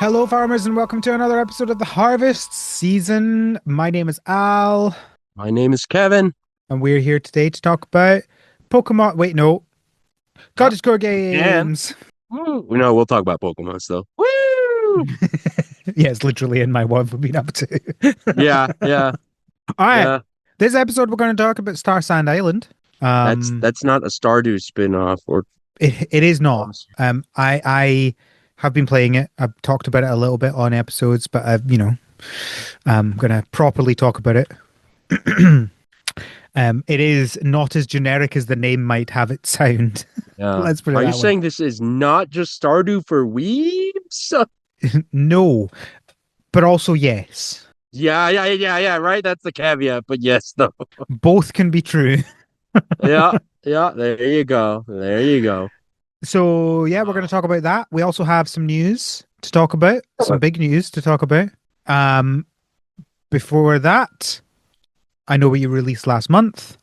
Hello, farmers, and welcome to another episode of the Harvest Season. My name is Al, My name is Kevin. and we're here today to talk about Pokemon. Wait, no, Uh, cottage core we can. games. Woo. No, we'll talk about Pokemon still. Woo! Yes, literally in my what we've been up to. Yeah, yeah, All right, yeah. this episode we're going to talk about Starsand Island. That's Um, that's not a Stardew spin-off or it is not. I have been playing it. I've talked about it a little bit on episodes, but I'm gonna properly talk about it. It is not as generic as the name might have it sound. yeah. Let's put it Are you that way. saying this is not just Stardew for weebs? No, but also yes. Yeah, right? That's the caveat, but yes, though. Both can be true. Yeah, yeah, there you go. There you go. So, yeah, we're going to talk about that. We also have some news to talk about, some big news to talk about. Um, Before that, I know what you released last month.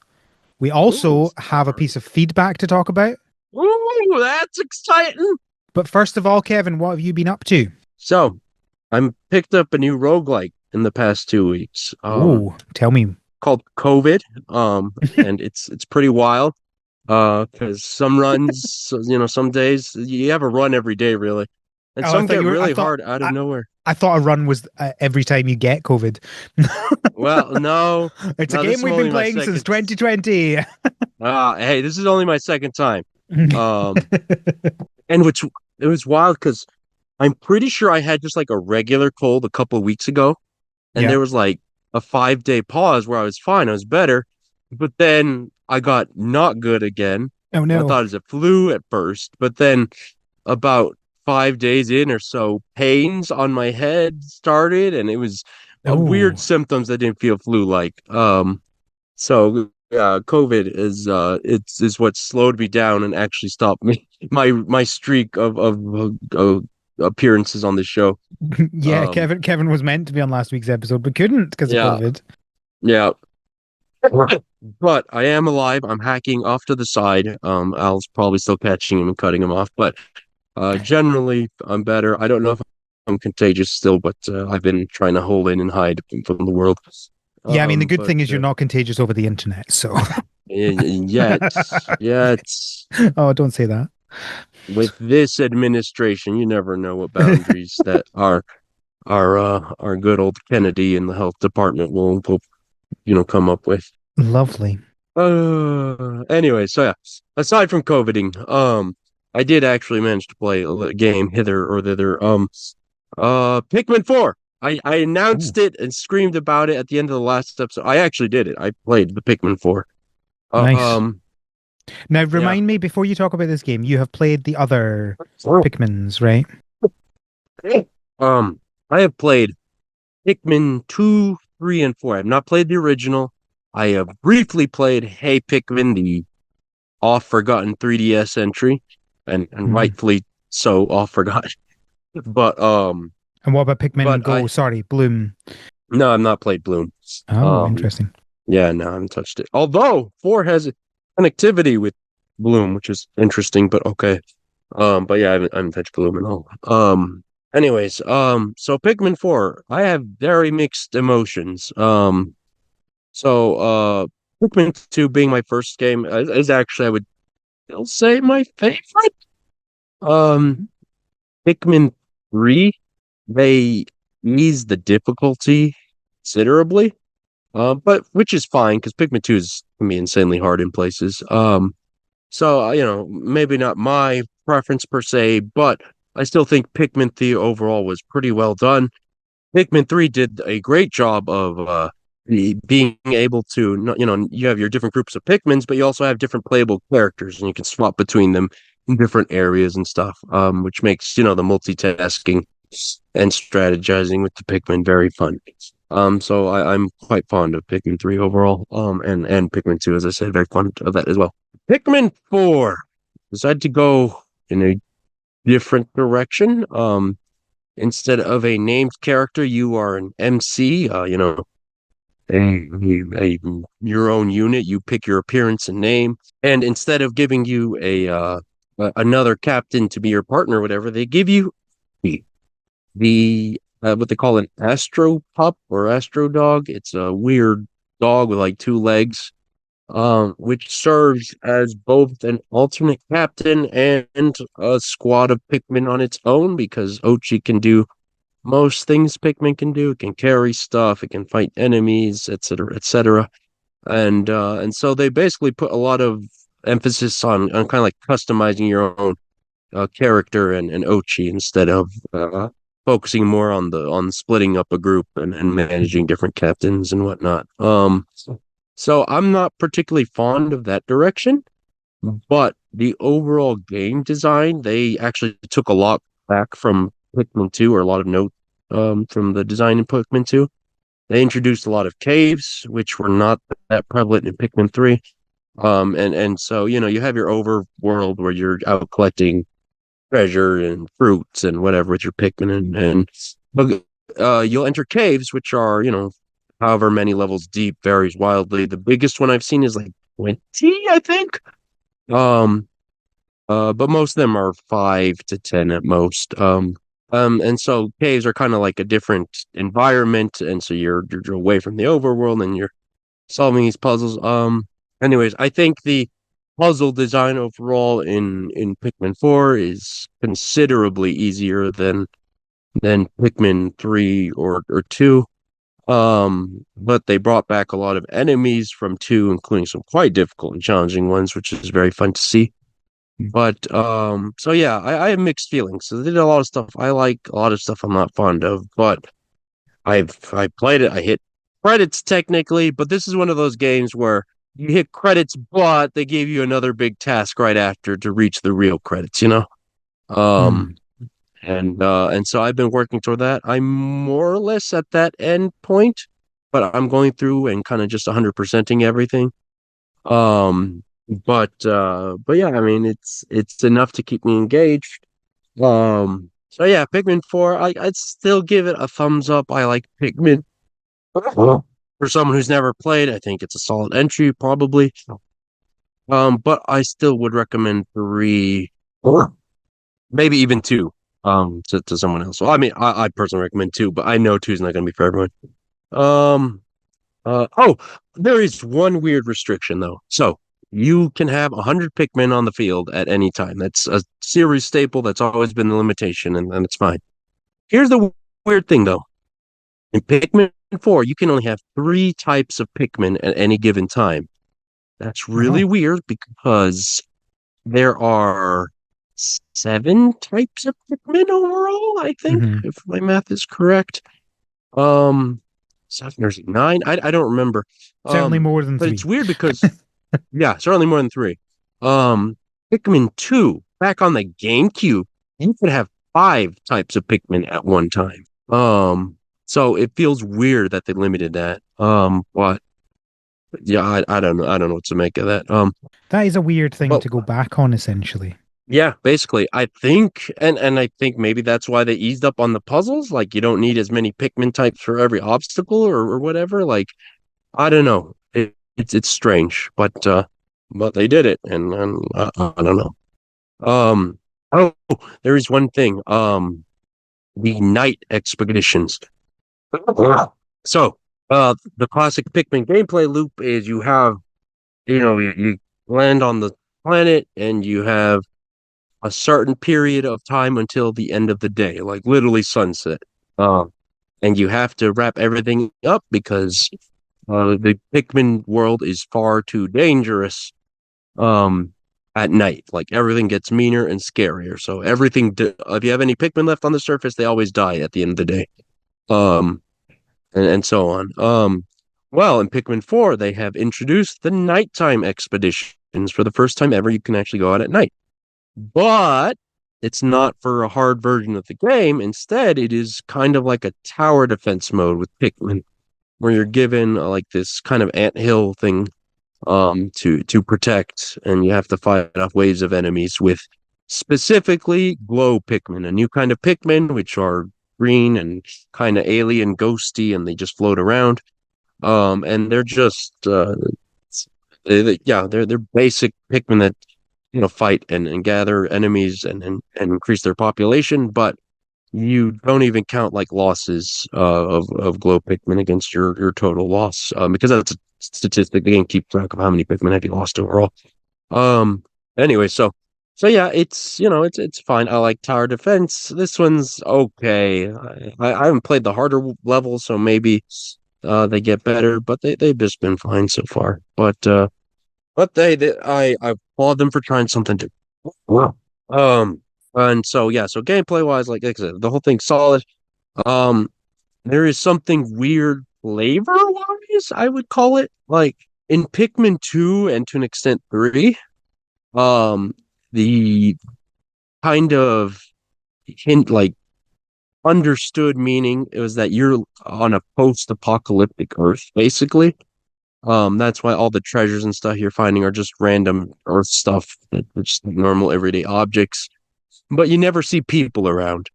We Ooh, also have a piece of feedback to talk about. ooh, that's exciting. But first of all, Kevin, what have you been up to? So, I'm picked up a new roguelike in the past 2 weeks. Oh, tell me. Called COVID. And it's pretty wild. Because some runs, some days you have a run every day, really, and Oh, I some thought get you were. really hard out of I, nowhere. I thought a run was every time you get COVID. Well, no, It's a no, this game is we've been only my playing since second. 2020. Hey, this is only my second time. Um, and which it was wild because I'm pretty sure I had just like a regular cold a couple of weeks ago, and Yeah. there was like a 5 day pause where I was fine, I was better, but then I got not good again. Oh I no. thought it was a flu at first, but then about 5 days in or so, pains on my head started, and it was weird Oh. symptoms that didn't feel flu-like. So yeah, COVID is what slowed me down and actually stopped me my streak of appearances on the show. Yeah, Um, Kevin was meant to be on last week's episode, but couldn't because of yeah, COVID. yeah. But I am alive. I'm hacking off to the side. Al's probably still catching him and cutting him off, but generally, I'm better. I don't know if I'm contagious still, but I've been trying to hold in and hide from the world. Yeah, I mean the good But thing is you're not contagious over the internet, so yet, yet, oh, don't say that. with this administration, you never know what boundaries that our good old Kennedy in the health department will come up with. Lovely. Anyway, so yeah, aside from COVIDing, I did actually manage to play a game hither or thither. Pikmin 4. I Ooh, announced it and screamed about it at the end of the last episode. I actually did it. I played the Pikmin 4. Uh, nice. um, Now yeah. remind me before you talk about this game, you have played the other Pikmins, right? Um, I have played Pikmin 2, 3, and 4. I have not played the original. I have briefly played Hey Pikmin, the off forgotten 3DS entry, and Mhm. rightfully so off forgotten. But And what about Pikmin but Go? I Sorry, Bloom. no, I've not played Bloom. Oh, Um, interesting. yeah, no, I haven't touched it. Although 4 has connectivity with Bloom, which is interesting, but okay. But yeah, I haven't touched Bloom at all. Anyways, so Pikmin 4, I have very mixed emotions. So Pikmin 2 being my first game is actually I would still say my favorite. Um, Pikmin 3, they ease the difficulty considerably. But which is fine because Pikmin 2 can be insanely hard in places. So maybe not my preference per se, but I still think Pikmin 3 overall was pretty well done. Pikmin 3 did a great job of being able to, you have your different groups of Pikmins, but you also have different playable characters, and you can swap between them in different areas and stuff, which makes, the multitasking and strategizing with the Pikmin very fun. So I'm quite fond of Pikmin 3 overall. And Pikmin 2, as I said, very fond of that as well. Pikmin 4 decided to go in a different direction. Instead of a named character, you are an MC, your own unit. You pick your appearance and name. And instead of giving you another captain to be your partner or whatever, they give you the what they call an astro pup or astro dog. It's a weird dog with like two legs, which serves as both an alternate captain and a squad of Pikmin on its own because Ochi can do most things Pikmin can do. It can carry stuff, it can fight enemies, etc., etc. And so they basically put a lot of emphasis on kind of like customizing your own character and Ochi instead of focusing more on the on splitting up a group and managing different captains and whatnot. So I'm not particularly fond of that direction, but the overall game design, they actually took a lot back from Pikmin 2 or a lot of notes from the design in Pikmin 2. They introduced a lot of caves, which were not that prevalent in Pikmin 3. And so, you have your overworld where you're out collecting treasure and fruits and whatever with your Pikmin but you'll enter caves, which are, however many levels deep, varies wildly. The biggest one I've seen is like 20, I think. Um, but most of them are 5 to 10 at most. And so caves are kind of like a different environment, and so you're away from the overworld and you're solving these puzzles. Anyways, I think the puzzle design overall in Pikmin 4 is considerably easier than Pikmin 3 or 2. But they brought back a lot of enemies from 2, including some quite difficult and challenging ones, which is very fun to see. But so yeah, I have mixed feelings. So they did a lot of stuff I like, a lot of stuff I'm not fond of, but I played it. I hit credits technically, but this is one of those games where you hit credits, but they gave you another big task right after to reach the real credits. Hmm. Um, and so I've been working toward that. I'm more or less at that end point, but I'm going through and kind of just 100%ing everything. But yeah, I mean it's enough to keep me engaged. So yeah, Pikmin 4, I'd still give it a thumbs up. I like Pikmin. For someone who's never played, I think it's a solid entry, probably. But I still would recommend 3, or maybe even 2, to someone else. Well, I mean, I personally recommend 2, but I know 2 is not going to be for everyone. Um, oh, there is one weird restriction though. So you can have 100 Pikmin on the field at any time. That's a series staple. That's always been the limitation, and it's fine. Here's the weird thing though. In Pikmin 4, you can only have 3 types of Pikmin at any given time. That's really Oh. weird because there are 7 types of Pikmin overall, I think, Hmm. if my math is correct. Um, 7 or 9. I don't remember. Certainly more than But it's three. weird because yeah, certainly more than 3. Um, Pikmin 2, back on the GameCube, you could have 5 types of Pikmin at one time. So it feels weird that they limited that. But yeah, I don't know. I don't know what to make of that. That is a weird thing But to go back on, essentially. yeah, basically, I think, and I think maybe that's why they eased up on the puzzles. Like, you don't need as many Pikmin types for every obstacle or whatever. Like, I don't know. It's strange, but they did it, and I don't know. Um, oh, there is one thing. The night expeditions. So, the classic Pikmin gameplay loop is you land on the planet and you have a certain period of time until the end of the day, like literally sunset. Um, and you have to wrap everything up because the Pikmin world is far too dangerous at night. Like everything gets meaner and scarier. So if you have any Pikmin left on the surface, they always die at the end of the day. Um, and so on. Well, in Pikmin 4, they have introduced the nighttime expeditions for the first time ever. You can actually go out at night, but it's not for a hard version of the game. Instead, it is kind of like a tower defense mode with Pikmin, where you're given like this kind of anthill thing to protect, and you have to fight off waves of enemies with specifically glow Pikmin, a new kind of Pikmin which are green and kind of alien ghosty, and they just float around. And they're just they're basic Pikmin that fight and gather enemies and increase their population, but you don't even count like losses of glow Pikmin against your total loss because that's a statistic. They can keep track of how many Pikmin have you lost overall. Um. Anyway, so yeah, it's fine. I like tower defense. This one's okay. I haven't played the harder levels, so maybe they get better, but they've just been fine so far. But I applaud them for trying something different. Wow. And so yeah, so gameplay wise, like I said, the whole thing's solid. Um, there is something weird flavor wise, I would call it. Like in Pikmin 2 and to an extent 3, um, the kind of hint like understood meaning it was that you're on a post-apocalyptic Earth, basically. That's why all the treasures and stuff you're finding are just random Earth stuff that are just normal everyday objects, but you never see people around.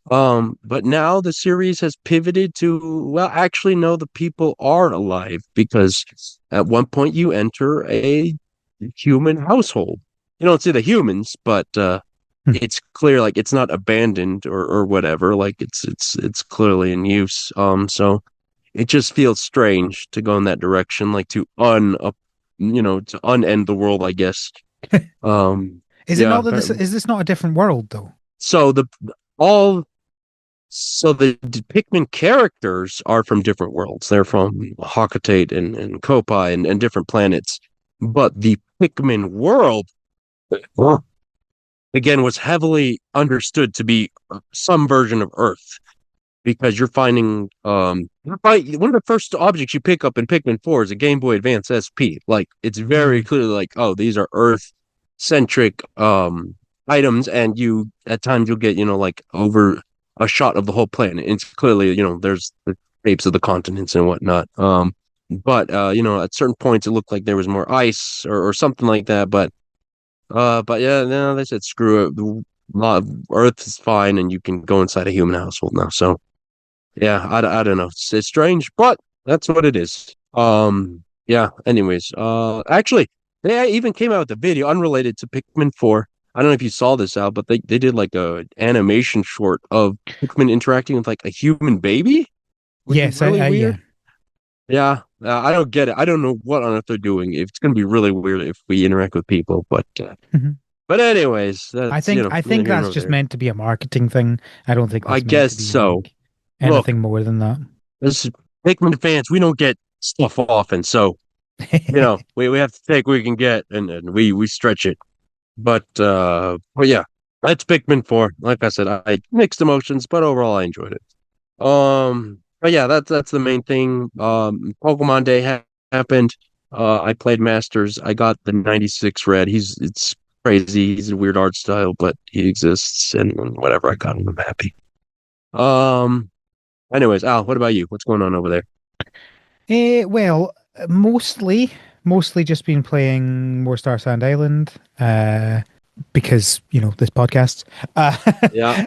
But now the series has pivoted to, well, actually, no, the people are alive because at one point you enter a human household. You don't see the humans, but it's clear like it's not abandoned or whatever. Like it's clearly in use. So it just feels strange to go in that direction, like to to unend the world, I guess. Is it Yeah. not that is this not a different world though? So all the Pikmin characters are from different worlds. They're from Hakatate and Kopai and different planets. But the Pikmin world, again, was heavily understood to be some version of Earth because you're finding one of the first objects you pick up in Pikmin 4 is a Game Boy Advance SP. Like it's very clearly like, oh, these are Earth centric items, and you at times you'll get, like over a shot of the whole planet. It's clearly, there's the shapes of the continents and whatnot. But at certain points it looked like there was more ice or something like that. But yeah, no, they said screw it. The Earth is fine, and you can go inside a human household now. So yeah, I don't know. It's strange, but that's what it is. Yeah. Anyways, actually, they even came out with a video unrelated to Pikmin 4. I don't know if you saw this out, but they did like a animation short of Pikmin interacting with like a human baby, which is Yes, really yeah. weird. Yeah, I don't get it. I don't know what on earth they're doing. It's going to be really weird if we interact with people, Mhm. but anyways, I that's think I neither think here that's nor just there. meant to be a marketing thing. I don't think I that's meant guess to be so. like Look, anything more than that. as Pikmin fans, we don't get stuff often, so we have to take what we can get and we stretch it. But yeah, that's Pikmin 4. Like I said, I mixed emotions, but overall I enjoyed it. But yeah, that's the main thing. Pokemon Day happened. I played Masters. I got the 96 red. It's crazy. He's a weird art style, but he exists and whatever I got him, I'm happy. Um Anyways, Al, what about you? What's going on over there? Well, mostly just been playing more Starsand Island, because this podcast. Uh, Yeah.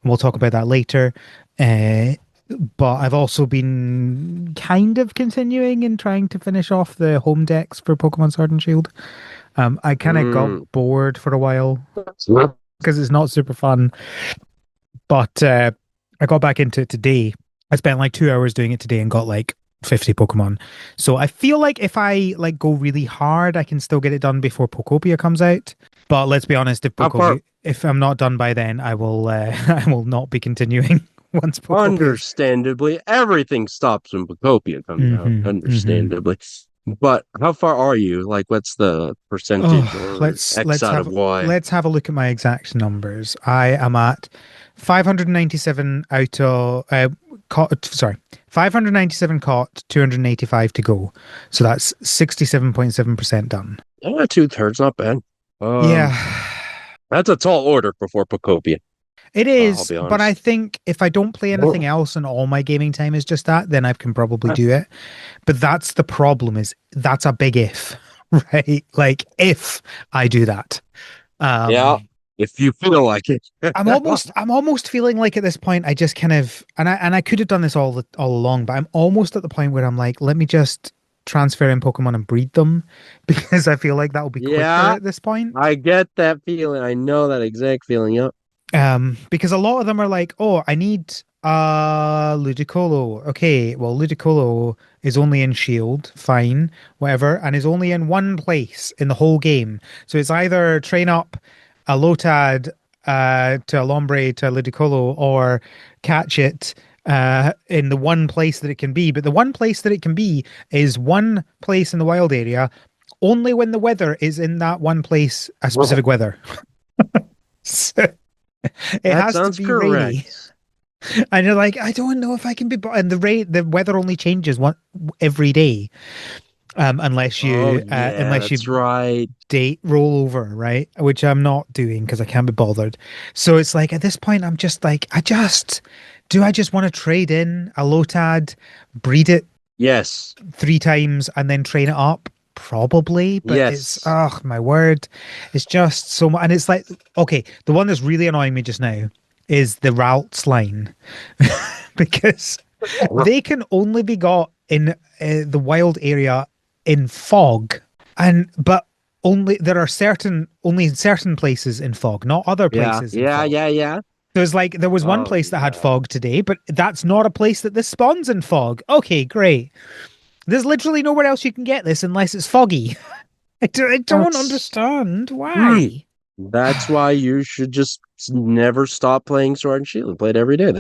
we'll talk about that later. Uh, but I've also been kind of continuing and trying to finish off the home decks for Pokemon Sword and Shield. I kind of got Mm. bored for a while Yeah. because it's not super fun. But I got back into it today. I spent like 2 hours doing it today and got like 50 Pokemon. So I feel like if I like go really hard, I can still get it done before Pokopia comes out. But let's be honest, How far? if I'm not done by then, I will I will not be continuing once Pocopia's. Understandably, everything stops when Pokopia comes out. Hmm. Understandably. But how far are you? Like, what's the percentage Oh, or X out of Y? let's have a look at my exact numbers. I am at 597 out of sorry, 597 caught, 285 to go. So that's 67.7% done. Yeah, 2/3, not bad. Yeah, Um, that's a tall order before Pokopia. it I'll is, be but I honest. think if I don't play anything else and all my gaming time is just that, then I can probably do it. But that's the problem, is that's a big if, right? Like if I do that. Yeah, Um if you feel like it. I'm almost feeling like at this point I just kind of, and I could have done this all along, but I'm almost at the point where I'm like, let me just transfer in Pokemon and breed them because I feel like that will be quicker Yeah, at this point. I get that feeling. I know that exact feeling. Yep. Because a lot of them are like, oh, I need Ludicolo. Okay, well, Ludicolo is only in Shield, fine, whatever, and is only in one place in the whole game. So it's either train up a Lotad to a Lombre to a Ludicolo or catch it in the one place that it can be. But the one place that it can be is one place in the wild area only when the weather is in that one place, a Well, specific weather. So it that has to sounds be rainy. correct. And you're like, I don't know if I can be. And the weather only changes one every day, Oh yeah, unless that's you right. date roll over, right? Which I'm not doing because I can't be bothered. So it's like at this point, I'm just like, I just want to trade in a Lotad, breed it Yes. 3 times, and then train it up? Probably, but it's Yes. oh my word, it's just so much. And it's like, okay, the one that's really annoying me just now is the Ralts line because they can only be got in the wild area in fog, and but only there are only certain places in fog, not other Yeah. places in Yeah. fog. Yeah. Yeah. There's like there was one Oh place that had yeah. fog today, but that's not a place that this spawns in fog. Okay, great. There's literally nowhere else you can get this unless it's foggy. I don't That's understand mm, why. that's why you should just never stop playing Sword and Shield and play it every day.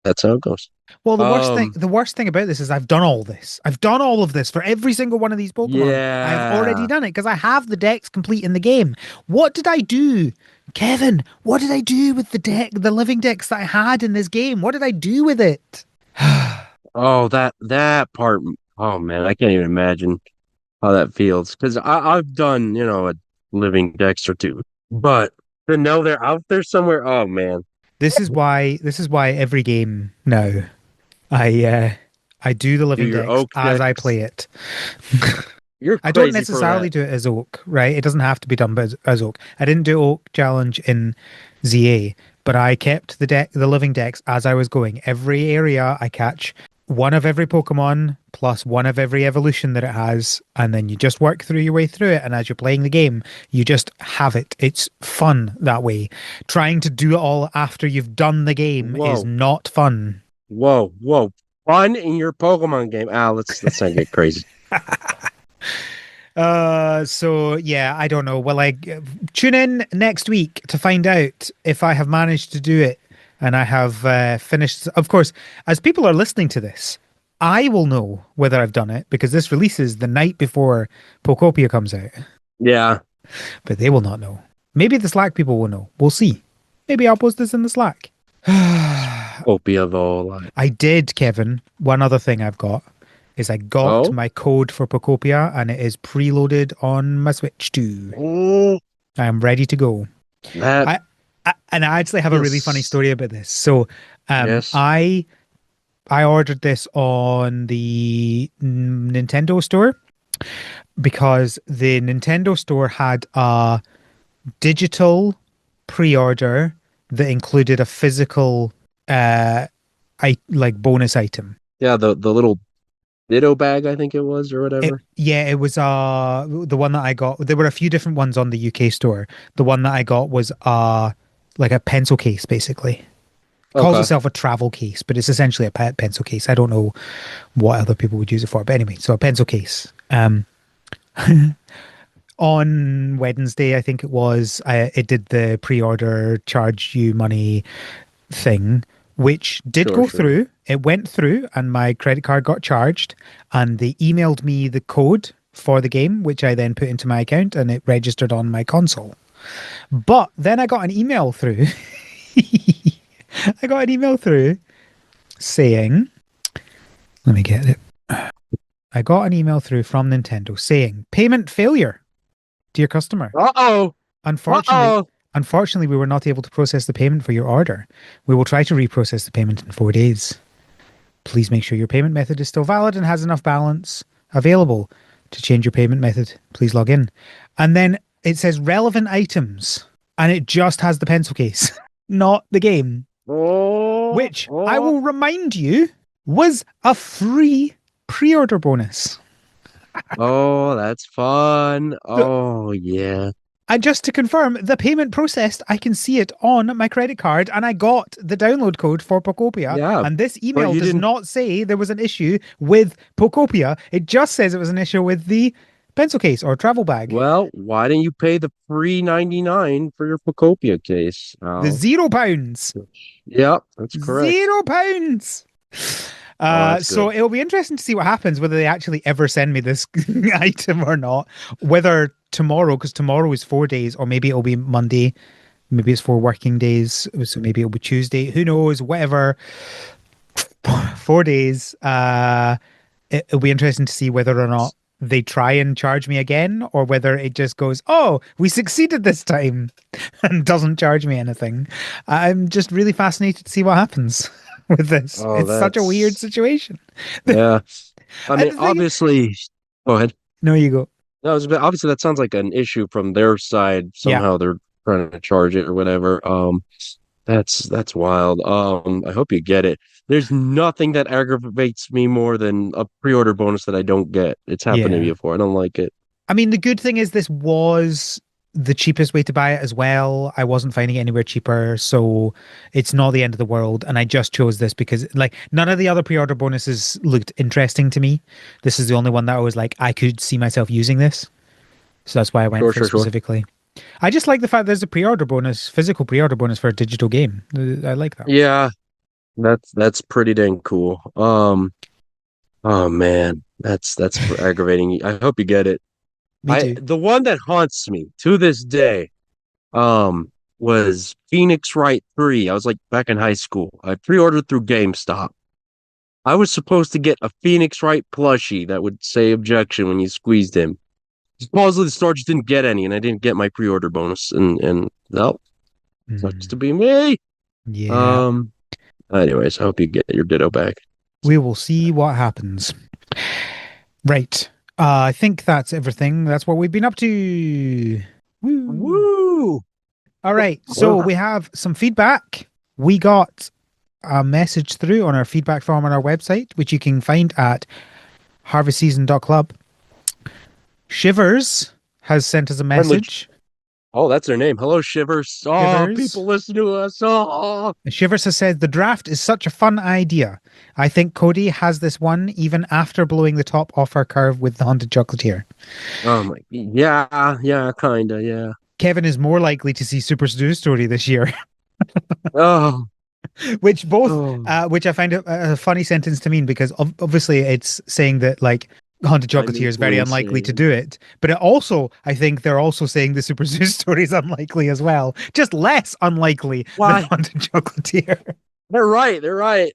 That's how it goes. Well, Um. the worst thing about this is I've done all this. I've done all of this for every single one of these Pokemon. I have already Yeah. done it because I have the decks complete in the game. What did I do? Kevin, what did I do with the living decks that I had in this game? What did I do with it? Oh, that part. Oh man, I can't even imagine how that feels because I've done a living Dex or two, but to know they're out there somewhere. Oh man, This is why every game now I do the do living your decks Oak as I Dex. play it. You're I don't crazy for necessarily that. do it as Oak, right? It doesn't have to be done as Oak. I didn't do Oak challenge in ZA, but I kept the living decks as I was going. Every area I catch one of every Pokemon plus one of every evolution that it has, and then you just work through your way through it. And as you're playing the game, you just have it. It's fun that way. Trying to do it all after you've done the game is Whoa, not fun. whoa! Fun in your Pokemon game. Ah, let's not get crazy. So yeah, I don't know. Well, tune in next week to find out if I have managed to do it and I have finished. Of course, as people are listening to this, I will know whether I've done it because this releases the night before Pokopia comes out, Yeah, but they will not know. Maybe the Slack people will know. We'll see. Maybe I'll post this in the Slack. Opia though. Like, I did, Kevin. One other thing I've got is I got oh, my code for Pokopia and it is preloaded on my Switch too. oh, I am ready to go. that I, and I actually have a really funny feels story about this. So, um, yes. I I ordered this on the Nintendo store because the Nintendo store had a digital pre-order that included a physical like bonus item. Yeah, the little Ditto bag, I think it was, or whatever. It was the one that I got. There were a few different ones on the UK store. The one that I got was like a pencil case basically. It calls Okay, itself a travel case, but it's essentially a pencil case. I don't know what other people would use it for, but anyway, so a pencil case. On Wednesday, I think it was, it did the pre-order charge you money thing, which did sure, go sure. through. It went through, and my credit card got charged, and they emailed me the code for the game, which I then put into my account, and it registered on my console. But then I got an email through. I got an email through saying, let me get it. I got an email through from Nintendo saying, payment failure, dear customer. Uh-oh. Unfortunately, Uh-oh. unfortunately, we were not able to process the payment for your order. We will try to reprocess the payment in 4 days. Please make sure your payment method is still valid and has enough balance available. To change your payment method, please log in. And then it says relevant items, and it just has the pencil case, not the game, Oh, which I oh, will remind you was a free pre-order bonus. oh, that's fun. So Oh, yeah. And just to confirm, the payment processed, I can see it on my credit card, and I got the download code for Pokopia. Yeah, And this but email you does didn't. not say there was an issue with Pokopia. It just says it was an issue with the pencil case or travel bag. Well, why didn't you pay the $3.99 for your Pokopia case, The Al? £0. Yep, that's correct. £0. Oh, that's So good. it'll be interesting to see what happens, whether they actually ever send me this item or not. Whether tomorrow, because tomorrow is 4 days, or maybe it'll be Monday, maybe it's 4 working days, so maybe it'll be Tuesday. Who knows? Whatever. 4 days. It'll be interesting to see whether or not they try and charge me again, or whether it just goes, "Oh, we succeeded this time," and doesn't charge me anything. I'm just really fascinated to see what happens with this. Oh, It's such a weird that's situation. yeah. I And mean, the thing, obviously, go ahead. no, you go. No, obviously that sounds like an issue from their side. Yeah, Somehow they're trying to charge it or whatever. That's wild. I hope you get it. There's nothing that aggravates me more than a pre-order bonus that I don't get. It's happened to me yeah. before. I don't like it. I mean, the good thing is this was the cheapest way to buy it as well. I wasn't finding it anywhere cheaper, so it's not the end of the world. And I just chose this because, like, none of the other pre-order bonuses looked interesting to me. This is the only one that I was like, I could see myself using this. So that's why I went Sure, for it sure, sure. specifically. I just like the fact there's a pre-order bonus, physical pre-order bonus for a digital game. I like that. Yeah, that's pretty dang cool. Oh man, that's aggravating. I hope you get it. Me I too. the one that haunts me to this day, was Phoenix Wright 3. I was like back in high school. I pre-ordered through GameStop. I was supposed to get a Phoenix Wright plushie that would say objection when you squeezed him. Supposedly the store just didn't get any, and I didn't get my pre-order bonus, and no, sucks Mm, to be me. yeah, Um, anyways, I hope you get your Ditto back. we will see what happens. Right. I think that's everything. That's what we've been up to. Woo. Woo! All right. So we have some feedback. We got a message through on our feedback form on our website, which you can find at harvestseason.club. Shivers has sent us a Friendly. message. Oh, that's their name. Hello, Shivers. Oh, Shivers. people listen to us. Oh, Shivers has said the draft is such a fun idea. I think Cody has this one even after blowing the top off our curve with the haunted chocolatier. oh my. Yeah, yeah, kinda. Yeah. Kevin is more likely to see Super Stew Story this year, Oh, which both, oh. which I find a funny sentence to mean because obviously it's saying that like haunted I'm chocolatier is very unlikely to influencing. do it, but it also I think they're also saying the Super Stew Story is unlikely as well, just less unlikely than Why? haunted chocolatier. They're right. They're right.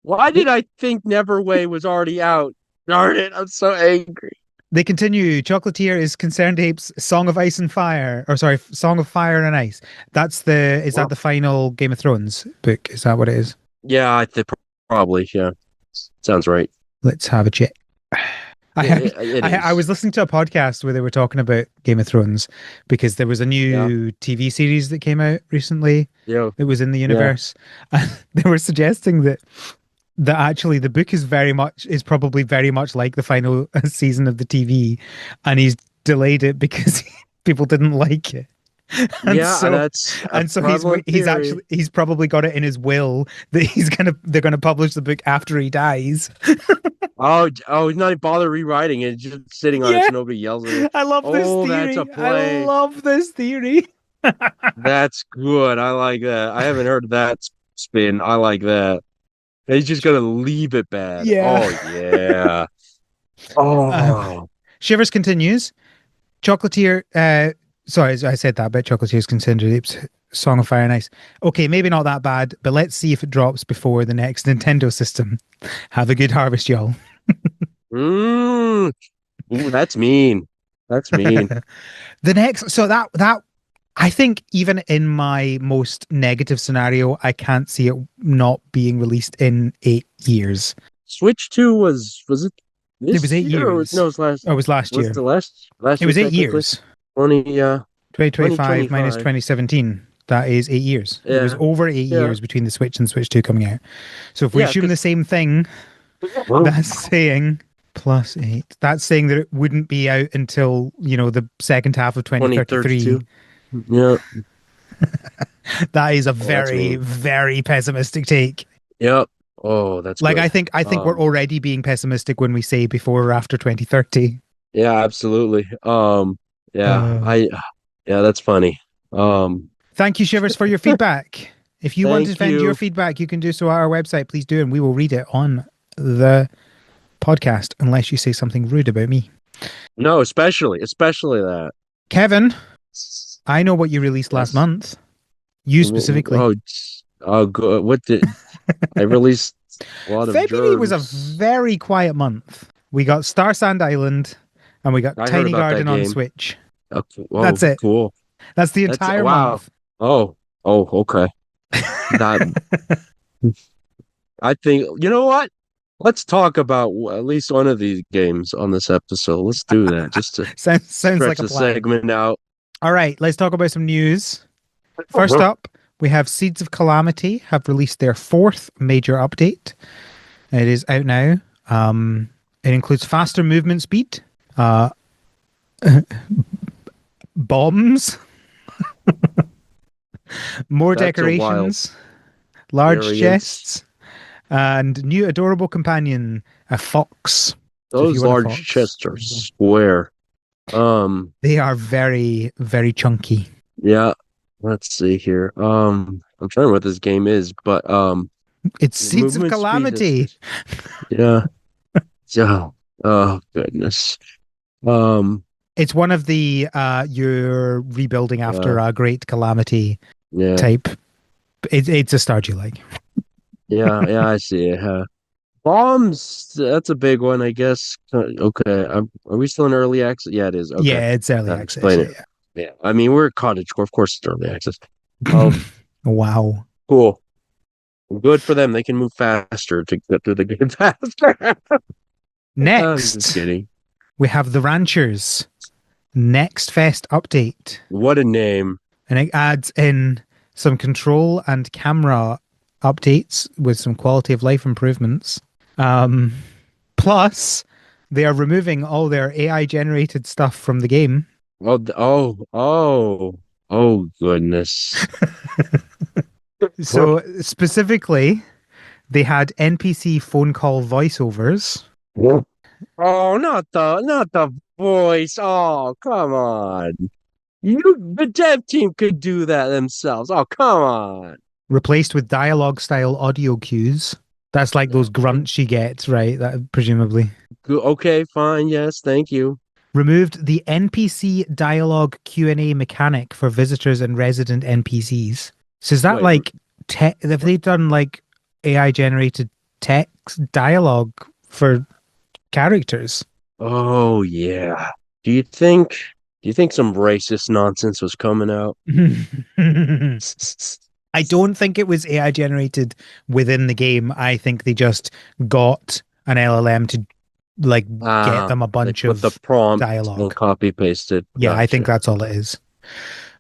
Why did I think Neverway was already out? Darn it! I'm so angry. They continue. Chocolatier is Concerned Apes' Song of Ice and Fire, or sorry, Song of Fire and Ice. Is that Well, the final Game of Thrones book? Is that what it is? yeah, I think probably. Yeah, sounds right. Let's have a check. I, It, had- it I is. was listening to a podcast where they were talking about Game of Thrones because there was a Yeah. new TV series that came out recently. Yeah. It was in the Yeah. universe. And they were suggesting that actually the book is probably very much like the final season of the TV, and he's delayed it because people didn't like it. And Yeah. so That's a and so prevalent theory. he's probably got it in his will that they're gonna publish the book after he dies. Oh, he's not bother rewriting it. It's just sitting on it Yeah, so nobody yells at it. I love this Oh, that's a theory. I play. love this theory. That's good. I like that. I haven't heard that spin. I like that. He's just gonna leave it bad. Yeah. Oh yeah. Uh, Oh. Shivers continues. Chocolatier. Sorry, I said that, but Chocolatier's Concerned Apes Song of Fire and Ice. Okay, maybe not that bad, but let's see if it drops before the next Nintendo system. Have a good harvest, y'all. Mm. Ooh, that's mean. That's mean. The next, so that I think even in my most negative scenario, I can't see it not being released in 8 years. Switch 2 was it It was this eight year or years. no, it was last Oh, it was last was year. it the last It year was eight technically? years. 2025 minus 2025. 2017. That is 8 years. It was Yeah. over eight Yeah. years between the Switch and Switch 2 coming out. So if we Yeah, assume the 'cause same thing, well, that's saying +8. That's saying that it wouldn't be out until, the second half of 2033. 2032. Yeah. That is a Oh, that's very, mean. very pessimistic take. Yep. Oh, that's Like good. I think we're already being pessimistic when we say before or after 2030. Yeah, absolutely. Yeah, Uh, yeah, that's funny. Um, Thank you, Shivers, for your feedback. If you want to Thank send your you. feedback, you can do so at our website. Please do, and we will read it on the podcast, unless you say something rude about me. No, especially that. Kevin, I know what you released last Yes. month. You specifically. Oh, oh, good. What did I released? A lot of February was a germs. very quiet month. We got Starsand Island and we got I heard Tiny about that Garden on game. Switch. Oh, That's it. cool. That's the That's entire wow. month. Oh, oh, okay. That I think you know what? Let's talk about at least one of these games on this episode. Let's do that just to Sounds like stretch a the plan. segment out. All right, let's talk about some news. First up, we have Seeds of Calamity have released their fourth major update. It is out now. It includes faster movement speed, uh, bombs, more That's a wild decorations, large variance. chests, and new adorable companion, a fox. So if you Those want a large fox, chests are square. Um, they are very, very chunky. yeah. Let's see here. I'm trying to remember what this game is, but It's Seeds of movement speed is Calamity. yeah. Oh, oh goodness. Um, It's one of the you're rebuilding after uh, a great calamity yeah, type. It's a Stardew like. yeah, I see it. Bombs, that's a big one, I guess. Okay, are we still in early access? Yeah, it is. Okay, Yeah, it's early that access. explain it. Yeah, Yeah, I mean we're cottagecore, of course it's early access. yeah. Um, Wow. cool, good for them. They can move faster to get through the game faster. I'm just Next, kidding. we have the Ranchers Next Fest update, What a name! and it adds in some control and camera updates with some quality of life improvements. Um, Plus, they are removing all their AI generated stuff from the game. Oh, goodness. So specifically, they had NPC phone call voiceovers. Oh, not the voice. Oh, come on. The dev team could do that themselves. Oh, come on. Replaced with dialogue style audio cues. That's like those Okay. grunts she gets, right? That presumably. Okay, fine. Yes, thank you. Removed the NPC dialogue Q&A mechanic for visitors and resident NPCs. So is that Wait. like have they done like AI generated text dialogue for characters? Oh, yeah. Do you think some racist nonsense was coming out? I don't think it was AI generated within the game. I think they just got an LLM to like get Ah, them a they bunch put the of prompt and dialogue. copy pasted. Yeah, I think Gotcha. that's all it is.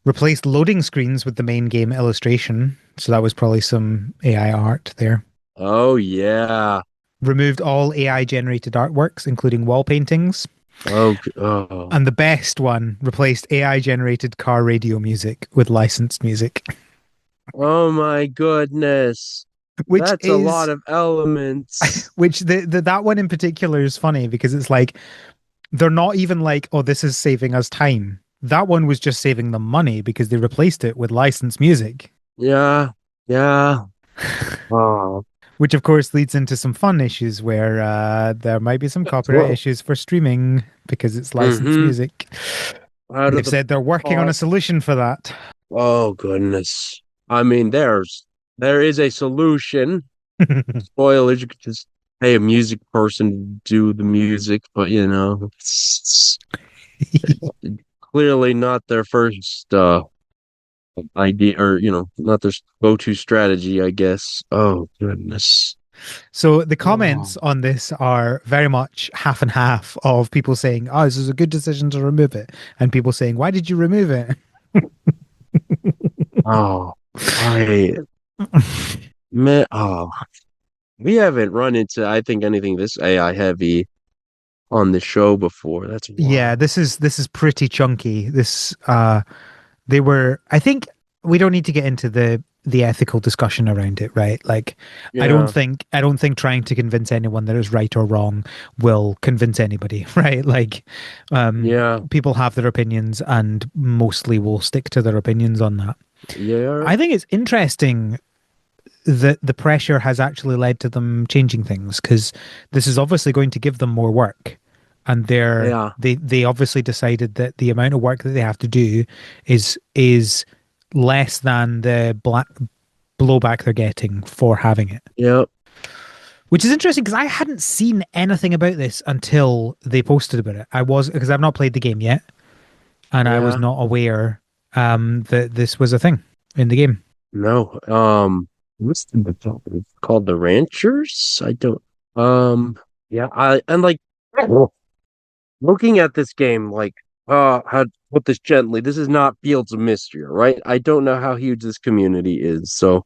Replaced loading screens with the main game illustration. So that was probably some AI art there. Oh, yeah. Removed all AI generated artworks, including wall paintings. Oh. And the best one replaced AI generated car radio music with licensed music, Oh my goodness. which That's a lot is of elements. which the that one in particular is funny because it's like they're not even like, oh, this is saving us time. That one was just saving them money because they replaced it with licensed music, Yeah. Yeah. Oh. which of course leads into some fun issues where there might be some copyright Whoa. issues for streaming because it's licensed Mm-hmm. music. Out of They've the said they're working on a pot. solution for that. Oh goodness. I mean, there is a solution. Spoilage, you could just pay a music person to do the music, but it's clearly not their first idea or not their go-to strategy, I guess. Oh goodness. So the Oh, comments on this are very much half and half of people saying, "Oh, this is a good decision to remove it," and people saying, "Why did you remove it?" oh, I man, we haven't run into I think anything this AI heavy on the show before. That's Yeah, wild. this is pretty chunky. This they were I think we don't need to get into the ethical discussion around it, right? Like Yeah, I don't think trying to convince anyone that is right or wrong will convince anybody, right? Like yeah, people have their opinions and mostly will stick to their opinions on that. yeah, I think it's interesting that the pressure has actually led to them changing things because this is obviously going to give them more work, and yeah, they obviously decided that the amount of work that they have to do is less than the black blowback they're getting for having it, yeah, which is interesting because I hadn't seen anything about this until they posted about it. I was because I've not played the game yet, and I was yeah. not aware that this was a thing in the game. No. What's the it's called? The Ranchers? I don't. Yeah. I and like looking at this game, like, how to put this gently. This is not Fields of Mystery, right? I don't know how huge this community is, so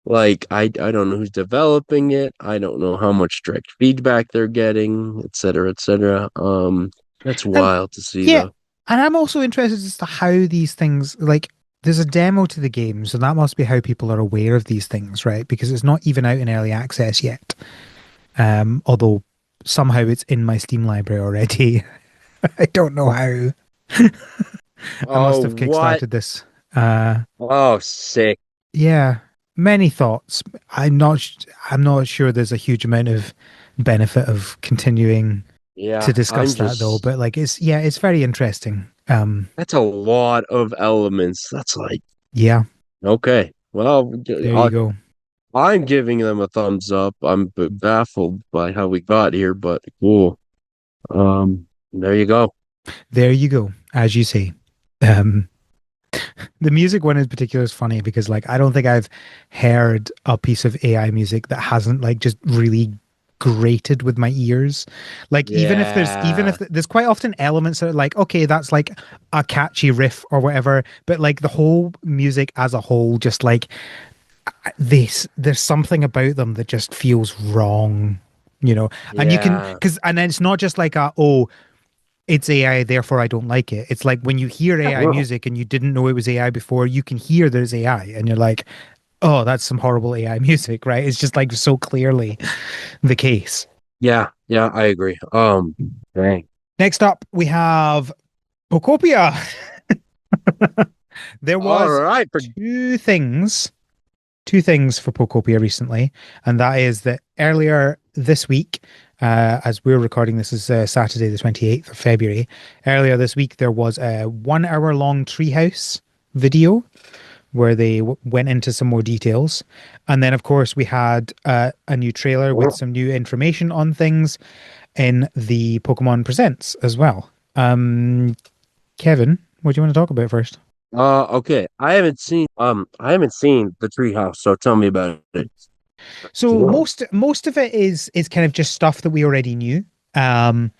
like, I don't know who's developing it. I don't know how much direct feedback they're getting, et cetera, et cetera. That's And wild to see, yeah, though. and I'm also interested as to how these things like there's a demo to the game, so that must be how people are aware of these things, right? Because it's not even out in early access yet. Although somehow it's in my Steam library already. I don't know how. I Oh, must have what? kickstarted this. Uh, Oh, sick. yeah, many thoughts. I'm not sure there's a huge amount of benefit of continuing to Yeah, I'm discuss that though. just. But like, it's yeah, it's very interesting. That's a lot of elements. That's like, Yeah, okay. Well, there you go. I'm giving them a thumbs up. I'm baffled by how we got here, but cool. There you go. There you go. As you say. Um, the music one in particular is funny because like I don't think I've heard a piece of AI music that hasn't like just really grated with my ears. Like even if Yeah, there's quite often elements that are like okay that's like a catchy riff or whatever, but like the whole music as a whole just like this there's something about them that just feels wrong. You know, and you can yeah. because and then it's not just like a oh it's AI, therefore I don't like it. It's like when you hear AI music and you didn't know it was AI before, you can hear there's AI and you're like, oh, that's some horrible AI music, right? It's just like so clearly the case. Yeah, yeah, I agree. Dang. Next up, we have Pokopia. There All was right, two things, two things for Pokopia recently, and that is that earlier this week, as we're recording this is Saturday the 28th of February. Earlier this week, there was a 1 hour long treehouse video where they went into some more details. And then, of course, we had a new trailer with some new information on things in the Pokemon Presents as well. Kevin, what do you want to talk about first? okay. I haven't seen the treehouse, so tell me about it. So most of it is kind of just stuff that we already knew. Um,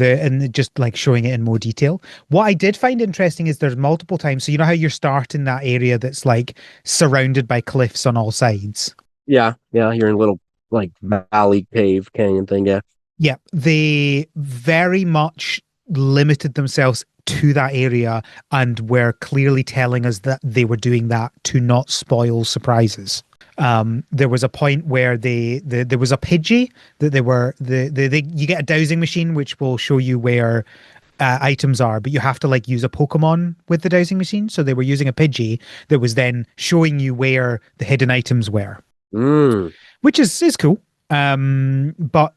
and just like showing it in more detail. What I did find interesting is there's multiple times. So you know how you're starting that area that's like surrounded by cliffs on all sides. Yeah, yeah, you're in a little like valley cave canyon thing, yeah. Yeah, they very much limited themselves to that area and were clearly telling us that they were doing that to not spoil surprises. There was a point where there was a Pidgey that they were you get a dowsing machine which will show you where items are, but you have to like use a Pokemon with the dowsing machine. So they were using a Pidgey that was then showing you where the hidden items were, Mm, which is cool. But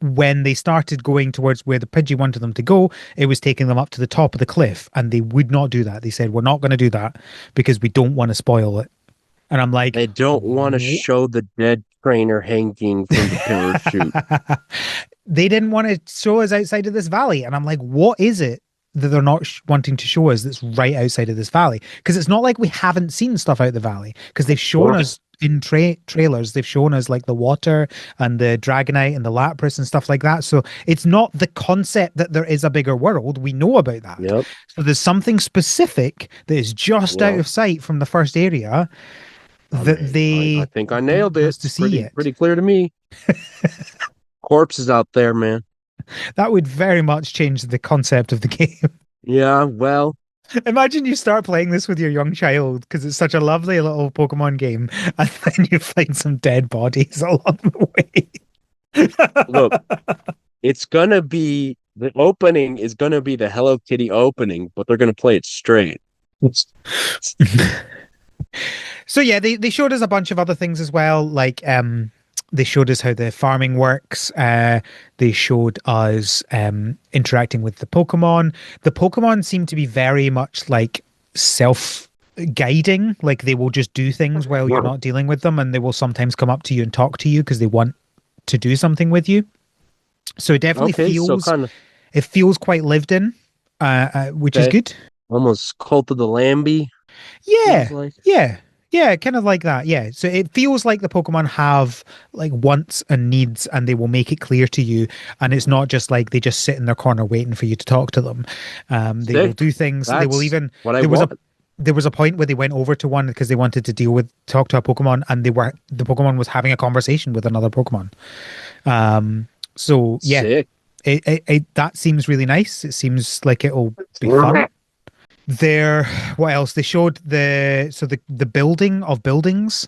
when they started going towards where the Pidgey wanted them to go, it was taking them up to the top of the cliff, and they would not do that. They said, "We're not going to do that because we don't want to spoil it." And I'm like, they don't want to show the dead trainer hanging from the parachute. they didn't want to show us outside of this valley. And I'm like, what is it that they're not wanting to show us that's right outside of this valley? Because it's not like we haven't seen stuff out the valley, because they've shown us in trailers, they've shown us like the water and the Dragonite and the Lapras and stuff like that. So it's not the concept that there is a bigger world. We know about that. Yep. So there's something specific that is just out Well, of sight from the first area I that mean, I they think I don't nailed want it. us to see Pretty yet. pretty clear to me. Corpses out there, man. That would very much change the concept of the game. Yeah, well, Imagine you start playing this with your young child because it's such a lovely little Pokemon game, and then you find some dead bodies along the look, way. it's gonna be the opening is gonna be the Hello Kitty opening, but they're gonna play it straight. It's- So yeah, they showed us a bunch of other things as well. Like they showed us how the farming works. They showed us interacting with the Pokemon. The Pokemon seem to be very much like self guiding. Like they will just do things while you're not dealing with them, and they will sometimes come up to you and talk to you because they want to do something with you. So it definitely okay, so feels kind of it feels quite lived in, which is okay, good. almost Cult of the Lambie feels Yeah, like. yeah, yeah, kind of like that. Yeah. So it feels like the Pokemon have like wants and needs, and they will make it clear to you. And it's not just like they just sit in their corner waiting for you to talk to them. They will Sick. do things. They will That's even. what I There was a want. there was a point where they went over to one because they wanted to talk to a Pokemon, and the Pokemon was having a conversation with another Pokemon. So yeah, Sick. that seems really nice. It seems like it'll be fun. There, what else? They showed the building of buildings,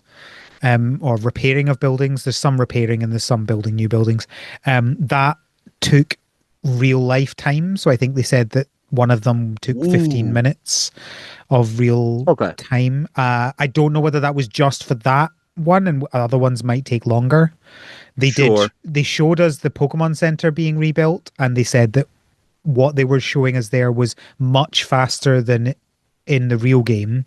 or repairing of buildings. There's some repairing and there's some building new buildings. That took real life time. So I think they said that one of them took 15 Ooh. minutes of real Okay. time. I don't know whether that was just for that one, and other ones might take longer. Sure. They showed us the Pokemon Center being rebuilt, and they said that what they were showing us there was much faster than in the real game,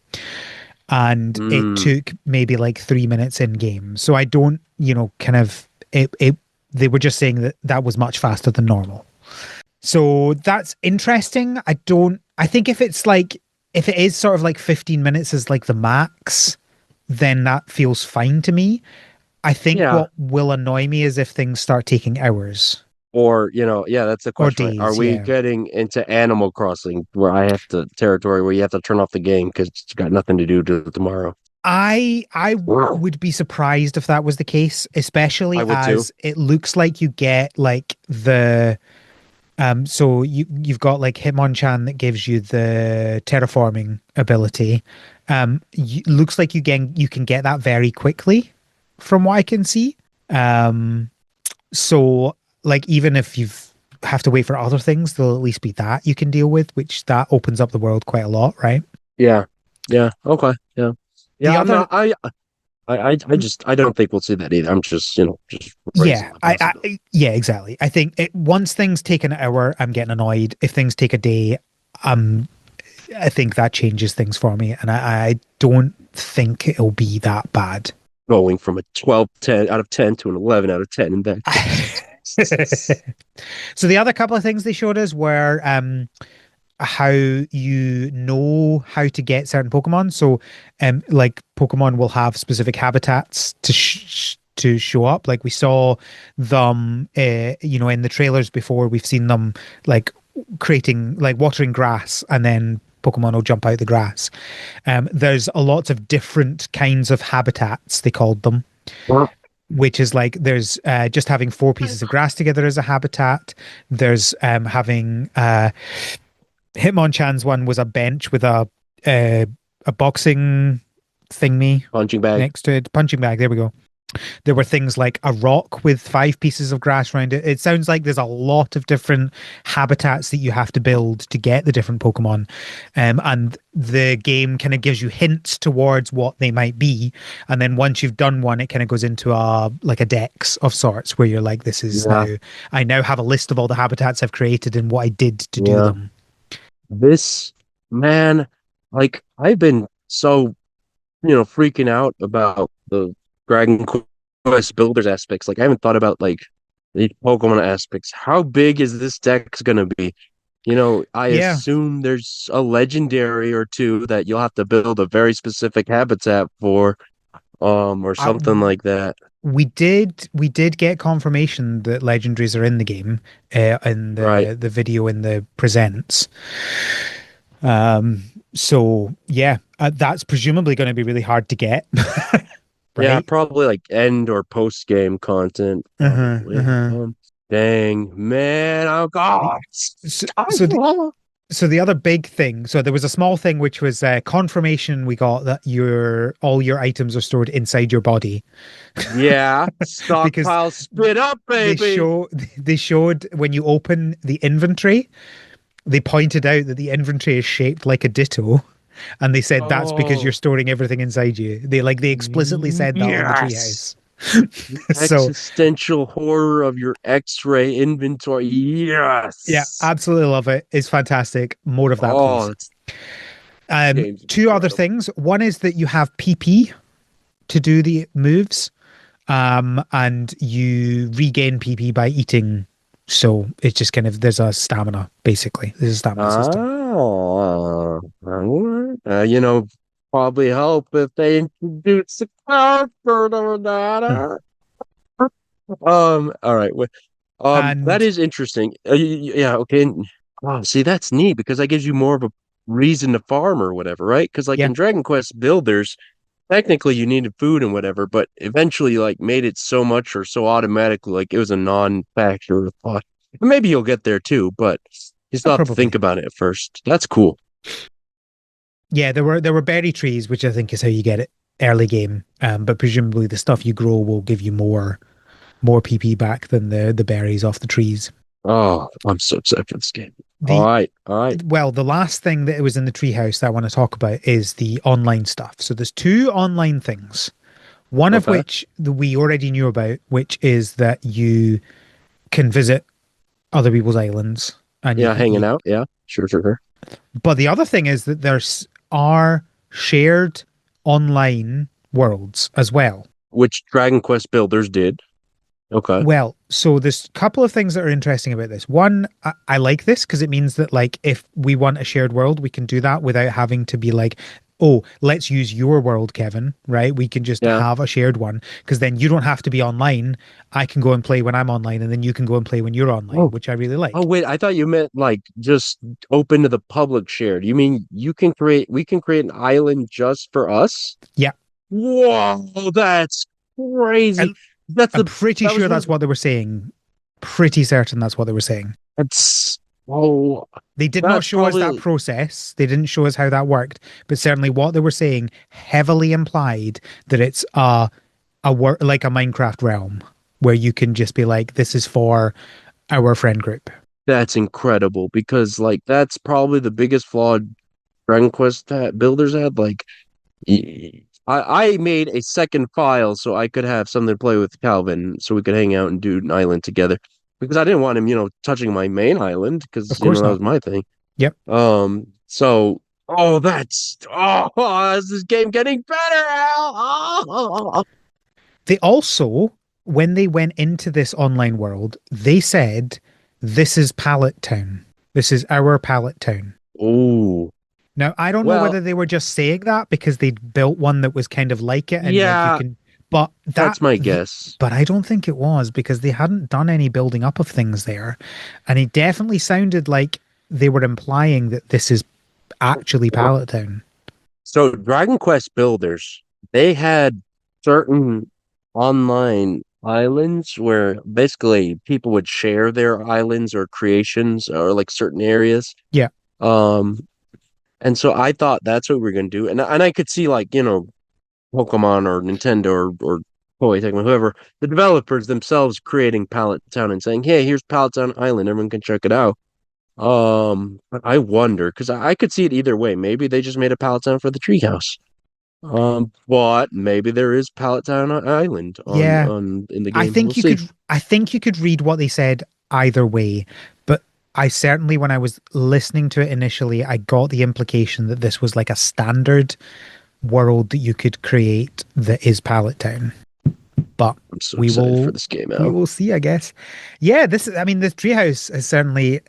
and it Mm. took maybe like 3 minutes in game. So I don't, kind of it they were just saying that that was much faster than normal. So that's interesting. I think if it is sort of like 15 minutes is like the max, then that feels fine to me. I think Yeah. what will annoy me is if things start taking hours Or, yeah, that's the or question, right? Are days. we Yeah. getting into Animal Crossing where I have to territory where you have to turn off the game because it's got nothing to do to tomorrow? I Wow. would be surprised if that was the case, I especially would too. as it looks like you get like the so you've got like Hitmonchan that gives you the terraforming ability. Looks like you can get that very quickly from what I can see. Um so like even if you've have to wait for other things, there'll at least be that you can deal with, which that opens up the world quite a lot, right? Yeah. Yeah. Okay. Yeah. The Yeah. I'm other not. I just. I don't think we'll see that either. I'm just. Just raising Yeah, the possibility. yeah, exactly. I think once things take an hour, I'm getting annoyed. If things take a day, um, I think that changes things for me, and I don't think it'll be that bad. Going from a 12 10 out of 10 to an 11 out of 10 in that case. So the other couple of things they showed us were how you know how to get certain Pokemon. So, like Pokemon will have specific habitats to show up. Like we saw them, in the trailers before. We've seen them like creating, like watering grass, and then Pokemon will jump out the grass. There's a lot of different kinds of habitats. They called them. Which is like there's just having four pieces of grass together as a habitat. There's having Hitmonchan's one was a bench with a boxing thingy Punching bag. next to it. Punching bag. There we go. There were things like a rock with 5 pieces of grass around it. It sounds like there's a lot of different habitats that you have to build to get the different Pokemon. And the game kind of gives you hints towards what they might be. And then once you've done one, it kind of goes into a dex of sorts where you're like, this is Yeah. now, I now have a list of all the habitats I've created and what I did to do Yeah. them. This man, like, I've been so, freaking out about the Dragon Quest Builders aspects. Like, I haven't thought about, like, the Pokemon aspects. How big is this deck's gonna be? I Yeah. assume there's a legendary or two that you'll have to build a very specific habitat for, or I, something like that. we did get confirmation that legendaries are in the game, in Right. the video in the presents. So yeah, that's presumably going to be really hard to get, Yeah, right? probably like end or post game content, Uh-huh, probably. uh-huh. Dang, man. Oh, The, God. so, so the so the other big thing, so there was a small thing which was confirmation we got that your all your items are stored inside your body Yeah. because Stockpile spit up, they baby. show they showed when you open the inventory, they pointed out that the inventory is shaped like a ditto, and they said that's because you're Oh, storing everything inside you. They explicitly said that on the yes. treehouse. The So existential horror of your X-ray inventory. yeah, Yes. absolutely love it. It's fantastic. More of that, Oh, please. this game's Two other incredible. things. One is that you have PP to do the moves, and you regain PP by eating. So it's just kind of there's a stamina basically. There's a stamina system. You know, probably help if they introduce the character or Hmm. not. All right. That And is interesting. Yeah, okay. Oh, see, that's neat because that gives you more of a reason to farm or whatever, right? Because like yeah, in Dragon Quest Builders, technically you needed food and whatever, but eventually like made it so much or so automatically, like it was a non-factor of thought. And maybe you'll get there too, but you still have to think probably. about it at first. That's cool. Yeah, there were berry trees, which I think is how you get it early game. But presumably the stuff you grow will give you more PP back than the berries off the trees. Oh, I'm so excited for this game. All The right, all right. Well, the last thing that was in the treehouse that I want to talk about is the online stuff. So there's two online things. One of Okay. which we already knew about, which is that you can visit other people's islands and you Yeah, can hanging eat. out. Yeah, sure, sure, sure. But the other thing is that there's are shared online worlds as well. Which Dragon Quest Builders did. Okay. Well, so there's a couple of things that are interesting about this. One, I like this because it means that like if we want a shared world, we can do that without having to be like, oh, let's use your world, Kevin, right? We can just Yeah. have a shared one because then you don't have to be online. I can go and play when I'm online, and then you can go and play when you're online, Oh, which I really oh like. wait, I thought you meant like just open to the public shared. You mean we can create an island just for us? Yeah, Whoa, that's I, crazy. That's I'm the pretty that was sure one that's of the what they were saying. Pretty certain that's what they were saying. that's oh They did not that's show us that probably process. They didn't show us how that worked, but certainly what they were saying heavily implied that it's a work like a Minecraft realm where you can just be like, this is for our friend group. that's incredible because like that's probably the biggest flaw Dragon Quest builders had. Like I made a second file so I could have something to play with Calvin, so we could hang out and do an island together. Because I didn't want him, touching my main island, because Of course that not. was my thing. Yep. So is this game getting better, Al? They also, when they went into this online world, they said, this is Pallet Town. This is our Pallet Town. Oh, Now, I don't know well, whether they were just saying that because they'd built one that was kind of like it and like you yeah, can, but that's my guess. but I don't think it was because they hadn't done any building up of things there. And it definitely sounded like they were implying that this is actually Pallet Town. So Dragon Quest builders, they had certain online islands where basically people would share their islands or creations or like certain areas. Yeah. Um, and so I thought that's what we are gonna do. And I could see like, Pokemon or Nintendo or Toei Tecmo, whoever, the developers themselves creating Pallet Town and saying, hey, here's Pallet Town Island, everyone can check it out. But I wonder because I could see it either way. Maybe they just made a Pallet Town for the treehouse. But maybe there is Pallet Town Island on Yeah. in the game. We'll see. I think you could read what they said either way, but I certainly when I was listening to it initially, I got the implication that this was like a standard world that you could create that is Pallet Town. But I'm so we excited for will this game we now. will see, I guess. Yeah, I mean, this treehouse has certainly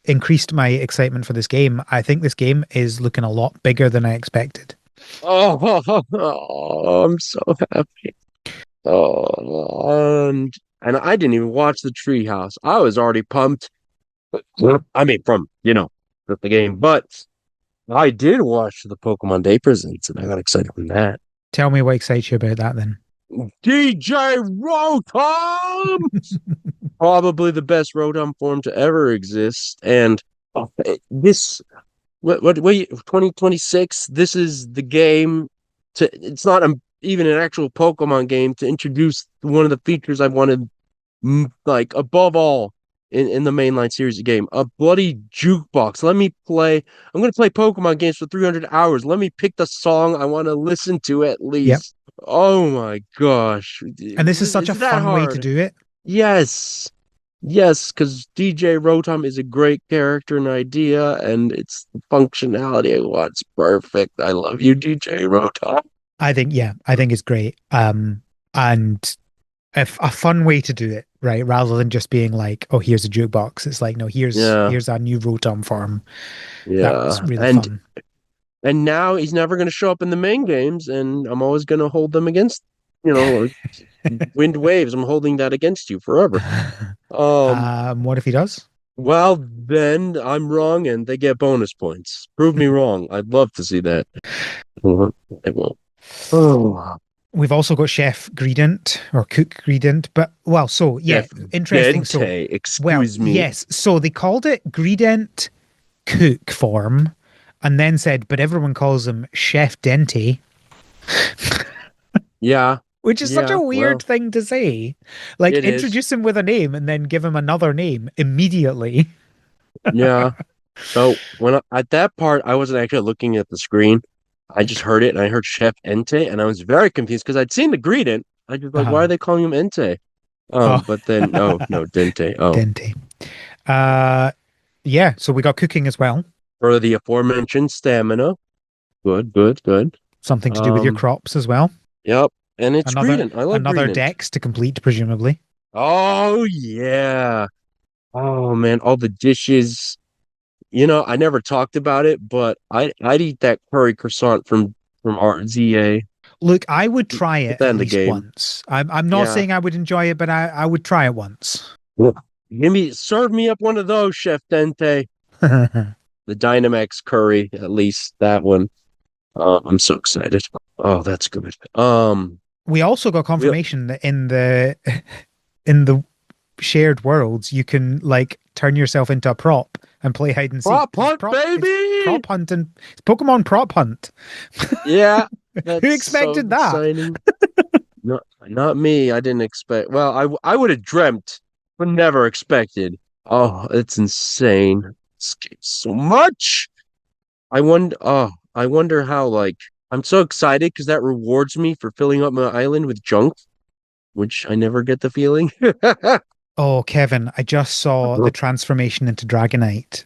increased my excitement for this game. I think this game is looking a lot bigger than I expected. Oh, I'm so happy. And I didn't even watch the treehouse. I was already pumped. I mean, from the game, but I did watch the Pokemon Day presents, and I got excited from that. Tell me what excites you about that then. DJ Rotom! probably the best Rotom form to ever exist. And this, what, 2026, this is the game it's not even an actual Pokemon game to introduce one of the features I wanted, like, above all in the mainline series of game, a bloody jukebox. Let me play. I'm going to play Pokemon games for 300 hours. Let me pick the song I want to listen to at Yep. least. Oh my gosh. And this is such a Is that fun way to hard? do it. Yes. Yes, because DJ Rotom is a great character and idea, and it's the functionality I want. It's perfect. I love you, DJ Rotom. I think it's great. And a fun way to do it, right? Rather than just being like, oh, here's a jukebox. It's like, no, Yeah, here's our new Rotom form. That was yeah. really And fun. now he's never going to show up in the main games, and I'm always going to hold them against, or wind waves. I'm holding that against you forever. Um, What if he does? well, then I'm wrong, and they get bonus points. Prove me wrong. I'd love to see that. It won't. Oh, We've also got Chef Greedent or Cook Greedent, but well, so yeah, Jeff interesting. So, Dente, well, excuse me. yes, so they called it Greedent Cook form, and then said, but everyone calls him Chef Dente, Yeah, which is such a yeah. weird Well, thing to say. Like, it is. introduce him with a name and then give him another name immediately. Yeah. So at that part, I wasn't actually looking at the screen. I just heard it, and I heard Chef Ente, and I was very confused because I'd seen the greeting. I just like, why are Uh, they calling him Ente? oh, But then no, Dente. Oh, Dente. Uh, yeah, so we got cooking as well. for the aforementioned stamina. Good, good, good. Something to do with your Um, crops as well. yep. And it's Another Greedent. I love another Greedent. dex to complete, presumably. Oh yeah. Oh man, all the dishes. I never talked about it, but I'd eat that curry croissant from RZA. Look, I would try Put it that at in the least game. once. I'm not Yeah. saying I would enjoy it, but I would try it once. Yeah. Serve me up one of those, Chef Dente. The Dynamax curry, at least that one. I'm so excited. Oh, that's good. We also got We confirmation that in the shared worlds, you can like turn yourself into a prop and play hide and seek. prop hunt, It's baby. prop hunt and it's Pokemon prop hunt. Yeah, Who that's so expected that? exciting. Not me. I didn't expect. Well, I would have dreamt, but never expected. Oh, it's insane. It's so much. I wonder how, like, I'm so excited because that rewards me for filling up my island with junk, which I never get the feeling. Oh, Kevin, I just saw the transformation into Dragonite.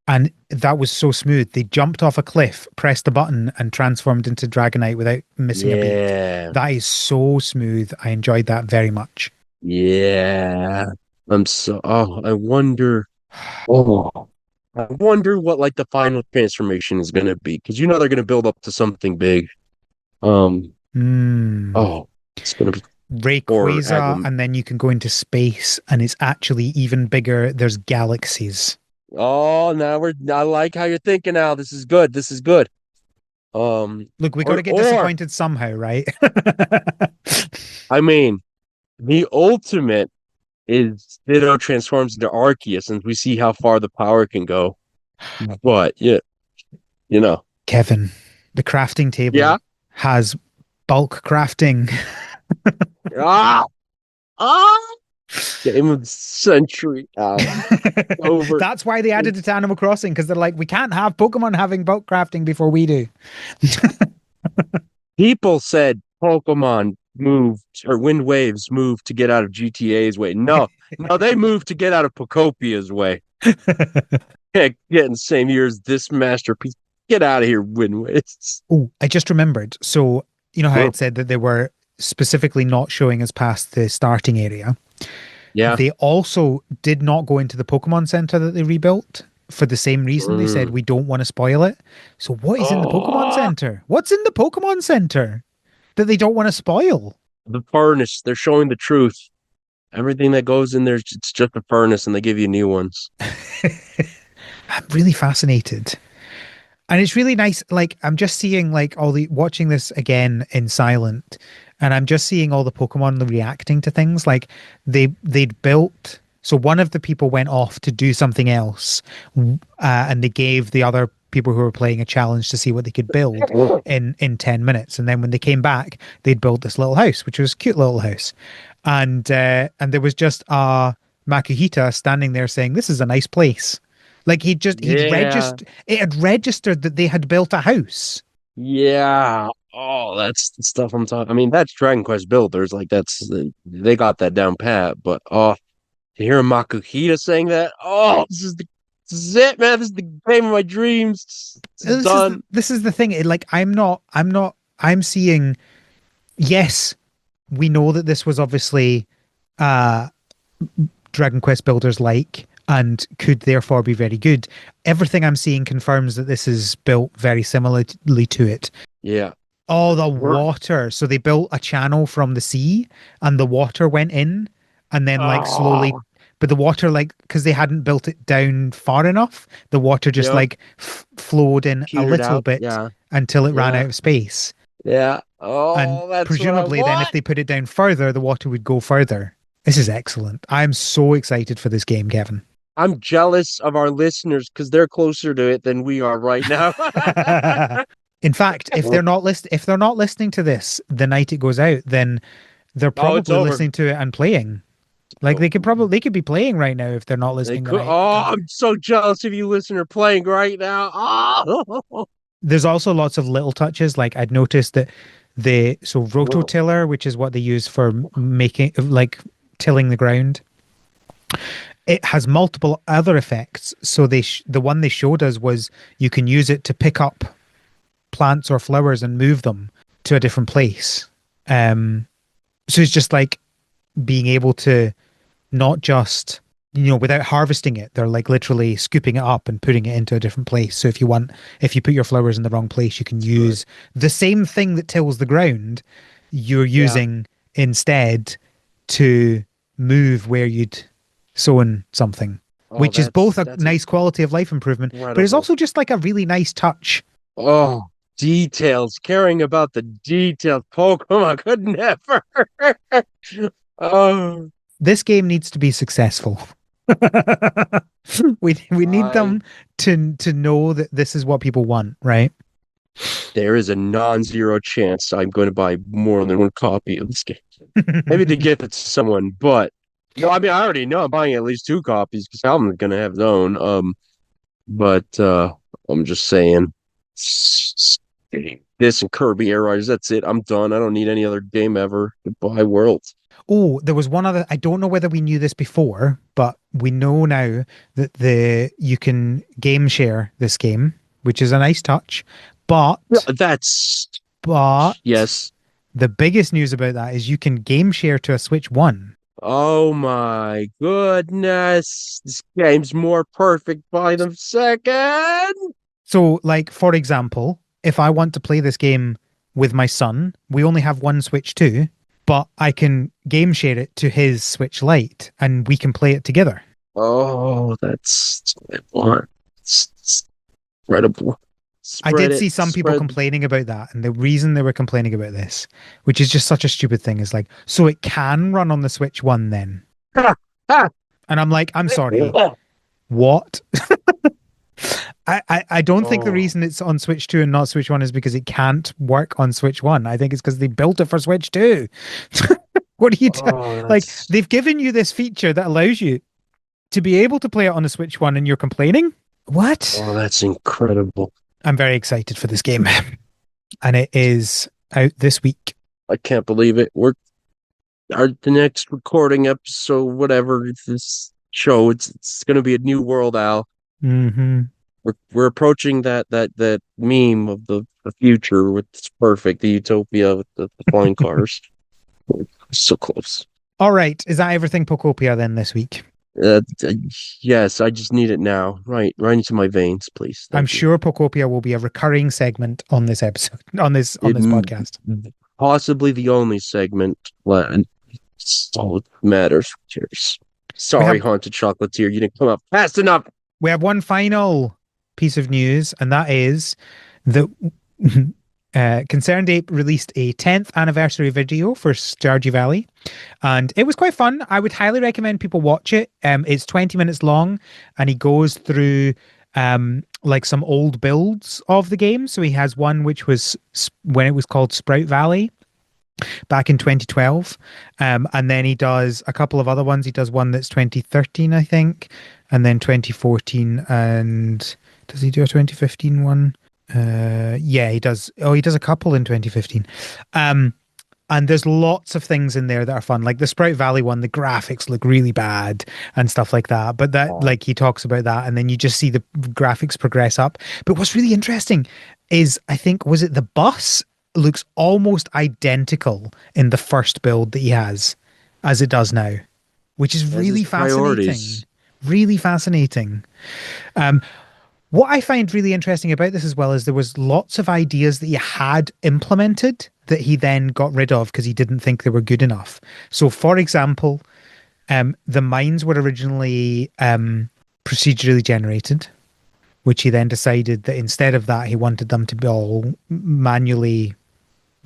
And that was so smooth. They jumped off a cliff, pressed the button, and transformed into Dragonite without missing a beat. Yeah, That is so smooth. I enjoyed that very much. yeah. I wonder. Oh, I wonder what, like, the final transformation is gonna be, because they're gonna build up to something big. Um. Hmm. Oh, it's gonna be Rayquaza, forever. and then you can go into space, and it's actually even bigger. There's galaxies. Oh, I like how you're thinking now. This is good. This is good. Look, we got to get Or disappointed somehow, right? I mean, the ultimate is Ditto transforms into Arceus, and we see how far the power can go. But yeah, you know, Kevin, the crafting yeah. table has bulk crafting. Ah, ah. Game of the century out over. That's why they added it to Animal Crossing, because they're like, we can't have Pokemon having bulk crafting before we do. People said Pokemon moved or Wind Waves moved to get out of GTA's way. No, no, they moved to get out of Pokopia's way. Heck, get in the same year as this masterpiece. Get out of here, Wind Waves. Oh, I just remembered. So, you know how it said that they were specifically not showing us past the starting area? Yeah. They also did not go into the Pokemon Center that they rebuilt for the same reason. They said, we don't want to spoil it. So, what is in the Pokemon Center? What's in the Pokemon Center that they don't want to spoil? The furnace. They're showing the truth. Everything that goes in there, it's just a furnace, and they give you new ones. I'm really fascinated. And it's really nice. Like, I'm just seeing like watching this again in silent, and I'm just seeing all the Pokemon reacting to things. Like they'd built So one of the people went off to do something else, and they gave the other people who were playing a challenge to see what they could build in 10 minutes. And then when they came back, they'd built this little house, which was a cute little house. And there was just Makuhita standing there saying, "This is a nice place." Like he'd Yeah. registered, it had registered that they had built a house. Yeah. Oh, that's the stuff I'm talking. I mean, that's Dragon Quest builders. Like they got that down pat. But to hear Makuhita saying that, this is it, man. This is the game of my dreams. It's done. This is the thing. Like I'm seeing. Yes, we know that this was obviously uh Dragon Quest builders like and could therefore be very good. Everything I'm seeing confirms that this is built very similarly to it. Yeah. Oh, the water. So they built a channel from the sea and the water went in and then like slowly, Oh, but the water, like, because they hadn't built it down far enough, the water just yep. like flowed in a Petered little out. bit Yeah. until it ran Yeah. out of space. Yeah. And Oh, that's what I presumably then if want. they put it down further, the water would go further. This is excellent. I'm so excited for this game, Kevin. I'm jealous of our listeners because they're closer to it than we are right now. In fact, if they're not listening to this the night it goes out, then they're Oh, it's probably over. listening to it and playing. Like they could be playing right now if they're not They listening the could. night it Oh, comes out. I'm so jealous of you, listener, playing right now. Oh, There's also lots of little touches. Like I'd noticed that so whoa. rototiller, which is what they use for making like tilling the ground, it has multiple other effects. So the one they showed us was you can use it to pick up plants or flowers and move them to a different place. So it's just like being able to not just, without harvesting it, they're like literally scooping it up and putting it into a different place. So if you put your flowers in the wrong place, you can Right. use the same thing that tills the ground, you're Yeah. using instead to move where you'd sown something, Oh, which is both a that's nice quality of life improvement, but it's incredible. also just like a really nice touch. Oh, details. Caring about the details. Pokemon could never. Oh, This game needs to be successful. We need I. them to know that this is what people want, right? There is a non-zero chance I'm going to buy more than one copy of this game. Maybe to give it to someone, but no, I mean I already know I'm buying at least two copies because Alvin's gonna have his own. But I'm just saying this and Kirby Air Riders, that's it. I'm done. I don't need any other game ever. Goodbye, world. Oh, there was one other. I don't know whether we knew this before, but we know now that you can game share this game, which is a nice touch. But That's but yes. the biggest news about that is you can game share to a Switch One. Oh my goodness. This game's more perfect by the second. So, like for example, if I want to play this game with my son, we only have one Switch 2, but I can game share it to his Switch Lite, and we can play it together. Oh, that's what I want. It's incredible. I Spread did it. see some people Spread. complaining about that, and the reason they were complaining about this, which is just such a stupid thing, is like, so it can run on the Switch One then. Ha, ha. And I'm like, I'm sorry, what? I don't think the Oh, reason it's on Switch 2 and not Switch 1 is because it can't work on Switch 1. I think it's because they built it for Switch 2. What are you doing? oh, Like, that's they've given you this feature that allows you to be able to play it on the Switch 1 and you're complaining? What? that's incredible. I'm very excited for this game. And it is out this week. I can't believe it. The next recording episode, whatever this show. It's going to be a new world, Al. Mm-hmm. We're approaching that meme of the future with it's perfect, the utopia with the flying cars. We're so close. All right. Is that everything Pokopia then this week? Yes, I just need it now. Right into my veins, please. I'm Thank you. sure Pokopia will be a recurring segment on this episode, on It this podcast. possibly the only segment, and it's all that matters. Cheers. We Sorry, have haunted chocolatier, you didn't come up fast enough. we have one final piece of news, and that is that Concerned Ape released a 10th anniversary video for Stardew Valley, and it was quite fun. I would highly recommend people watch it. It's 20 minutes long, and he goes through like some old builds of the game. So he has one which was when it was called Sprout Valley back in 2012. And then he does a couple of other ones. He does one that's 2013, I think, and then 2014. And does he do a 2015 one? Yeah, he does. Oh, he does a couple in 2015. And there's lots of things in there that are fun. Like the Sprout Valley one, the graphics look really bad and stuff like that. But that, like, he talks about that, and then you just see the graphics progress up. But what's really interesting is, I think, was it the bus looks almost identical in the first build that he has as it does now, which is really fascinating. Really fascinating. What I find really interesting about this as well is there was lots of ideas that he had implemented that he then got rid of because he didn't think they were good enough. So, for example, the mines were originally procedurally generated, which he then decided that instead of that, he wanted them to be all manually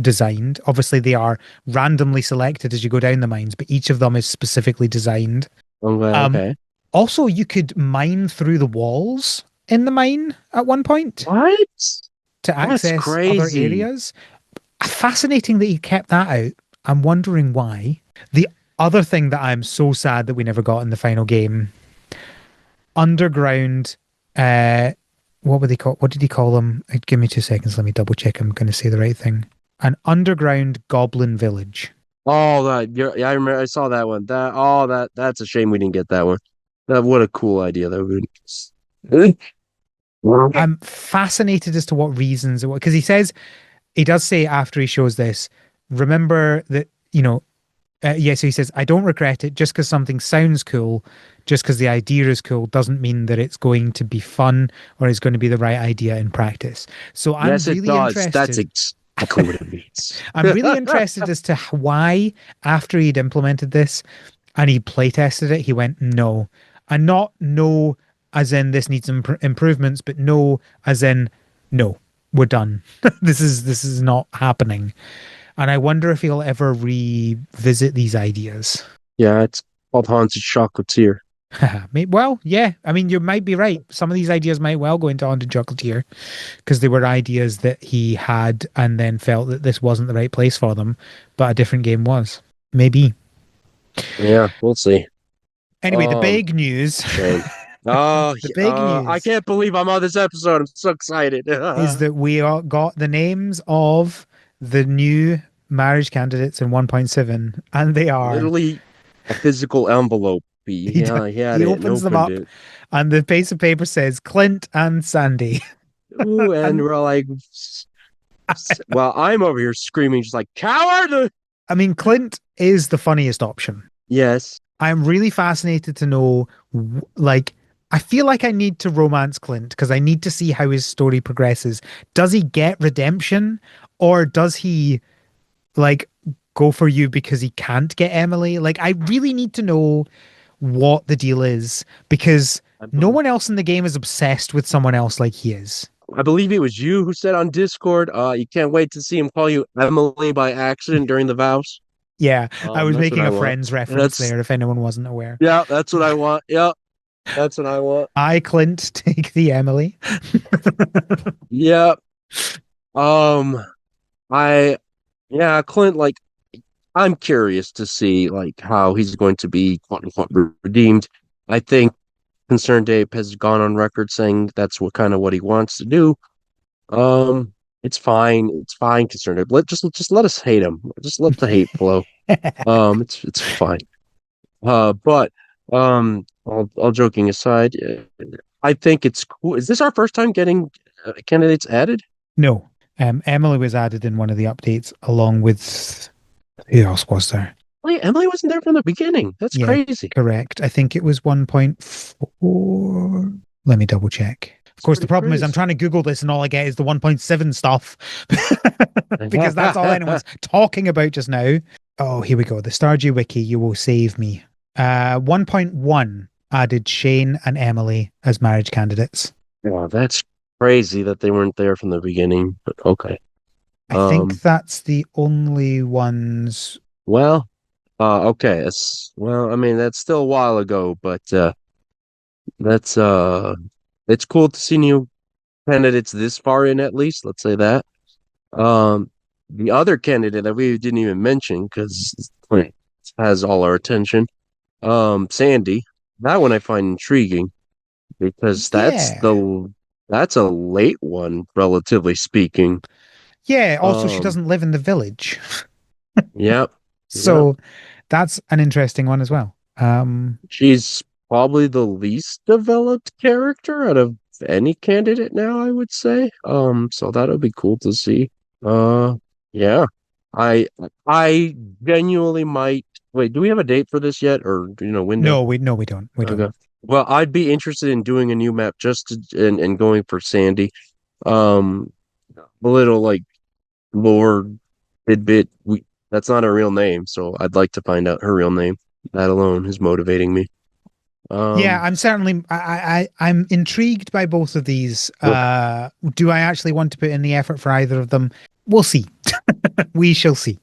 designed. Obviously, they are randomly selected as you go down the mines, but each of them is specifically designed. Okay. Also, you could mine through the walls in the mine at one point. What? To access other areas. Fascinating that he kept that out. I'm wondering why. The other thing that I'm so sad that we never got in the final game, underground, what were they called? What did he call them? Give me 2 seconds. Let me double check. I'm going to say the right thing. An underground goblin village. Oh, yeah, I remember. I saw that one. That's a shame we didn't get that one. What a cool idea that would. I'm fascinated as to what reasons it was, because he does say after he shows this, remember that, so he says, I don't regret it. Just because something sounds cool, just because the idea is cool, doesn't mean that it's going to be fun or is going to be the right idea in practice. So I'm yes, really it does. interested. That's exactly what it means. I'm really interested as to why, after he'd implemented this and he play tested it, he went no. And not no as in this needs improvements, but no as in no, we're done. This is not happening. And I wonder if he'll ever revisit these ideas. Yeah, it's called Haunted Chocolatier. Well, yeah. I mean, you might be right. Some of these ideas might well go into Haunted Chocolatier because they were ideas that he had and then felt that this wasn't the right place for them, but a different game was. Maybe. Yeah, we'll see. Anyway, the big news. Oh, the big news. I can't believe I'm on this episode. I'm so excited. Is that we got the names of the new marriage candidates in 1.7, and they are literally a physical envelope. He opens them up, and the piece of paper says Clint and Sandy. Ooh, and we're like, well, I'm over here screaming, just like, coward! I mean, Clint is the funniest option. Yes. I'm really fascinated to know, like, I feel like I need to romance Clint because I need to see how his story progresses. Does he get redemption, or does he, like, go for you because he can't get Emily? Like, I really need to know what the deal is because no one else in the game is obsessed with someone else like he is. I believe it was you who said on Discord, you can't wait to see him call you Emily by accident during the vows. Yeah, I was making a Friends reference there if anyone wasn't aware. Yeah, that's what I want. Yeah, that's what I want. Clint, take the Emily. Yeah. Clint, like, I'm curious to see, like, how he's going to be, quote unquote, redeemed. I think Concerned Ape has gone on record saying that's what he wants to do. It's fine. It's fine, Concerned Ape. Just let us hate him. Just let the hate flow. It's fine. But all joking aside, I think it's cool. Is this our first time getting candidates added? No. Emily was added in one of the updates along with who else was there? Wait, Emily wasn't there from the beginning. That's crazy. Correct. I think it was 1.4. Let me double check. Of course, the problem is I'm trying to Google this and all I get is the 1.7 stuff because that's all anyone's talking about just now. Oh, here we go. The Stardew Wiki, you will save me. 1.1 added Shane and Emily as marriage candidates. Wow, that's crazy that they weren't there from the beginning, but okay. I think Um, that's the only ones. well, okay. Well, I mean, that's still a while ago, but that's it's cool to see new candidates this far in at least. Let's say that. Um, the other candidate that we didn't even mention because it has all our attention, Sandy. That one I find intriguing because Yeah. that's a late one, relatively speaking. Yeah. Also, she Um, doesn't live in the village. yep, yep. So that's an interesting one as well. She's probably the least developed character out of any candidate now, I would say. So that'll be cool to see. Uh, yeah. I I genuinely might wait, do we have a date for this yet or window? no, we don't. We don't. Okay. Well, I'd be interested in doing a new map just and going for Sandy. Um, a little like lore tidbit. That's not her real name, so I'd like to find out her real name. That alone is motivating me. Yeah, Um, I'm certainly I'm intrigued by both of these. look, Do I actually want to put in the effort for either of them? We'll see. We shall see.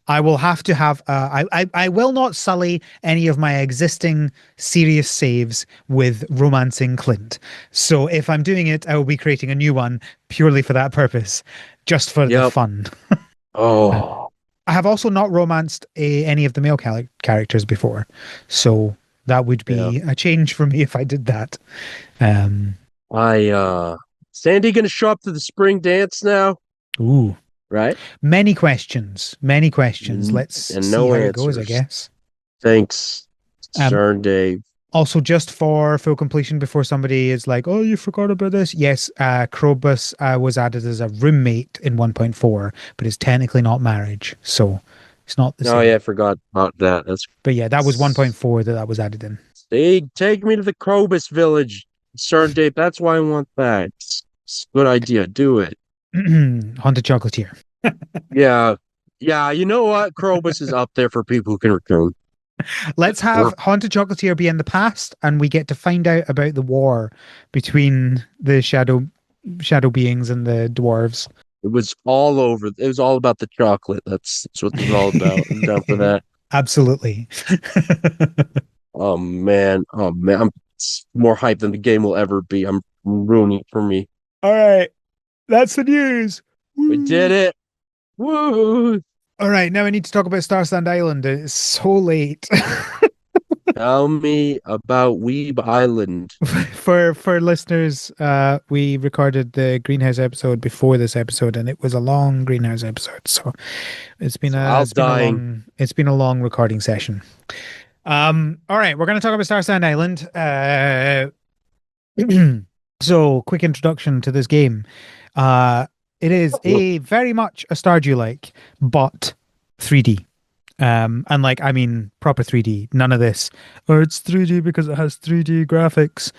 I will have to have I will not sully any of my existing serious saves with romancing Clint. So if I'm doing it, I will be creating a new one purely for that purpose, just for the yep. fun. Oh, I have also not romanced any of the male characters before, so that would yeah. be a change for me if I did that. Um, I Sandy gonna show up to the spring dance now, ooh, right? many questions, many questions. Let's And see no how it goes, I answers. guess. Thanks, Um, Stern Dave. Also, just for full completion, before somebody is like, "Oh, you forgot about this." Yes, Krobus was added as a roommate in 1.4, but it's technically not marriage, so it's not the Oh yeah, same. I forgot about that. But yeah, that was 1.4 that was added in. They take me to the Krobus village, Stern Dave. That's why I want that. It's a good idea. Do it. Haunted Chocolatier. Yeah, yeah. You know what? Krobus is up there for people who can return. Let's have Haunted Chocolatier be in the past, and we get to find out about the war between the shadow beings and the dwarves. It was all over. It was all about the chocolate. That's what it was all about. I'm down for that. Absolutely. Oh man. Oh man. I'm more hyped than the game will ever be. I'm ruining it for me. All right, that's the news. We did Woo. it. Woo! All right, now I need to talk about Starsand Island. It's so late. Tell me about Weeb Island. For listeners, we recorded the greenhouse episode before this episode, and it was a long greenhouse episode. So So I'll dying. it's been a long recording session. All right, we're going to talk about Starsand Island. So quick introduction to this game. It is a very much a Stardew like, but 3D. And like, I mean, proper 3D. None of this. Oh, it's 3D because it has 3D graphics.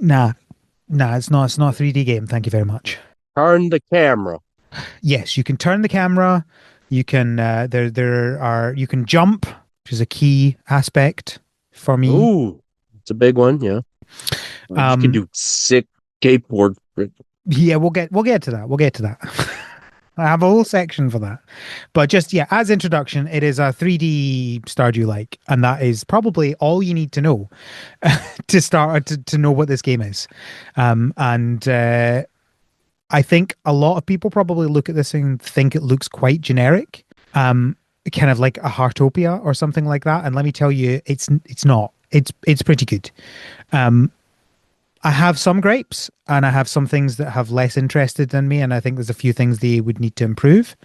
Nah, nah, it's not. It's not a 3D game. Thank you very much. Turn the camera. Yes, you can turn the camera. You can you can jump, which is a key aspect for me. Ooh, it's a big one. Yeah. You can Um, do sick skateboard. yeah, we'll get to that. We'll get to that. I have a whole section for that. But just yeah, as introduction, it is a 3D Stardew like, and that is probably all you need to know to start to know what this game is. And I think a lot of people probably look at this and think it looks quite generic, kind of like a Heartopia or something like that. And let me tell you, it's not. It's pretty good. Um, I have some gripes and I have some things that have less interested in me, and I think there's a few things they would need to improve.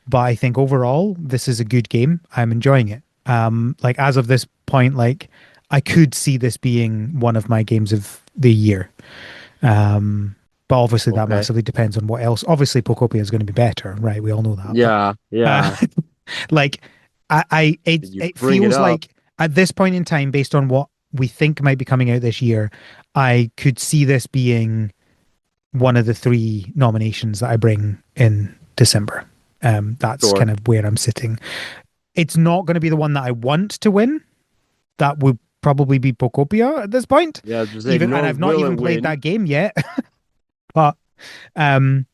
But I think overall, this is a good game. I'm enjoying it. Like as of this point, like I could see this being one of my games of the year. But obviously that Okay. massively depends on what else. Obviously, Pokopia is going to be better, right? We all know that. But Yeah. uh, Yeah. like You it bring it feels up. like at this point in time, based on what we think might be coming out this year, I could see this being one of the three nominations that I bring in December. That's Sure. kind of where I'm sitting. It's not going to be the one that I want to win. That would probably be Pokopia at this point. Yeah. Just say Even and nor I've not will even it played win. that game yet. But um,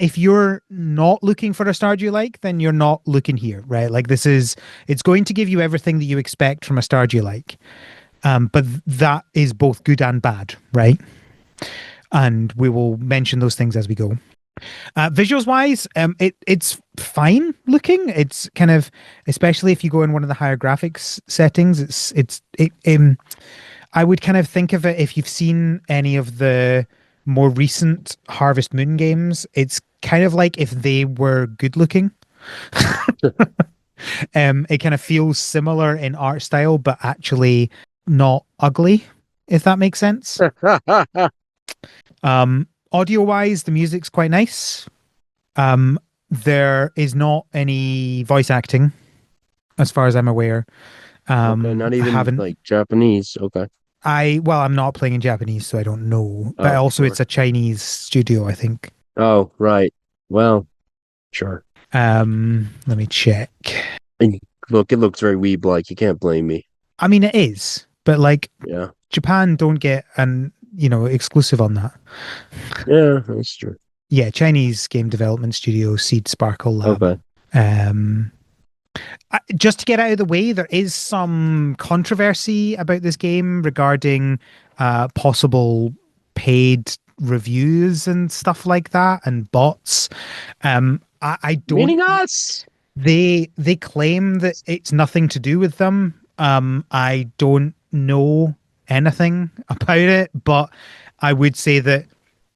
if you're not looking for a Stardew like, then you're not looking here, right? Like it's going to give you everything that you expect from a Stardew like. But that is both good and bad, right? And we will mention those things as we go. Visuals wise, it's fine looking. It's kind of, especially if you go in one of the higher graphics settings. I would kind of think of it if you've seen any of the more recent Harvest Moon games. It's kind of like if they were good looking. It kind of feels similar in art style, but actually not ugly, if that makes sense. Audio wise, the music's quite nice. There is not any voice acting, as far as I'm aware. Okay, not I even haven't. like Japanese. Okay. I'm not playing in Japanese, so I don't know. But Oh, also, sure. it's a Chinese studio, I think. Oh, right. Well, sure. Let me check. And look, it looks very weeb-like. You can't blame me. I mean, it is, but like Yeah. Japan don't get an exclusive on that. Yeah, that's true. Yeah, Chinese game development studio Seed Sparkle Lab. Okay. Just to get out of the way, there is some controversy about this game regarding possible paid reviews and stuff like that and bots. I don't. Meaning us. They claim that it's nothing to do with them. I don't know anything about it, but I would say that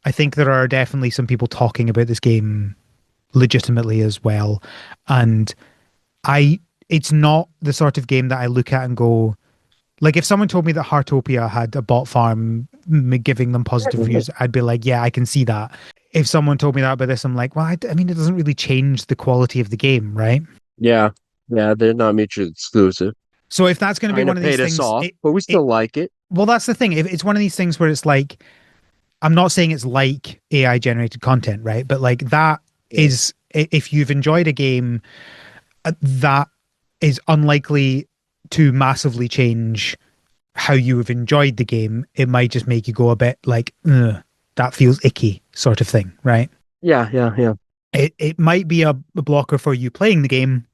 I think there are definitely some people talking about this game legitimately as well. And it's not the sort of game that I look at and go, like, if someone told me that Heartopia had a bot farm giving them positive reviews, I'd be like, yeah, I can see that. If someone told me that about this, I'm like, well, I mean, it doesn't really change the quality of the game, right? Yeah. Yeah, they're not mutually exclusive. So if that's going to be Kind one of of these paid us things, off, but we still like it. well, that's the thing. If it's one of these things where it's like, I'm not saying it's like AI generated content, right? But like that is, if you've enjoyed a game, that is unlikely to massively change how you have enjoyed the game. It might just make you go a bit like, that feels icky, sort of thing, right? Yeah, yeah, yeah. It might be a blocker for you playing the game,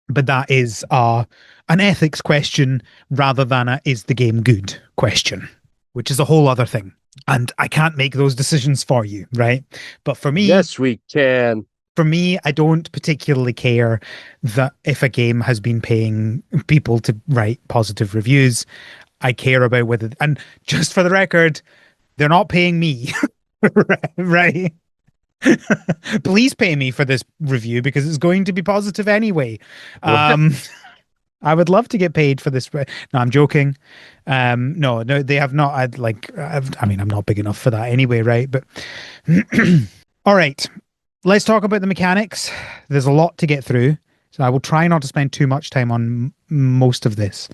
but that is an ethics question rather than a is the game good question, which is a whole other thing. And I can't make those decisions for you, right? But for me, Yes, we can. For me, I don't particularly care that if a game has been paying people to write positive reviews. I care about whether, and just for the record, they're not paying me, right? Please pay me for this review because it's going to be positive anyway. I would love to get paid for this. No, I'm joking. No, they have not. I mean, I'm not big enough for that anyway, right? But all right, let's talk about the mechanics. There's a lot to get through, so I will try not to spend too much time on most of this.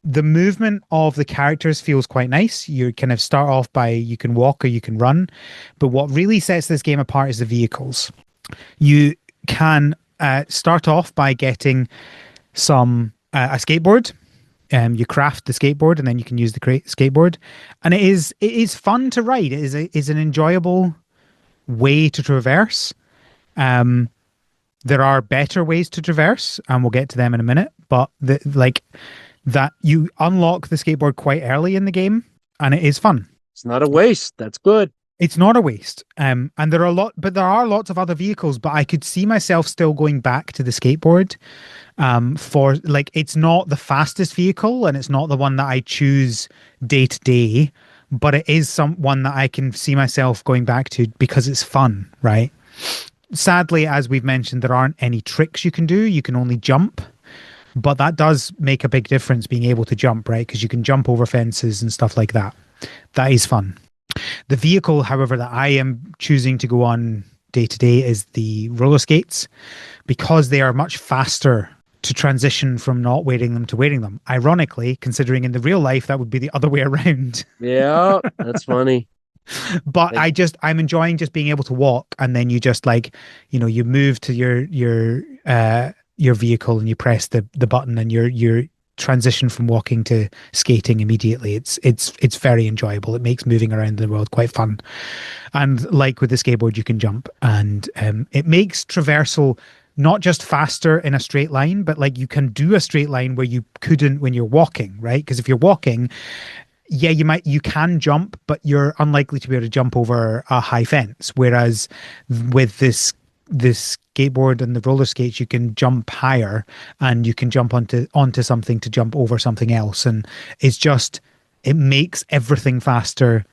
The movement of the characters feels quite nice. You kind of start off by you can walk or you can run, but what really sets this game apart is the vehicles. You can start off by getting a skateboard. You craft the skateboard and then you can use the skateboard, and it is fun to ride. It is an enjoyable way to traverse. There are better ways to traverse, and we'll get to them in a minute. But that you unlock the skateboard quite early in the game, and it is fun. It's not a waste. That's good. It's not a waste. And there are lots of other vehicles, but I could see myself still going back to the skateboard. For like, it's not the fastest vehicle, and it's not the one that I choose day to day, but it is one that I can see myself going back to because it's fun, right? Sadly, as we've mentioned, there aren't any tricks you can do. You can only jump. But that does make a big difference, being able to jump, right? Because you can jump over fences and stuff like that. That is fun. The vehicle, however, that I am choosing to go on day to day is the roller skates, because they are much faster to transition from not wearing them to wearing them. Ironically, considering in the real life, that would be the other way around. Yeah, that's funny. But I'm enjoying just being able to walk, and then you just you move to your vehicle and you press the button, and transition from walking to skating immediately. It's very enjoyable. It makes moving around the world quite fun. And like with the skateboard, you can jump, and it makes traversal not just faster in a straight line, but like you can do a straight line where you couldn't when you're walking, right? Because if you're walking, yeah, you can jump, but you're unlikely to be able to jump over a high fence. Whereas with this skateboard and the roller skates, you can jump higher and you can jump onto something to jump over something else. And it's just it makes everything faster,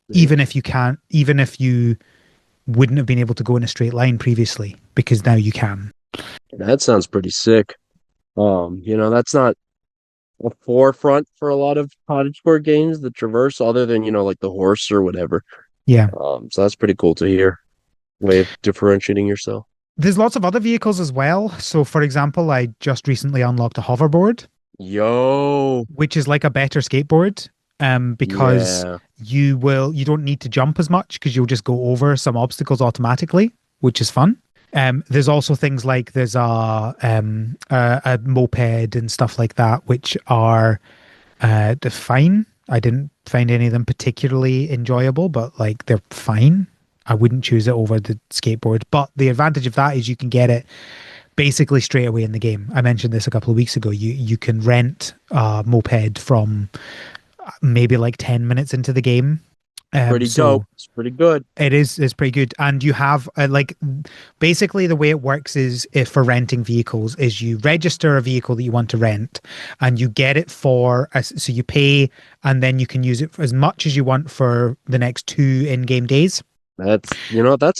Yeah. even if you wouldn't have been able to go in a straight line previously, because now you can. That sounds pretty sick. That's not a forefront for a lot of cottageboard games, the traverse, other than, like the horse or whatever. Yeah. So that's pretty cool to hear. Way of differentiating yourself. There's lots of other vehicles as well. So, for example, I just recently unlocked a hoverboard, Yo, which is like a better skateboard. Because yeah, you don't need to jump as much because you'll just go over some obstacles automatically, which is fun. There's also things like there's a moped and stuff like that, which are fine. I didn't find any of them particularly enjoyable, but like they're fine. I wouldn't choose it over the skateboard. But the advantage of that is you can get it basically straight away in the game. I mentioned this a couple of weeks ago. You can rent a moped from maybe like 10 minutes into the game. pretty dope. So It's pretty good. it's pretty good. And you have like basically the way it works is if for renting vehicles is you register a vehicle that you want to rent and you get it so you pay and then you can use it for as much as you want for the next 2 in-game days. That's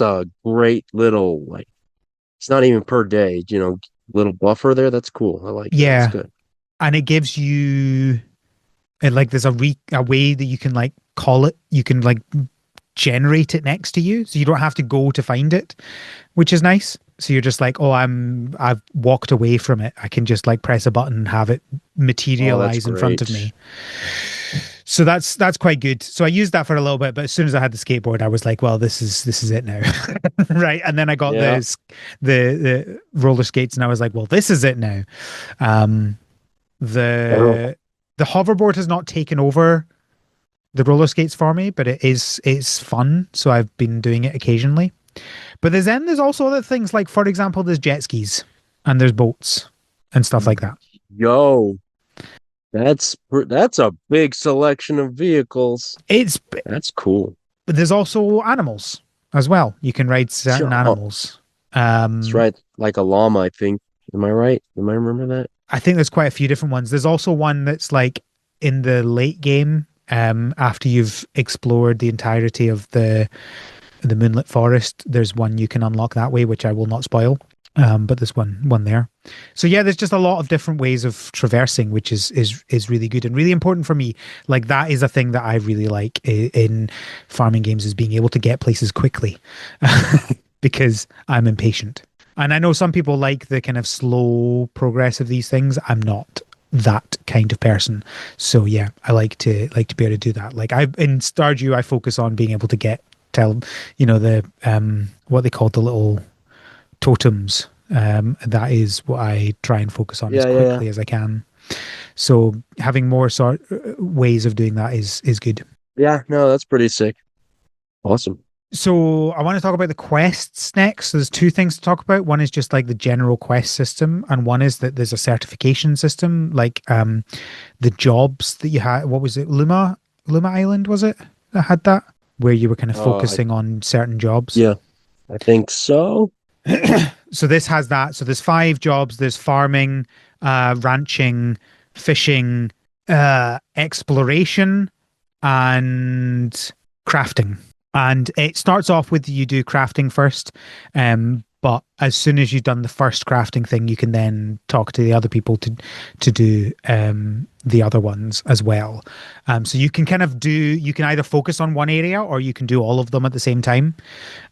a great little, like, it's not even per day, little buffer there. That's cool. I like that. That's Yeah. good. And it gives you and like there's a way that you can like call it, you can like generate it next to you, so you don't have to go to find it, which is nice. So you're just like, oh, I've walked away from it. I can just like press a button and have it Oh, that's materialize in front of great. me. So that's quite good. So I used that for a little bit, but as soon as I had the skateboard, I was like, well, this is it now. Right. And then I got Yeah. the roller skates and I was like, well, this is it now. Um Oh, the the hoverboard has not taken over the roller skates for me, but it's fun. So I've been doing it occasionally. But there's also other things like, for example, there's jet skis and there's boats and stuff like that. yo, that's a big selection of vehicles. It's That's cool. There's also animals as well. You can ride certain Oh, animals. that's Um, right. Like a llama, I think. Am I right? Am I remember that? I think there's quite a few different ones. There's also one that's like in the late game, after you've explored the entirety of the Moonlit Forest. There's one you can unlock that way, which I will not spoil. But there's one there. So yeah, there's just a lot of different ways of traversing, which is really good and really important for me. Like that is a thing that I really like in farming games is being able to get places quickly because I'm impatient. And I know some people like the kind of slow progress of these things. I'm not that kind of person. So yeah, I like to be able to do that. Like I in Stardew, I focus on being able to the what they call the little totems. That is what I try and focus on as Yeah, yeah, yeah. quickly as I can. So having more ways of doing that is good. Yeah, no, that's pretty sick. Awesome. So I want to talk about the quests next. So there's two things to talk about. One is just like the general quest system, and one is that there's a certification system, like the jobs that you had. What was it? Luma Island was it that had that, where you were kind of I focusing on certain jobs. Yeah, I think so. So this has that. So there's 5 jobs. There's farming, ranching, fishing, exploration, and crafting. And it starts off with you do crafting first. But as soon as you've done the first crafting thing, you can then talk to the other people to do the other ones as well. So you can you can either focus on one area or you can do all of them at the same time.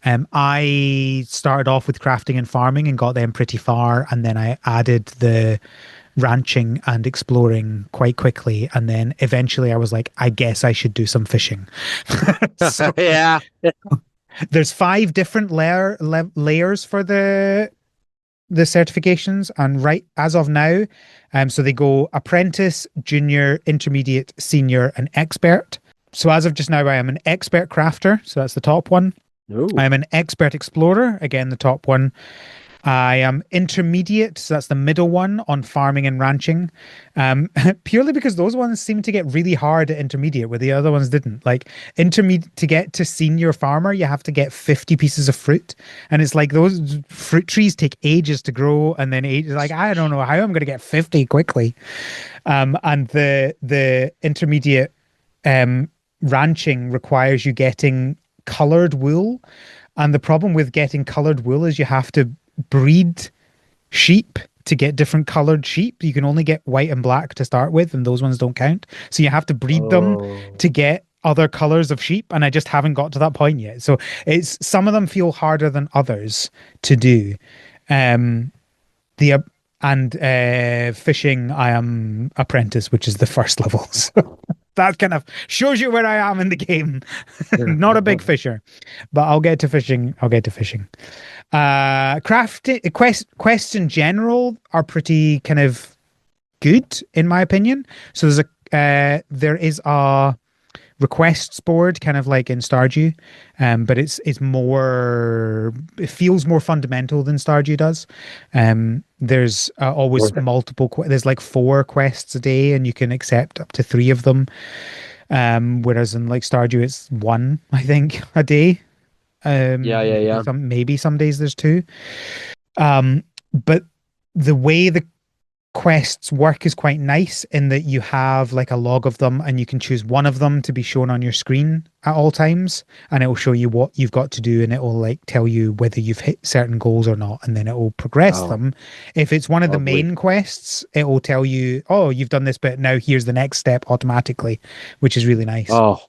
I started off with crafting and farming and got them pretty far, and then I added the ranching and exploring quite quickly, and then eventually I was like, I guess I should do some fishing. So Yeah. there's 5 different layers for the certifications, and right as of now, so they go apprentice, junior, intermediate, senior, and expert. So as of just now, I am an expert crafter, so that's the top one. I Oh. am an expert explorer, again the top one. I am intermediate, so that's the middle one on farming and ranching. Purely because those ones seem to get really hard at intermediate, where the other ones didn't. Like intermediate to get to senior farmer, you have to get 50 pieces of fruit, and it's like those fruit trees take ages to grow, and then ages. Like I don't know how I'm going to get 50 quickly. And the intermediate ranching requires you getting colored wool, and the problem with getting colored wool is you have to breed sheep to get different colored sheep. You can only get white and black to start with, and those ones don't count. So you have to breed them Oh. to get other colors of sheep, and I just haven't got to that point yet. So it's some of them feel harder than others to do. Um, the and fishing, I am apprentice, which is the first level. So that kind of shows you where I am in the game. Not a big fisher, but I'll get to fishing. I'll get to fishing. Crafting quests in general are pretty kind of good in my opinion. So there is a requests board, kind of like in Stardew, but it's more, it feels more fundamental than Stardew does. There's always multiple. There's like 4 quests a day, and you can accept up to 3 of them. Whereas in like Stardew, it's 1, I think, a day. Yeah, yeah, Maybe yeah. some days there's 2. But the way the quests work is quite nice in that you have like a log of them, and you can choose one of them to be shown on your screen at all times, and it will show you what you've got to do, and it will like tell you whether you've hit certain goals or not, and then it will progress Oh, them. If it's one of the lovely. main quests, it will tell you, oh, you've done this bit, now here's the next step automatically, which is really nice. Oh,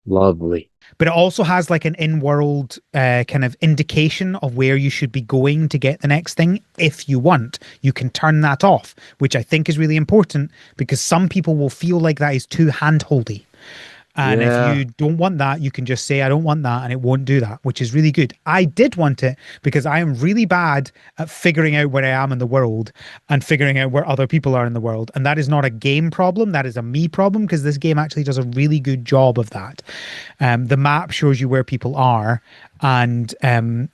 lovely. But it also has like an in-world kind of indication of where you should be going to get the next thing. If you want, you can turn that off, which I think is really important, because some people will feel like that is too handholdy. And if Yeah. you don't want that, you can just say, I don't want that, and it won't do that, which is really good. I did want it because I am really bad at figuring out where I am in the world and figuring out where other people are in the world. And that is not a game problem. That is a me problem, because this game actually does a really good job of that. The map shows you where people are. And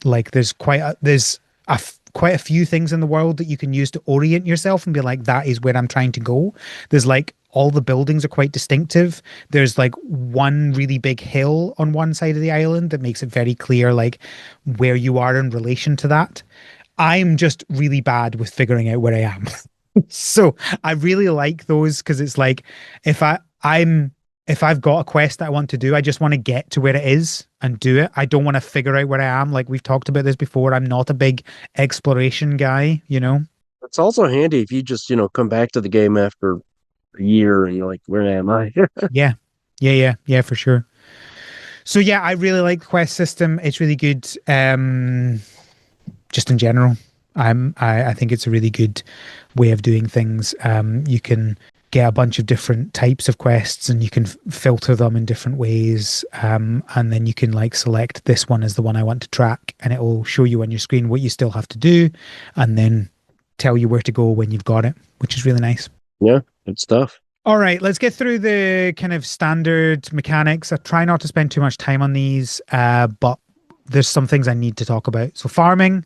like there's quite a few things in the world that you can use to orient yourself and be like, that is where I'm trying to go. There's like all the buildings are quite distinctive. There's like one really big hill on one side of the island that makes it very clear like where you are in relation to that. I'm just really bad with figuring out where I am. So I really like those, because it's like if I've got a quest that I want to do, I just want to get to where it is and do it. I don't want to figure out where I am. Like we've talked about this before. I'm not a big exploration guy, you know? It's also handy if you just, come back to the game after a year and you're like, where am I? Yeah. Yeah, for sure. So yeah, I really like the quest system. It's really good. Just in general, I think it's a really good way of doing things. You can get a bunch of different types of quests, and you can filter them in different ways. And then you can like select this one as the one I want to track, and it will show you on your screen what you still have to do, and then tell you where to go when you've got it, which is really nice. Yeah, good stuff. All right, let's get through the kind of standard mechanics. I try not to spend too much time on these, but there's some things I need to talk about. So farming,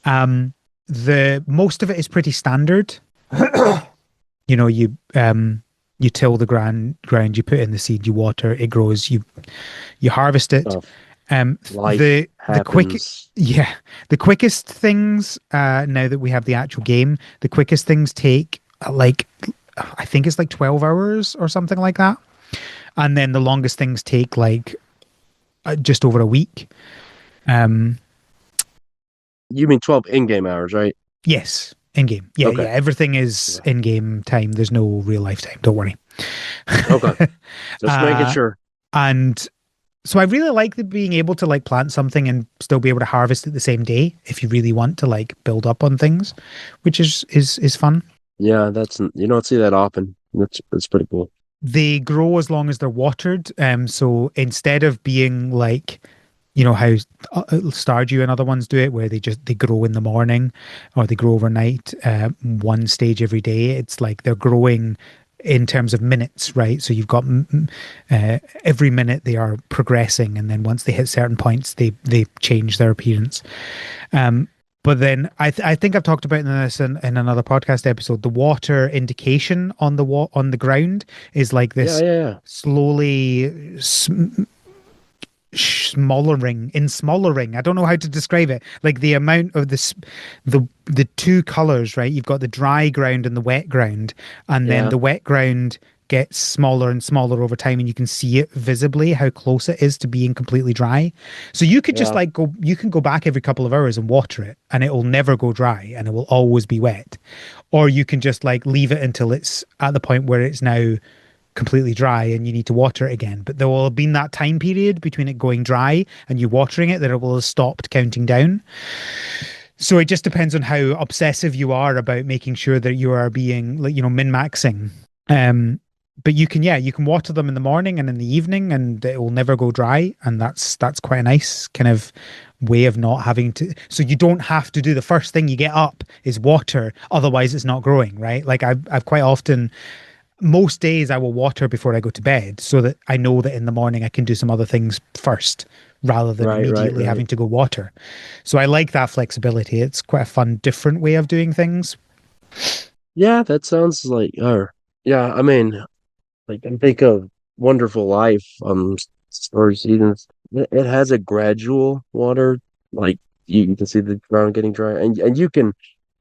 the most of it is pretty standard. You know, you till the ground, you put in the seed, you water, it grows, you harvest it. Stuff. Life The quick happens. yeah, the quickest things, now that we have the actual game, the quickest things take like I think it's like 12 hours or something like that. And then the longest things take like just over a week. Um, You mean 12 in-game hours, right? yes, in game. Yeah, Okay. everything is Yeah. in game time. There's no real life time. Don't worry. Okay. Just making Uh, sure. and so I really like the being able to like plant something and still be able to harvest it the same day if you really want to like build up on things, which is fun. Yeah, you don't see that often. That's pretty cool. They grow as long as they're watered. So instead of being like you know how Stardew and other ones do it, where they grow in the morning or they grow overnight, one stage every day. It's like they're growing in terms of minutes, right? So you've got every minute they are progressing, and then once they hit certain points, they change their appearance. Um, but then I think I've talked about this in another podcast episode. The water indication on on the ground is like Yeah, this yeah, yeah. slowly smollering. I don't know how to describe it. Like the amount of this, the two colors, right? You've got the dry ground and the wet ground, and then Yeah, the wet ground gets smaller and smaller over time, and you can see it visibly how close it is to being completely dry. So you could just yeah. like you can go back every couple of hours and water it, and it will never go dry, and it will always be wet. Or you can just like leave it until it's at the point where it's now completely dry and you need to water it again. But there will have been that time period between it going dry and you watering it that it will have stopped counting down. So it just depends on how obsessive you are about making sure that you are being, like, you know, min-maxing. But you can, yeah, you can water them in the morning and in the evening, and it will never go dry. And that's quite a nice kind of way of not having to. So you don't have to do the first thing you get up is water, otherwise it's not growing, right? Like I've quite often, most days I will water before I go to bed so that I know that in the morning I can do some other things first rather than Right, right, immediately right. having to go water. So I like that flexibility. It's quite a fun, different way of doing things. Yeah, that sounds like, or yeah, I mean, like I think of Wonderful Life, Story Seasons. It has a gradual water, like you can see the ground getting dry, and you can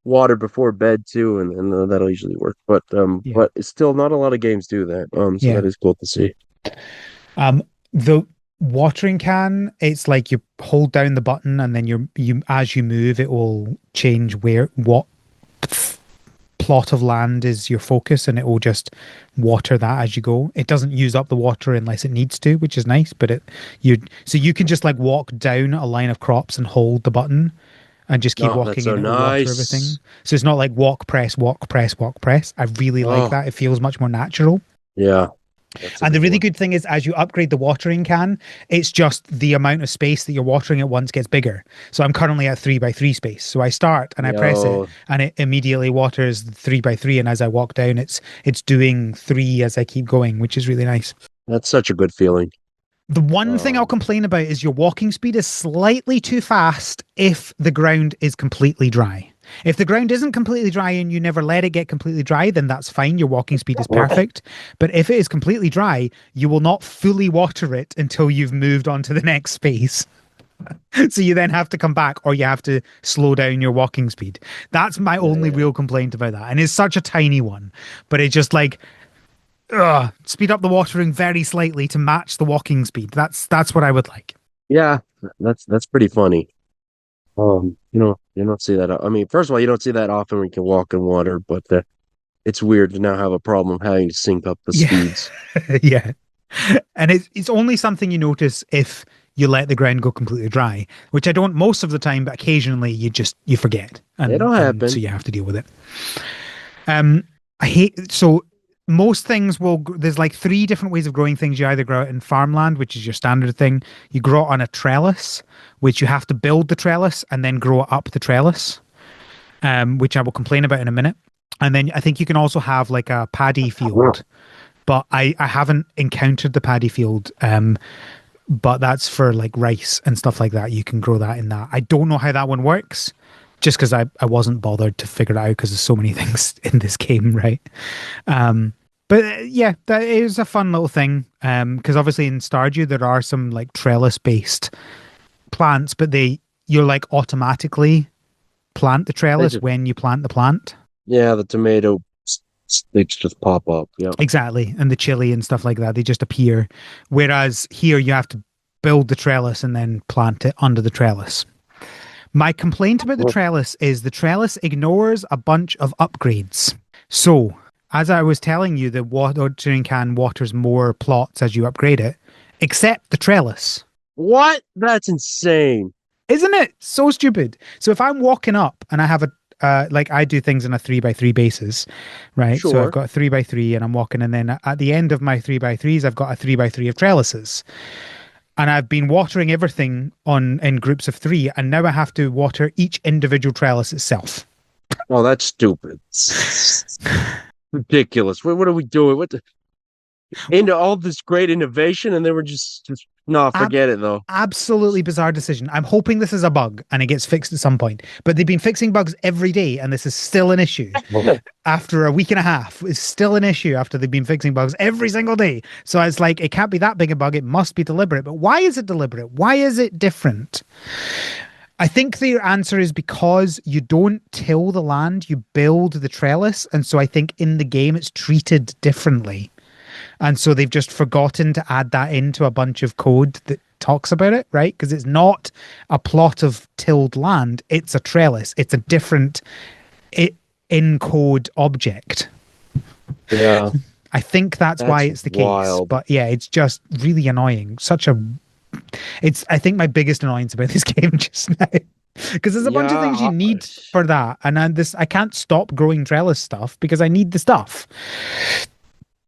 water before bed too, and that'll usually work. Yeah. But it's still not a lot of games do that. So Yeah. that is cool to see. The watering can, it's like you hold down the button and then you as you move, it will change what plot of land is your focus, and it will just water that as you go. It doesn't use up the water unless it needs to, which is nice, but you can just like walk down a line of crops and hold the button and just keep Oh, that's walking so and it will water everything. nice. So it's not like walk, press, walk, press, walk, press. I really like Oh, that. It feels much more natural. yeah, that's a And the good really one. good thing is, as you upgrade the watering can, it's just the amount of space that you're watering at once gets bigger. So I'm currently at 3x3 space. So I start and I press it, Yo, and it immediately waters 3x3. And as I walk down, it's doing three as I keep going, which is really nice. that's such a good feeling. The one thing I'll Um, complain about is your walking speed is slightly too fast if the ground is completely dry. If the ground isn't completely dry and you never let it get completely dry, then that's fine. Your walking speed is perfect. But if it is completely dry, you will not fully water it until you've moved on to the next space. So you then have to come back, or you have to slow down your walking speed. That's my yeah, only yeah. real complaint about that. And it's such a tiny one, but it's just like, speed up the watering very slightly to match the walking speed. That's what I would like. Yeah, that's pretty funny. You don't see that. I mean, first of all, you don't see that often when you can walk in water, but it's weird to now have a problem having to sync up the Yeah. speeds. Yeah. And it's only something you notice if you let the ground go completely dry, which I don't most of the time, but occasionally you forget, It'll and so happen. you have to deal with it. Um, I hate so most things there's like three different ways of growing things. You either grow it in farmland, which is your standard thing. You grow it on a trellis, which you have to build the trellis and then grow it up the trellis, which I will complain about in a minute. And then I think you can also have like a paddy field, but I haven't encountered the paddy field. But that's for like rice and stuff like that. You can grow that in that. I don't know how that one works, just because I wasn't bothered to figure it out because there's so many things in this game, right? But yeah, that is a fun little thing. Because obviously in Stardew there are some like trellis based plants, but you're like automatically plant the They trellis just, when you plant the plant. yeah, the tomato sticks just pop up. Yep. Exactly. And the chili and stuff like that, they just appear. Whereas here you have to build the trellis and then plant it under the trellis. My complaint about the trellis is the trellis ignores a bunch of upgrades. So, as I was telling you, the watering can waters more plots as you upgrade it, except the trellis. What? That's insane. Isn't it so stupid? So if I'm walking up and I have a like I do things on a 3x3 basis, right? So I've Sure. got a 3x3 and I'm walking, and then at the end of my 3x3s, I've got a 3x3 of trellises. And I've been watering everything in groups of 3, and now I have to water each individual trellis itself. Oh, that's stupid. Ridiculous. What are we doing? What the, into all this great innovation, and then we're just no, forget it though. Absolutely bizarre decision. I'm hoping this is a bug and it gets fixed at some point. But they've been fixing bugs every day, and this is still an issue. After a week and a half, it's still an issue after they've been fixing bugs every single day. So it's like, it can't be that big a bug. It must be deliberate. But why is it deliberate? Why is it different? I think the answer is because you don't till the land, you build the trellis. And so I think in the game it's treated differently. And so they've just forgotten to add that into a bunch of code that talks about it, right? Because it's not a plot of tilled land, it's a trellis. It's a different in-code object. Yeah. I think that's why it's the case. But yeah, it's just really annoying. I think my biggest annoyance about this game just now. Because there's a bunch of things you need for that. And I can't stop growing trellis stuff because I need the stuff.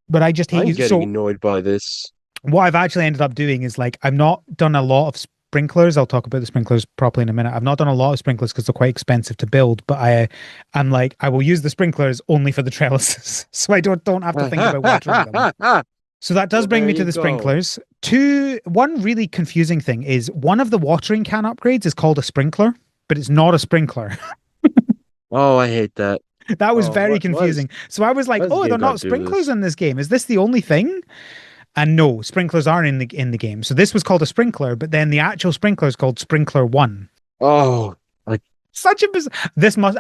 But I just hate I'm getting annoyed by this. What I've actually ended up doing is, like, I've not done a lot of sprinklers. I'll talk about the sprinklers properly in a minute. I've not done a lot of sprinklers because they're quite expensive to build, but I'm like, I will use the sprinklers only for the trellises. So I don't have to think about watering them. So that does bring me to the sprinklers. One really confusing thing is one of the watering can upgrades is called a sprinkler, but it's not a sprinkler. Oh, I hate that. That was very confusing. So I was like, oh, they're not sprinklers in this game. Is this the only thing? And no, sprinklers are in the game. So this was called a sprinkler, but then the actual sprinkler is called Sprinkler 1. Oh, such a bizarre.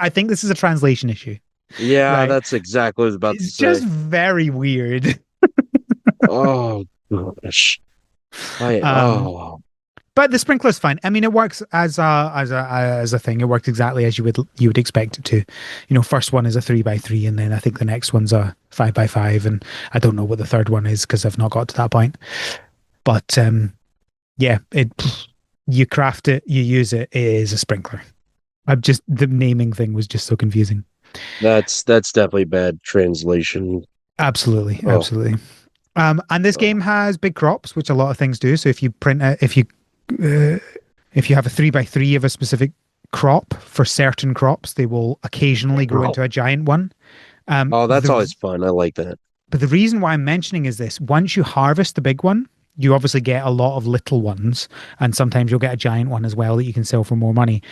I think this is a translation issue. Yeah, right? That's exactly what I was about to say. It's just very weird. Oh gosh. But the sprinkler's fine. I mean, it works as a thing. It works exactly as you would expect it to. You know, first one is a 3x3, and then I think the next one's a 5x5, and I don't know what the third one is because I've not got to that point. But yeah, you craft it, you use it. It is a sprinkler. The naming thing was just so confusing. That's definitely bad translation. Absolutely. And this game has big crops, which a lot of things do. So if you have a 3x3 of a specific crop, for certain crops, they will occasionally grow into a giant one. That's always fun. I like that. But the reason why I'm mentioning is this: once you harvest the big one, you obviously get a lot of little ones, and sometimes you'll get a giant one as well that you can sell for more money.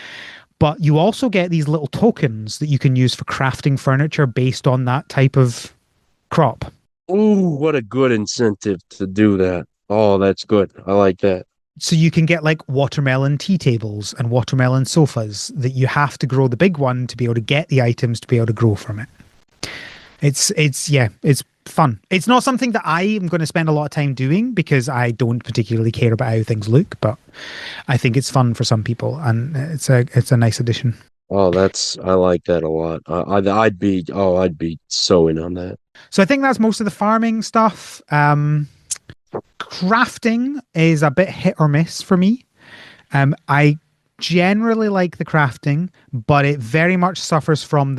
But you also get these little tokens that you can use for crafting furniture based on that type of crop. Ooh, what a good incentive to do that. Oh, that's good. I like that. So you can get like watermelon tea tables and watermelon sofas that you have to grow the big one to be able to get the items to be able to grow from it. It's fun. It's not something that I am going to spend a lot of time doing because I don't particularly care about how things look, but I think it's fun for some people, and it's a nice addition. Oh, I like that a lot. I'd be so in on that. So I think that's most of the farming stuff. Crafting is a bit hit or miss for me. I generally like the crafting, but it very much suffers from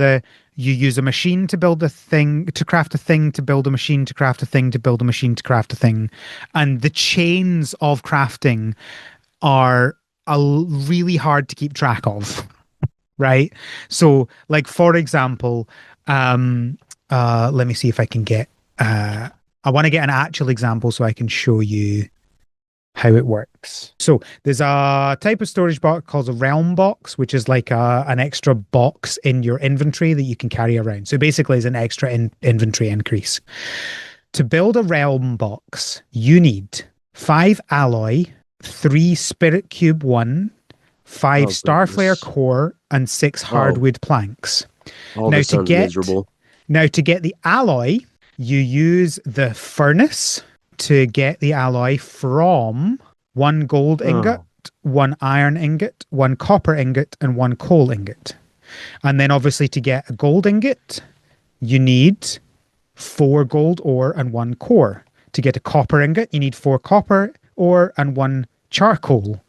you use a machine to build a thing, to craft a thing, to build a machine, to craft a thing, to build a machine, to craft a thing. And the chains of crafting are really hard to keep track of, right? So, like, for example, let me see if I can get... I want to get an actual example so I can show you how it works. So there's a type of storage box called a realm box, which is like an extra box in your inventory that you can carry around. So basically it's an extra inventory increase. To build a realm box, you need 5 alloy, 3 spirit cube 1, 5 starflare core, and 6 hardwood planks. Now to get the alloy, you use the furnace to get the alloy from 1 gold ingot, 1 iron ingot, 1 copper ingot, and 1 coal ingot. And then obviously to get a gold ingot, you need 4 gold ore and 1 core. To get a copper ingot, you need 4 copper ore and 1 charcoal.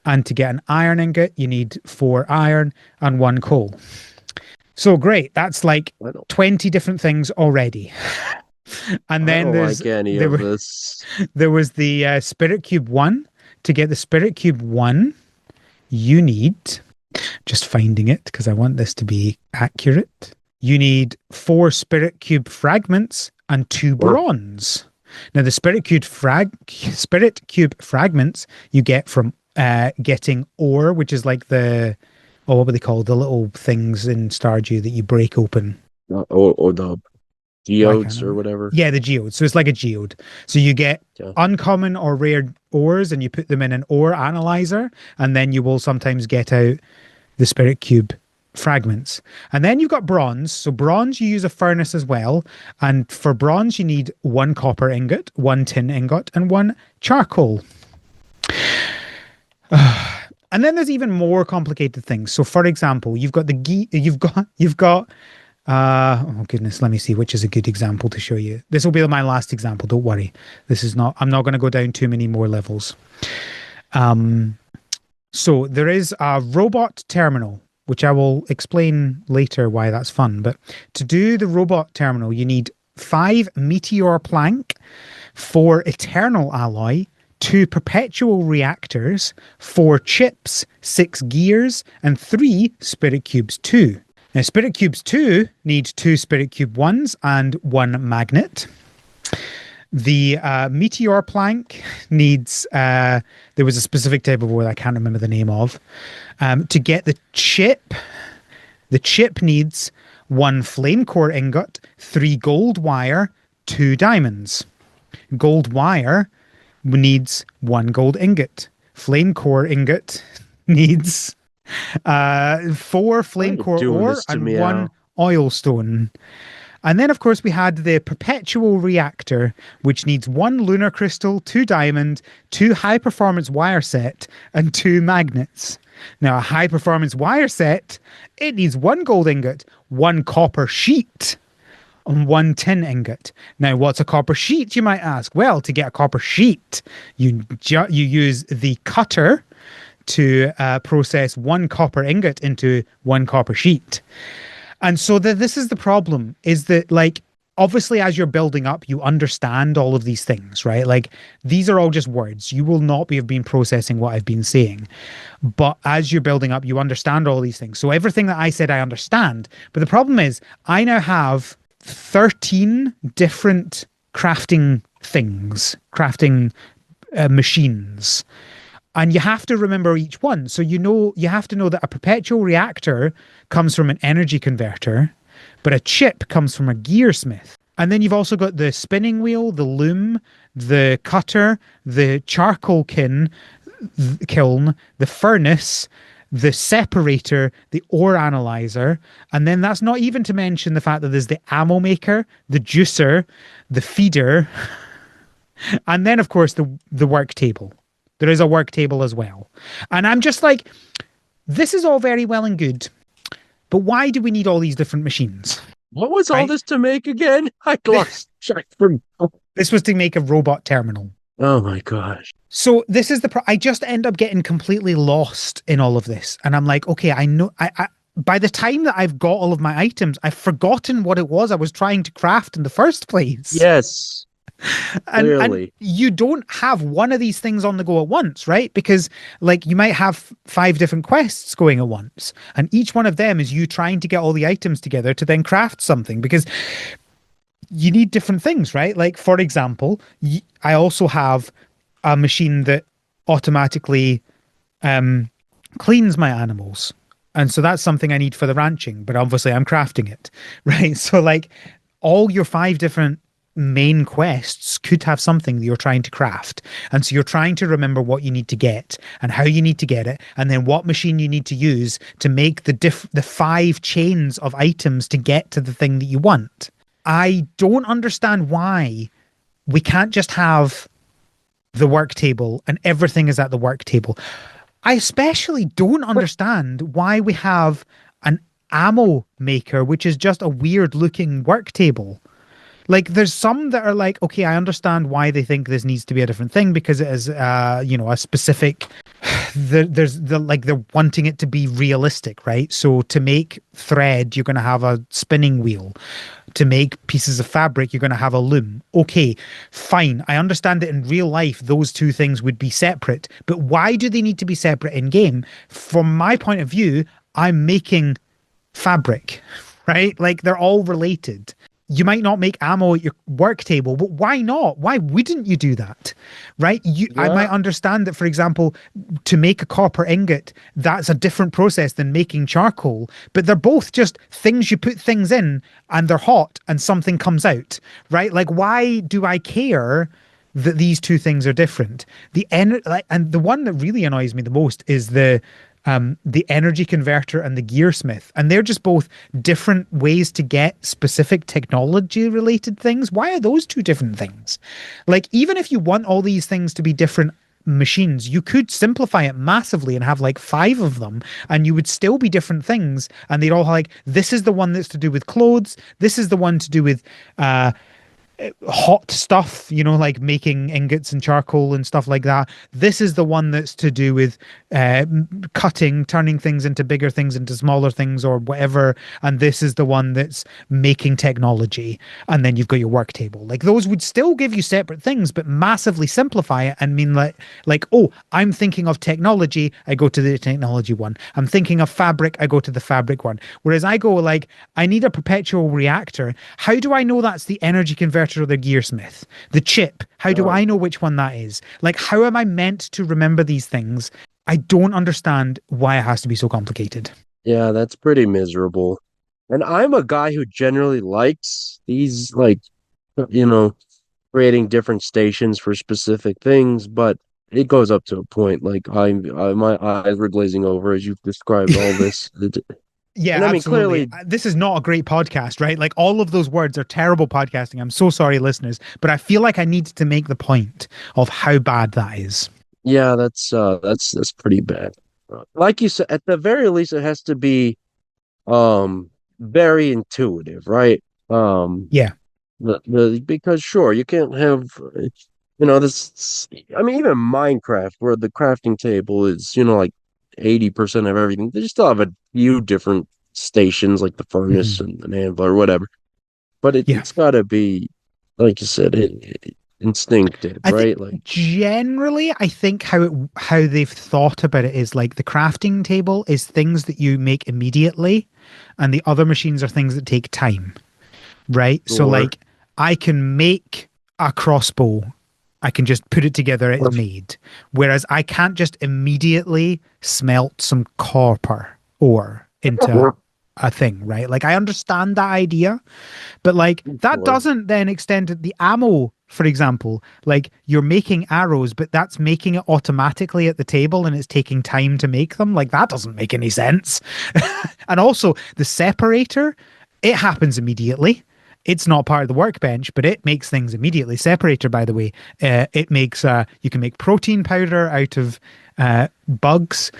And to get an iron ingot, you need 4 iron and 1 coal. So great, that's like 20 different things already. And then there was the Spirit Cube 1 to get the Spirit Cube 1, you need, just finding it because I want this to be accurate. You need 4 Spirit Cube fragments and 2 bronze. Now, the Spirit Cube fragments you get from getting ore, which is like what were they called? The little things in Stardew that you break open. Or the geodes or whatever. Yeah, the geodes. So it's like a geode. So you get uncommon or rare ores and you put them in an ore analyzer, and then you will sometimes get out the Spirit Cube fragments. And then you've got bronze. So bronze, you use a furnace as well. And for bronze, you need 1 copper ingot, 1 tin ingot, and 1 charcoal. And then there's even more complicated things. So for example, you've got oh goodness, let me see which is a good example to show you. This will be my last example, don't worry. I'm not going to go down too many more levels. So there is a robot terminal, which I will explain later why that's fun. But to do the robot terminal, you need 5 meteor plank, 4 eternal alloy, 2 perpetual reactors, 4 chips, 6 gears, and 3 Spirit Cubes 2. Now, Spirit Cubes 2 need 2 Spirit Cube 1s and 1 magnet. The meteor plank needs, there was a specific type of wood I can't remember the name of. To get the chip needs 1 flame core ingot, 3 gold wire, 2 diamonds. Gold wire needs 1 gold ingot. Flame core ingot needs 4 flame core ore and 1 oil stone. And then, of course, we had the perpetual reactor, which needs 1 lunar crystal, 2 diamond, 2 high-performance wire set, and 2 magnets. Now, a high-performance wire set, it needs 1 gold ingot, 1 copper sheet, and 1 tin ingot. Now, what's a copper sheet, you might ask? Well, to get a copper sheet, you use the cutter to process 1 copper ingot into 1 copper sheet. And so this is the problem, is that, like, obviously as you're building up, you understand all of these things, right? Like, these are all just words. You will not have been processing what I've been saying. But as you're building up, you understand all these things. So everything that I said, I understand. But the problem is, I now have 13 different crafting machines. And you have to remember each one. So you have to know that a perpetual reactor comes from an energy converter, but a chip comes from a gearsmith. And then you've also got the spinning wheel, the loom, the cutter, the charcoal kiln, the furnace, the separator, the ore analyzer. And then that's not even to mention the fact that there's the ammo maker, the juicer, the feeder, and then, of course, the work table. There is a work table as well. And I'm just like, this is all very well and good, but why do we need all these different machines? What was all this to make again? I lost track. This was to make a robot terminal. Oh my gosh. So this is I just end up getting completely lost in all of this. And I'm like, okay, I know, by the time that I've got all of my items, I've forgotten what it was I was trying to craft in the first place. Yes. And you don't have one of these things on the go at once, right? Because, like, you might have 5 different quests going at once, and each one of them is you trying to get all the items together to then craft something, because you need different things, right? Like, for example, I also have a machine that automatically cleans my animals, and so that's something I need for the ranching, but obviously I'm crafting it, right? So, like, all your 5 different main quests could have something that you're trying to craft, and so you're trying to remember what you need to get and how you need to get it, and then what machine you need to use to make the 5 chains of items to get to the thing that you want. I don't understand why we can't just have the work table and everything is at the work table. I especially don't understand why we have an ammo maker, which is just a weird looking work table. Like, there's some that are like, okay, I understand why they think this needs to be a different thing, because it is, a specific, there's the like they're wanting it to be realistic, right? So to make thread, you're going to have a spinning wheel. To make pieces of fabric, you're going to have a loom. Okay, fine. I understand that in real life, those two things would be separate. But why do they need to be separate in game? From my point of view, I'm making fabric, right? Like they're all related. You might not make ammo at your work table, but why not? Why wouldn't you do that? Right? I might Yeah, understand that, for example, to make a copper ingot, that's a different process than making charcoal, but they're both just things you put things in and they're hot and something comes out, right? Like, why do I care that these two things are different? And the one that really annoys me the most is the energy converter and the gearsmith, and they're just both different ways to get specific technology related things. Why are those two different things? Like, even if you want all these things to be different machines, you could simplify it massively and have like five of them, and you would still be different things, and they'd all like, this is the one that's to do with clothes, this is the one to do with hot stuff, like making ingots and charcoal and stuff like that. This is the one that's to do with cutting, turning things into bigger things, into smaller things, or whatever. And this is the one that's making technology. And then you've got your work table. Like those would still give you separate things, but massively simplify it and mean oh, I'm thinking of technology, I go to the technology one. I'm thinking of fabric, I go to the fabric one. Whereas I go like, I need a perpetual reactor. How do I know that's the energy converter or the gearsmith? The chip, how do I know which one that is? Like, how am I meant to remember these things? I don't understand why it has to be so complicated. yeah, that's pretty miserable. And I'm a guy who generally likes these, like, you know, creating different stations for specific things, but it goes up to a point. Like, my eyes were glazing over as you've described all this. Yeah, And I mean, absolutely. clearly, This is not a great podcast, right? Like all of those words are terrible podcasting. I'm so sorry, listeners, but I feel like I need to make the point of how bad that is. yeah, that's pretty bad. Like you said, at the very least, it has to be very intuitive, right? Um, Yeah. because sure, you can't have this. I mean, even Minecraft, where the crafting table is like 80% of everything, they still have a few different stations, like the furnace Mhm. and an anvil or whatever. But Yeah. it's got to be, like you said, instinctive, I think right? Like, generally, I think how they've thought about it is like the crafting table is things that you make immediately, and the other machines are things that take time, right? So or like I can make a crossbow. I can just put it together, it's made. Whereas I can't just immediately smelt some copper ore into a thing, right? Like I understand that idea, but like that or doesn't then extend to the ammo, for example. Like you're making arrows, but that's making it automatically at the table and it's taking time to make them. Like that doesn't make any sense. And also the separator, it happens immediately. It's not part of the workbench, but it makes things immediately. Separator, by the way, it makes you can make protein powder out of bugs.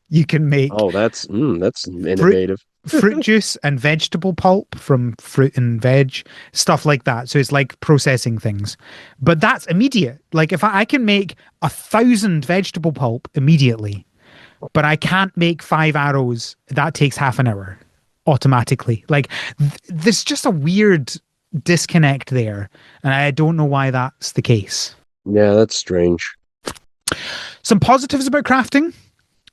You can make that's fruit innovative. fruit juice and vegetable pulp from fruit and veg, stuff like that. So it's like processing things, but that's immediate. Like if I can make 1,000 vegetable pulp immediately, but I can't make 5 arrows, that takes half an hour automatically. Like there's just a weird disconnect there, and I don't know why that's the case. Yeah, that's strange. Some positives about crafting.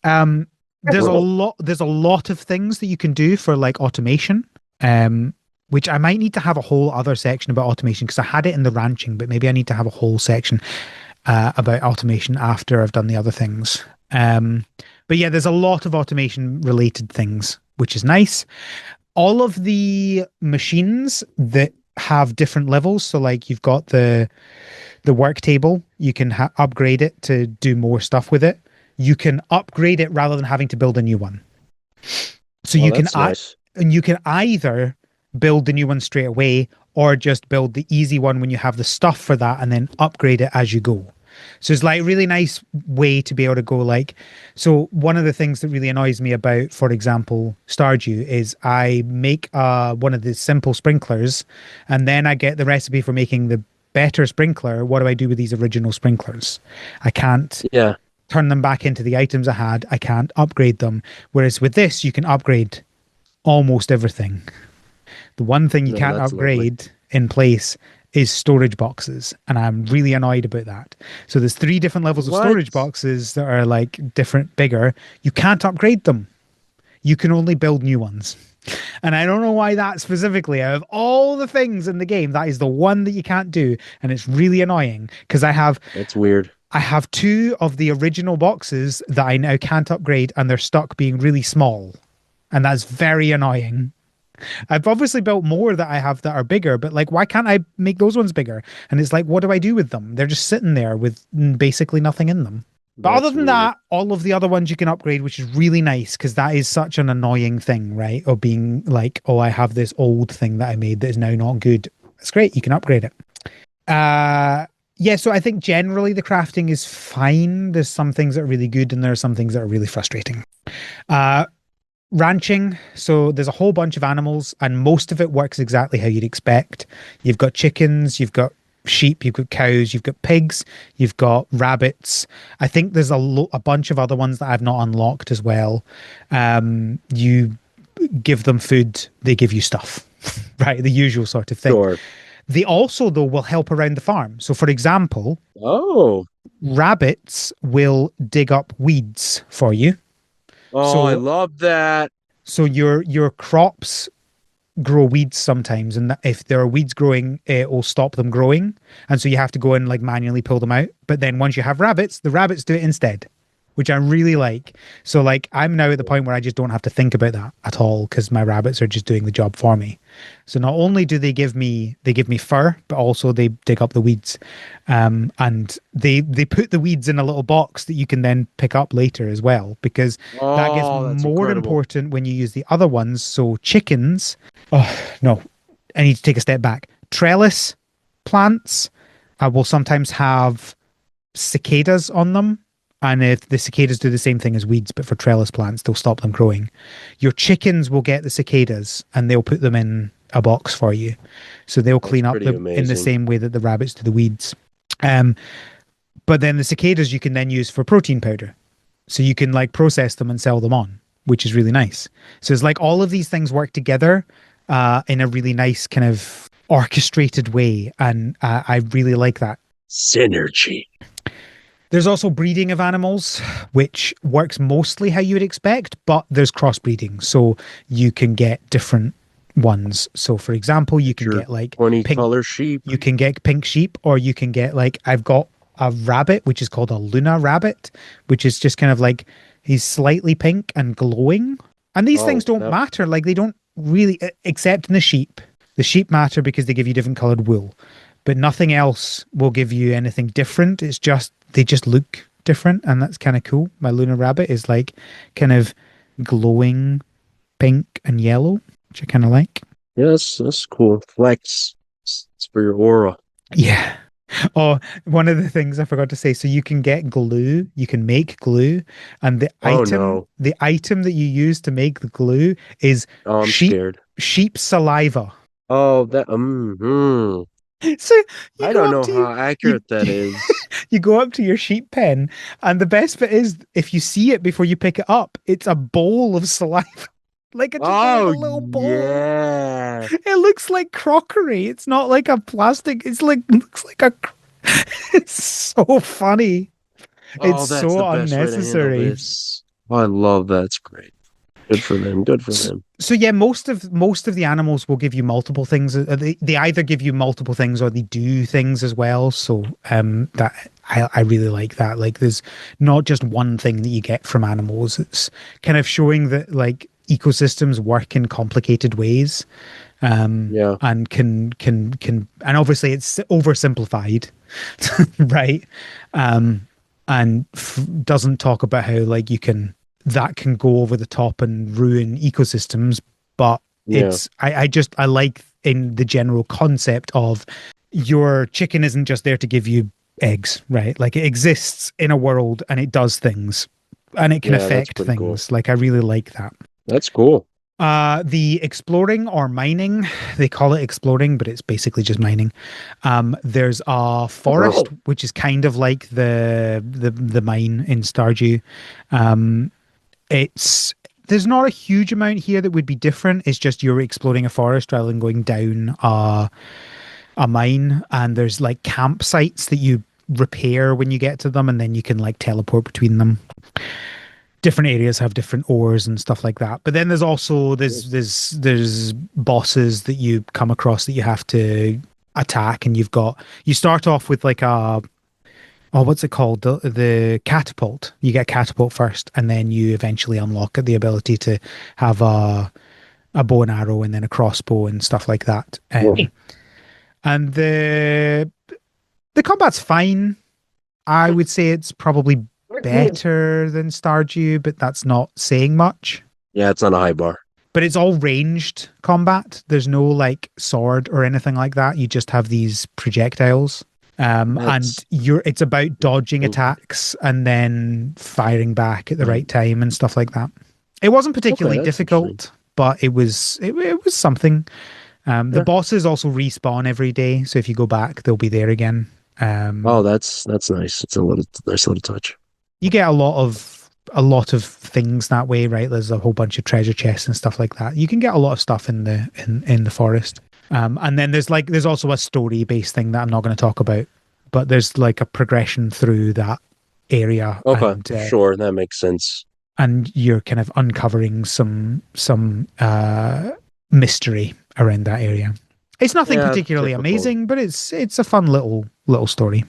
Um, there's a lot of things that you can do for like automation. Which I might need to have a whole other section about automation because I had it in the ranching, but maybe I need to have a whole section about automation after I've done the other things. But yeah, there's a lot of automation related things, which is nice. All of the machines that have different levels, so like you've got the work table, you can upgrade it to do more stuff with it. You can upgrade it rather than having to build a new one. So Oh, you can that's nice. and you can either build the new one straight away or just build the easy one when you have the stuff for that and then upgrade it as you go. So it's like a really nice way to be able to go like, so one of the things that really annoys me about, for example, Stardew is I make one of the simple sprinklers and then I get the recipe for making the better sprinkler. What do I do with these original sprinklers? I can't Yeah. turn them back into the items I had. I can't upgrade them. Whereas with this, you can upgrade almost everything. The one thing you No, can't that's lovely. upgrade in place is storage boxes, and I'm really annoyed about that. So there's three different levels of What? storage boxes that are like different, bigger. You can't upgrade them. You can only build new ones. And I don't know why that specifically, out of all the things in the game, that is the one that you can't do. And it's really annoying because That's weird. I have two of the original boxes that I now can't upgrade and they're stuck being really small. And that's very annoying. I've obviously built more that I have that are bigger, but like, why can't I make those ones bigger? And it's like, what do I do with them? They're just sitting there with basically nothing in them. But other That's than weird. that, all of the other ones you can upgrade, which is really nice because that is such an annoying thing, right? Of being like, oh, I have this old thing that I made that is now not good. It's great. You can upgrade it. Yeah, so I think generally the crafting is fine. There's some things that are really good and there are some things that are really frustrating. Uh, Ranching. So there's a whole bunch of animals and most of it works exactly how you'd expect. You've got chickens, you've got sheep, you've got cows, you've got pigs, you've got rabbits. I think there's a bunch of other ones that I've not unlocked as well. You give them food, they give you stuff, right? The usual sort of thing. Sure. They also, though, will help around the farm. So, for example, Oh. rabbits will dig up weeds for you. Oh, I So, love that. your crops grow weeds sometimes, and if there are weeds growing, it will stop them growing, and so you have to go and like manually pull them out. But then once you have rabbits, the rabbits do it instead, which I really like. So like I'm now at the point where I just don't have to think about that at all because my rabbits are just doing the job for me. So not only do they give me fur, but also they dig up the weeds, and they put the weeds in a little box that you can then pick up later as well because that gets Oh, that's more incredible. important when you use the other ones. So chickens. Oh no, I need to take a step back. Trellis plants will sometimes have cicadas on them. And if the cicadas do the same thing as weeds, but for trellis plants, they'll stop them growing. Your chickens will get the cicadas and they'll put them in a box for you. So they'll That's clean up pretty in the amazing. same way that the rabbits do the weeds. Um, but then the cicadas you can then use for protein powder. So you can like process them and sell them on, which is really nice. So it's like all of these things work together in a really nice kind of orchestrated way. And I really like that. Synergy. There's also breeding of animals, which works mostly how you would expect, but there's crossbreeding. So you can get different ones. So for example, you Get can your get like 20 pink, color sheep. you can get pink sheep, or you can get like, I've got a rabbit, which is called a Luna rabbit, which is just kind of like, he's slightly pink and glowing. And these things Oh, don't that matter. Like they don't really, except in the sheep. The sheep matter because they give you different colored wool, but nothing else will give you anything different. It's just they just look different, and that's kind of cool. My Luna rabbit is like kind of glowing pink and yellow, which I kind of like. yes, that's cool. Flex. It's for your aura. Yeah. Oh, one of the things I forgot to say. So you can get glue. You can make glue, and the Oh item, no. the item that you use to make the glue is Oh, I'm sheep scared. sheep saliva. Oh, that So you I go don't up know to how you accurate that is. you go up to your sheep pen, and the best bit is if you see it before you pick it up, it's a bowl of saliva, like a Oh little bowl. yeah. It looks like crockery. It's not like a plastic. It's like looks like a. It's so funny. It's Oh, that's the so best way to handle unnecessary. this. Oh, I love that. It's great. Good for them. Good for them. So yeah, most of the animals will give you multiple things. They either give you multiple things or they do things as well. So that I really like that. Like there's not just one thing that you get from animals. It's kind of showing that like ecosystems work in complicated ways. Yeah. And and obviously it's oversimplified, right? And doesn't talk about how like that can go over the top and ruin ecosystems, but Yeah. I like in the general concept of your chicken isn't just there to give you eggs, right? Like it exists in a world and it does things and it can Yeah, that's affect pretty cool. things. Like I really like that. That's cool. The exploring or mining, they call it exploring, but it's basically just mining. There's a forest, which is kind of like the mine in Stardew. Um, it's there's not a huge amount here that would be different. It's just you're exploring a forest rather than going down a mine, and there's like campsites that you repair when you get to them, and then you can like teleport between them. Different areas have different ores and stuff like that. But then there's also there's bosses that you come across that you have to attack, and you start off with like a what's it called, the catapult. You get catapult first, and then you eventually unlock the ability to have a bow and arrow and then a crossbow and stuff like that. And the combat's fine. I would say it's probably better than Stardew, but that's not saying much. Yeah, it's not a high bar. But it's all ranged combat. There's no like sword or anything like that. You just have these projectiles. And it's about dodging attacks and then firing back at the right time and stuff like that. It wasn't particularly difficult, but it was something. The bosses also respawn every day, so if you go back, they'll be there again. That's nice. It's a nice little touch. You get a lot of things that way, right? There's a whole bunch of treasure chests and stuff like that. You can get a lot of stuff in the forest. And then there's also a story based thing that I'm not going to talk about, but there's like a progression through that area. Okay, and, sure, that makes sense. And you're kind of uncovering some mystery around that area. It's nothing particularly amazing, but it's a fun little story.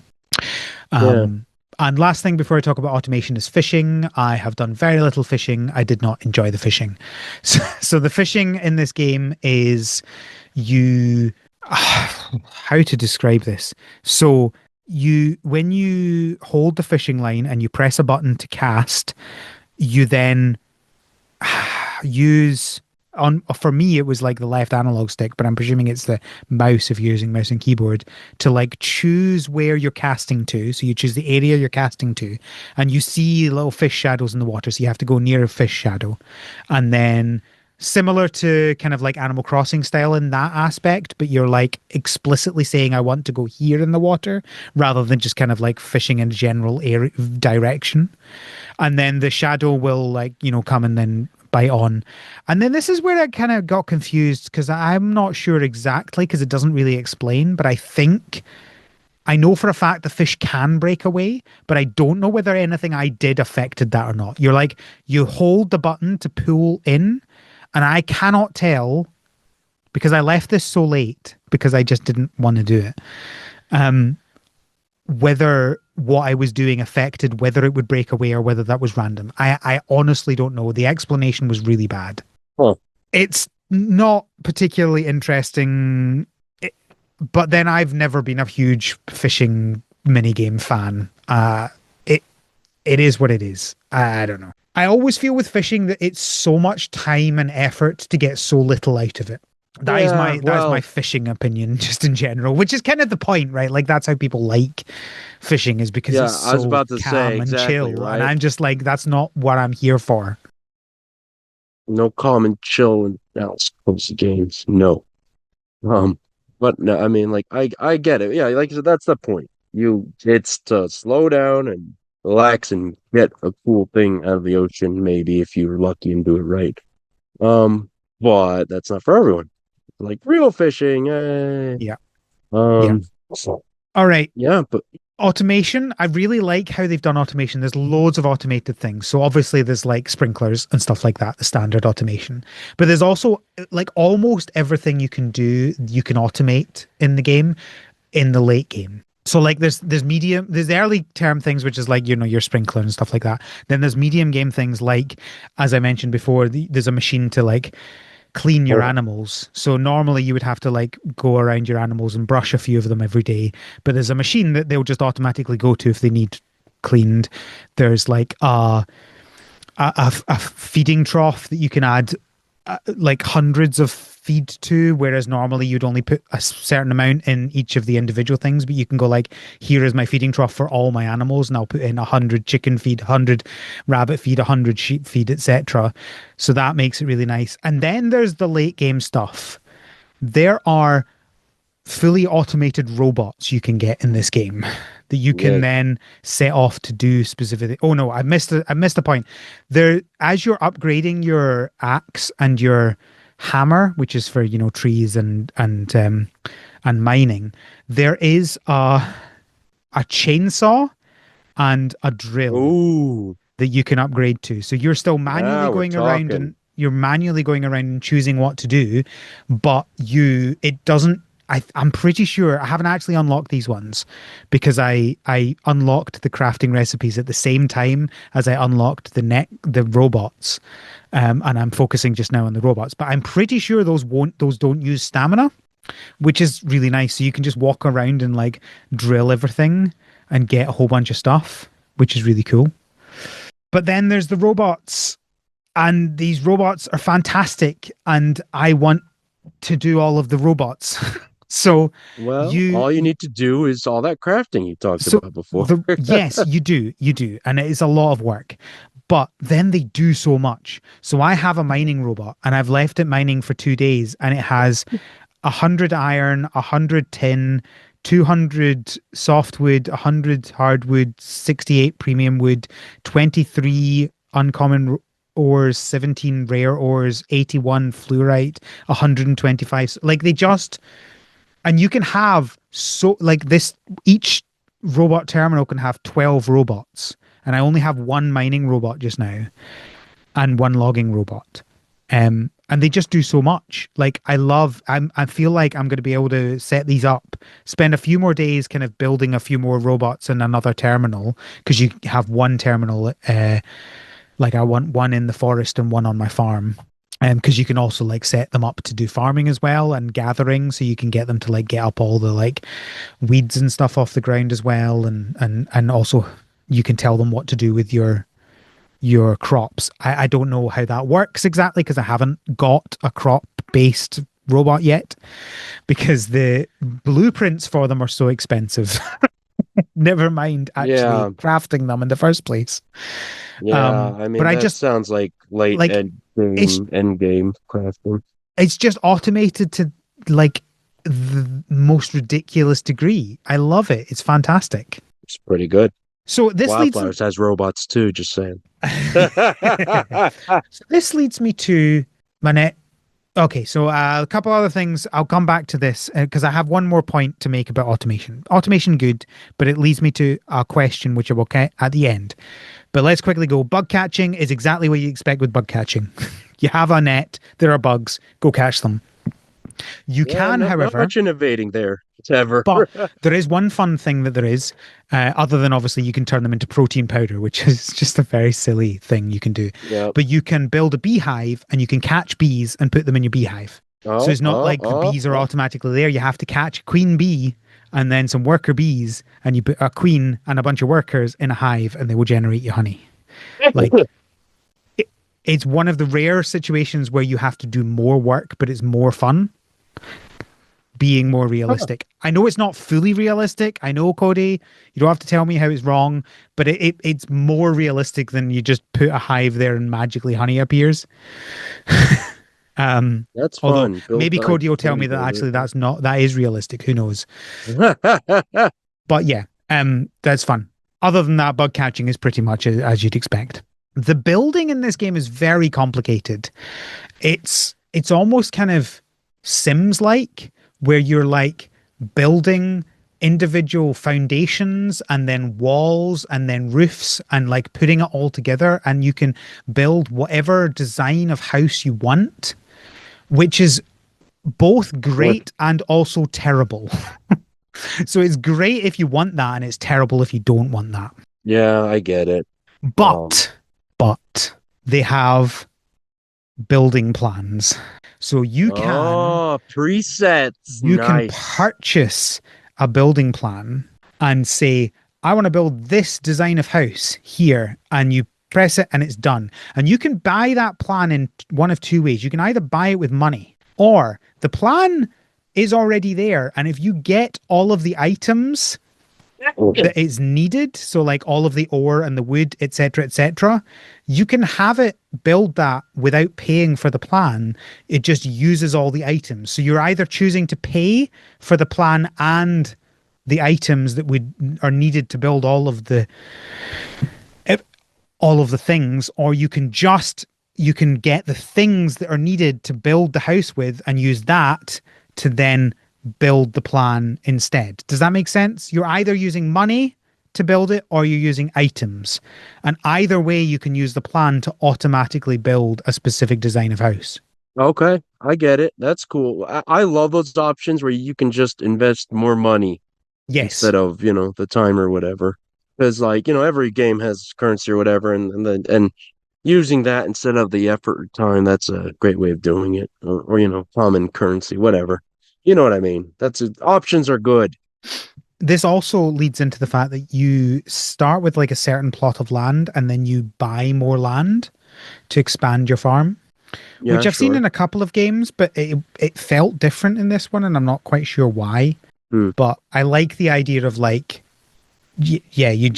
And last thing before I talk about automation is fishing. I have done very little fishing. I did not enjoy the fishing. So the fishing in this game is how to describe this? So when you hold the fishing line and you press a button to cast, you then use for me it was like the left analog stick, but I'm presuming it's the mouse if you're using mouse and keyboard, to like choose where you're casting to. So you choose the area you're casting to, and you see little fish shadows in the water, so you have to go near a fish shadow. And then similar to kind of like Animal Crossing style in that aspect, but you're like explicitly saying I want to go here in the water rather than just kind of like fishing in a general direction. And then the shadow will like, come and then bite on. And then this is where I kind of got confused, because I'm not sure exactly, because it doesn't really explain, but I know for a fact the fish can break away, but I don't know whether anything I did affected that or not. You're like, you hold the button to pull in, and I cannot tell, because I left this so late because I just didn't want to do it, whether what I was doing affected whether it would break away or whether that was random. I honestly don't know. The explanation was really bad. Huh. It's not particularly interesting, but then I've never been a huge fishing minigame fan. It is what it is. I don't know. I always feel with fishing that it's so much time and effort to get so little out of it. That is my fishing opinion, just in general, which is kind of the point, right? Like that's how people like fishing, is because it's so I was about to calm and chill, right? And I'm just like, that's not what I'm here for. No calm and chill and Alice close games, no. But no, I mean, like I get it. Yeah, like I said, that's the point. It's to slow down and relax and get a cool thing out of the ocean, maybe if you're lucky and do it right. But that's not for everyone. Like real fishing, Yeah. All right. Yeah, but automation, I really like how they've done automation. There's loads of automated things. So obviously there's like sprinklers and stuff like that, the standard automation. But there's also like almost everything you can do, you can automate in the game, in the late game. So like there's the early term things, which is like, your sprinkler and stuff like that. Then there's medium game things like, as I mentioned before, there's a machine to like clean your animals. So normally you would have to like go around your animals and brush a few of them every day, but there's a machine that they'll just automatically go to if they need cleaned. There's like a feeding trough that you can add like hundreds of feed to, whereas normally you'd only put a certain amount in each of the individual things, but you can go like, here is my feeding trough for all my animals, and I'll put in 100 chicken feed, 100 rabbit feed, 100 sheep feed, etc. So that makes it really nice. And then there's the late game stuff. There are fully automated robots you can get in this game that you can then set off to do specific. Oh no, I missed a point. There, as you're upgrading your axe and your hammer, which is for trees and mining, there is a chainsaw and a drill Ooh, that you can upgrade to. So you're still manually now we're going around talking. and you're manually going around and choosing what to do, but it doesn't. I'm pretty sure I haven't actually unlocked these ones because I unlocked the crafting recipes at the same time as I unlocked the robots, and I'm focusing just now on the robots. But I'm pretty sure those don't use stamina, which is really nice. So you can just walk around and like drill everything and get a whole bunch of stuff, which is really cool. But then there's the robots, and these robots are fantastic, and I want to do all of the robots. So Well, all you need to do is all that crafting you talked about before. yes, you do, and it is a lot of work. But then they do so much. So I have a mining robot, and I've left it mining for 2 days, and it has 100 iron, 100 tin, 200 softwood, 100 hardwood, 68 premium wood, 23 uncommon ores, 17 rare ores, 81 fluorite, 125. Like they just. And you can have each robot terminal can have 12 robots. And I only have one mining robot just now and one logging robot. And they just do so much. Like I feel like I'm going to be able to set these up, spend a few more days kind of building a few more robots in another terminal, because you have one terminal, like I want one in the forest and one on my farm. Because you can also like set them up to do farming as well and gathering, so you can get them to like get up all the like weeds and stuff off the ground as well, and also you can tell them what to do with your crops. I don't know how that works exactly because I haven't got a crop based robot yet, because the blueprints for them are so expensive. Never mind actually crafting them in the first place. Yeah, I mean, but that sounds like late end game crafting. It's just automated to like the most ridiculous degree. I love it. It's fantastic. It's pretty good. So this Wildflowers has robots too, just saying. So this leads me to my Okay, so a couple other things. I'll come back to this because I have one more point to make about automation. Automation, good, but it leads me to a question which I will get at the end. But let's quickly go. Bug catching is exactly what you expect with bug catching. You have a net, there are bugs, go catch them. You can, however... Not much innovating there, ever. But there is one fun thing that there is, other than obviously you can turn them into protein powder, which is just a very silly thing you can do. Yep. But you can build a beehive and you can catch bees and put them in your beehive. So it's not like the bees are automatically there. You have to catch a queen bee and then some worker bees, and you put a queen and a bunch of workers in a hive, and they will generate you honey. Like... It's one of the rare situations where you have to do more work, but it's more fun. Being more realistic. I know it's not fully realistic. I know, Cody, you don't have to tell me how it's wrong, but it's more realistic than you just put a hive there and magically honey appears. That's fun. Maybe Cody will tell me that actually that is realistic. Who knows? But yeah, that's fun. Other than that, bug catching is pretty much as you'd expect. The building in this game is very complicated. It's almost kind of Sims-like, where you're like building individual foundations and then walls and then roofs and like putting it all together, and you can build whatever design of house you want, which is both great and also terrible. So it's great if you want that, and it's terrible if you don't want that. Yeah, I get it. But they have building plans. So you can presets. You can purchase a building plan and say, I want to build this design of house here, and you press it and it's done. And you can buy that plan in one of two ways. You can either buy it with money, Or the plan is already there, and if you get all of the items that is needed, so like all of the ore and the wood, etc., you can have it build that without paying for the plan. It just uses all the items. So you're either choosing to pay for the plan and the items that would are needed to build all of the things, or you can get the things that are needed to build the house with and use that to then build the plan instead. Does that make sense? You're either using money to build it or you're using items. And either way, you can use the plan to automatically build a specific design of house. Okay, I get it. That's cool. I love those options where you can just invest more money Yes. instead of, the time or whatever. Because like, every game has currency or whatever, and using that instead of the effort or time, that's a great way of doing it. Or common currency, whatever. You know what I mean? Options are good. This also leads into the fact that you start with like a certain plot of land and then you buy more land to expand your farm, which Yeah, I've seen sure. in a couple of games, but it felt different in this one, and I'm not quite sure why. Hmm. But I like the idea of like, yeah, you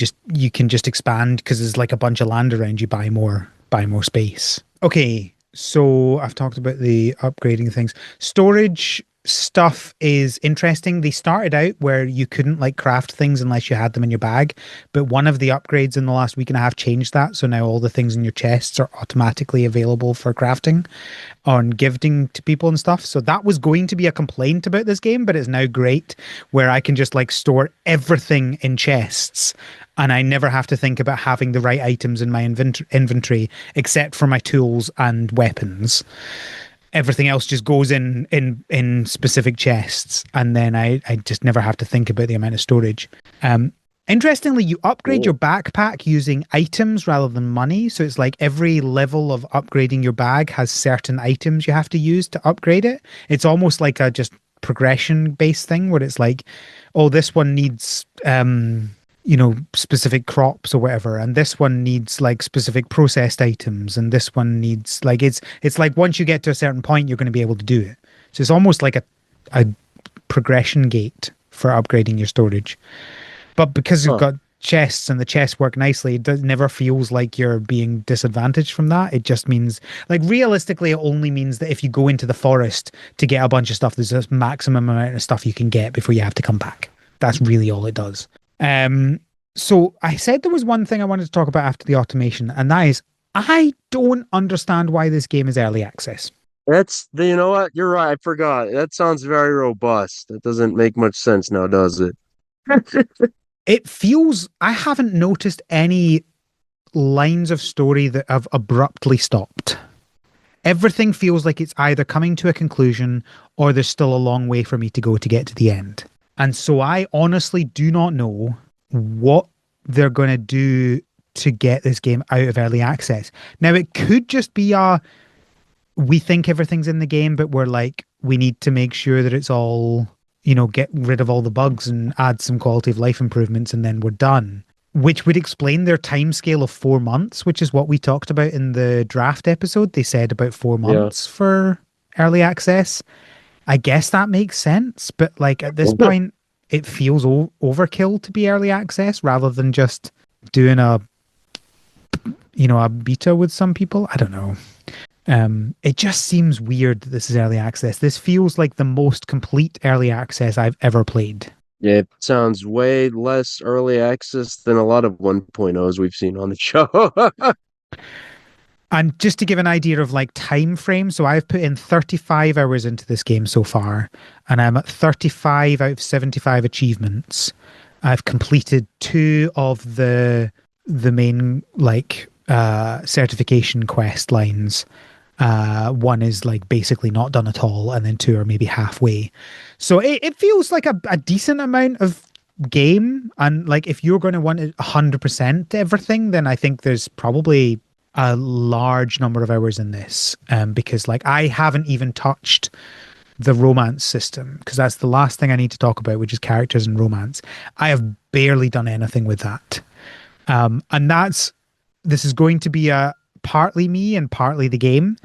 can just expand because there's like a bunch of land around you. Buy more space. Okay, so I've talked about the upgrading things. Storage stuff is interesting. They started out where you couldn't like craft things unless you had them in your bag, but one of the upgrades in the last week and a half changed that. So now all the things in your chests are automatically available for crafting on gifting to people and stuff. So that was going to be a complaint about this game, but it's now great where I can just like store everything in chests and I never have to think about having the right items in my inventory except for my tools and weapons. Everything else just goes in specific chests, and then I just never have to think about the amount of storage. Interestingly, you upgrade your Cool. backpack using items rather than money. So it's like every level of upgrading your bag has certain items you have to use to upgrade it. It's almost like a just progression based thing where it's like, oh, this one needs specific crops or whatever, and this one needs like specific processed items, and this one needs like it's like once you get to a certain point, you're going to be able to do it. So it's almost like a progression gate for upgrading your storage. But because you've Huh. got chests and the chests work nicely, never feels like you're being disadvantaged from that. It just means, like, realistically, it only means that if you go into the forest to get a bunch of stuff, there's a maximum amount of stuff you can get before you have to come back. That's really all it does. So I said there was one thing I wanted to talk about after the automation, and that is I don't understand why this game is early access. You know what? You're right. I forgot. That sounds very robust. That doesn't make much sense now, does it? It feels I haven't noticed any lines of story that have abruptly stopped. Everything feels like it's either coming to a conclusion or there's still a long way for me to go to get to the end. And so I honestly do not know what they're going to do to get this game out of early access. Now, it could just be we think everything's in the game, but we're like, we need to make sure that it's all, get rid of all the bugs and add some quality of life improvements, and then we're done. Which would explain their timescale of 4 months, which is what we talked about in the draft episode. They said about four Yeah. months for early access. I guess that makes sense, but like at this point, it feels overkill to be early access rather than just doing a beta with some people. I don't know. It just seems weird that this is early access. This feels like the most complete early access I've ever played. Yeah, it sounds way less early access than a lot of 1.0s we've seen on the show. And just to give an idea of like time frame, so I've put in 35 hours into this game so far, and I'm at 35 out of 75 achievements. I've completed two of the main like certification quest lines. One is like basically not done at all, and then two are maybe halfway. So it feels like a decent amount of game. And like if you're going to want it 100% everything, then I think there's probably a large number of hours in this. Because like I haven't even touched the romance system because that's the last thing I need to talk about, which is characters and romance. I have barely done anything with that. And this is going to be a partly me and partly the game.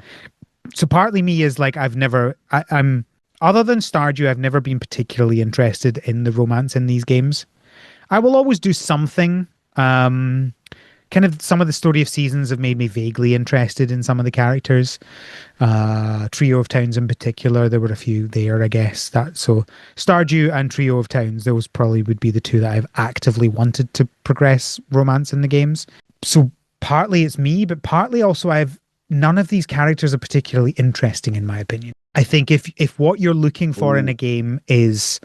So partly me is like I'm other than Stardew, I've never been particularly interested in the romance in these games. I will always do something. Um, Kind of some of the Story of Seasons have made me vaguely interested in some of the characters. Trio of Towns in particular, there were a few there, I guess. That so Stardew and Trio of Towns, those probably would be the two that I've actively wanted to progress romance in the games. So partly it's me, but partly also I've none of these characters are particularly interesting in my opinion. I think if what you're looking for in Ooh. a game is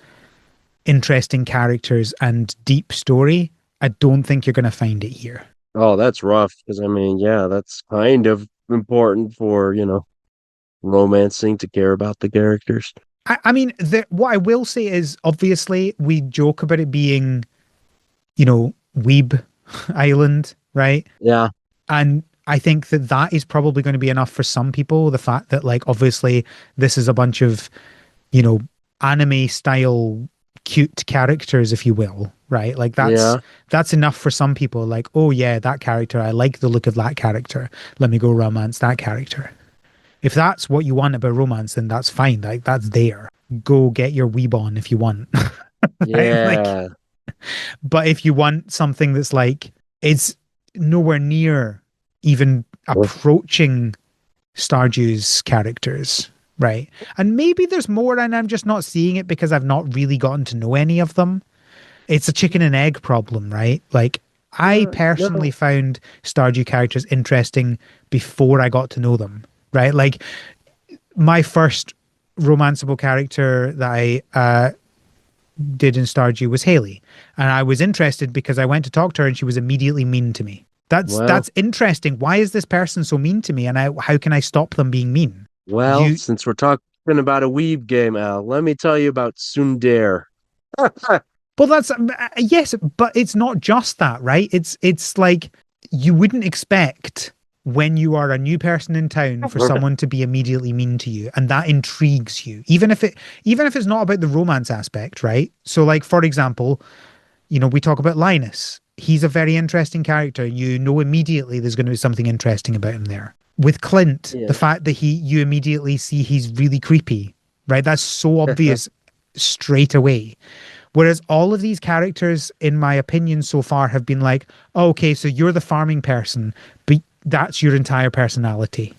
interesting characters and deep story, I don't think you're going to find it here. Oh, that's rough. Because I mean, yeah, that's kind of important for, romancing to care about the characters. I mean, what I will say is obviously we joke about it being, Weeb Island, right? Yeah, And I think that that is probably going to be enough for some people. The fact that, like, obviously this is a bunch of, you know, anime style cute characters, if you will, right? Like yeah, that's enough for some people. Like, oh yeah, that character, I like the look of that character. Let me go romance that character. If that's what you want about romance, then that's fine. Like that's there. Go get your weeb on if you want. Right? Like, yeah. but if you want something that's like it's nowhere near even approaching Stardew's characters, right? And maybe there's more and I'm just not seeing it because I've not really gotten to know any of them. It's a chicken and egg problem, right? Like I personally No. found Stardew characters interesting before I got to know them, right? Like my first romanceable character that I did in Stardew was Haley, and I was interested because I went to talk to her and she was immediately mean to me. Well, That's interesting. Why is this person so mean to me? And how can I stop them being mean? well, You since we're talking about a weeb game, Al, let me tell you about Sundare. well, that's yes, but it's not just that, right? It's like you wouldn't expect when you are a new person in town for someone to be immediately mean to you, and that intrigues you, even if it's not about the romance aspect, right? So, like for example, we talk about Linus. He's a very interesting character. You know immediately there's going to be something interesting about him there. With Clint, the Yeah. fact that you immediately see he's really creepy, right? That's so obvious straight away. Whereas all of these characters, in my opinion, so far have been like, oh, okay, so you're the farming person, but that's your entire personality,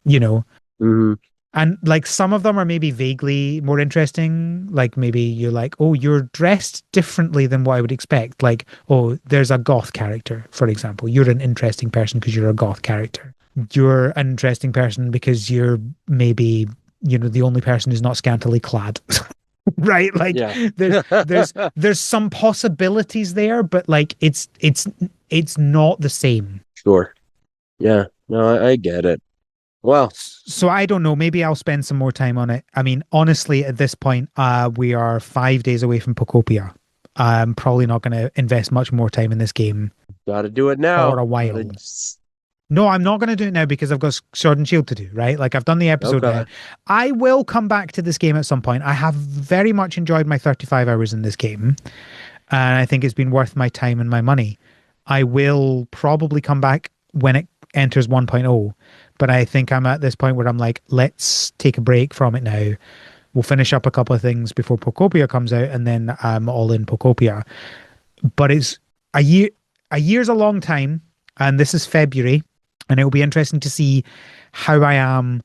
you know? Hmm. And like some of them are maybe vaguely more interesting. Like maybe you're like, oh, you're dressed differently than what I would expect. Like, oh, there's a goth character, for example. You're an interesting person because you're a goth character. You're an interesting person because you're maybe, the only person who's not scantily clad. Right? Like Yeah. there's some possibilities there, but like it's not the same. Sure. Yeah. No, I get it. Well, So I don't know. Maybe I'll spend some more time on it. I mean, honestly, at this point, we are 5 days away from Pokopia. I'm probably not going to invest much more time in this game gotta do it for now. a while. No, I'm not going to do it now because I've got Sword and Shield to do, right? Like I've done the episode now. Okay. I will come back to this game at some point. I have very much enjoyed my 35 hours in this game, and I think it's been worth my time and my money. I will probably come back when it enters 1.0, but I think I'm at this point where I'm like, let's take a break from it now. We'll finish up a couple of things before Pokopia comes out, and then I'm all in Pokopia. But it's a year. A year's a long time, and this is February, and it'll be interesting to see how I am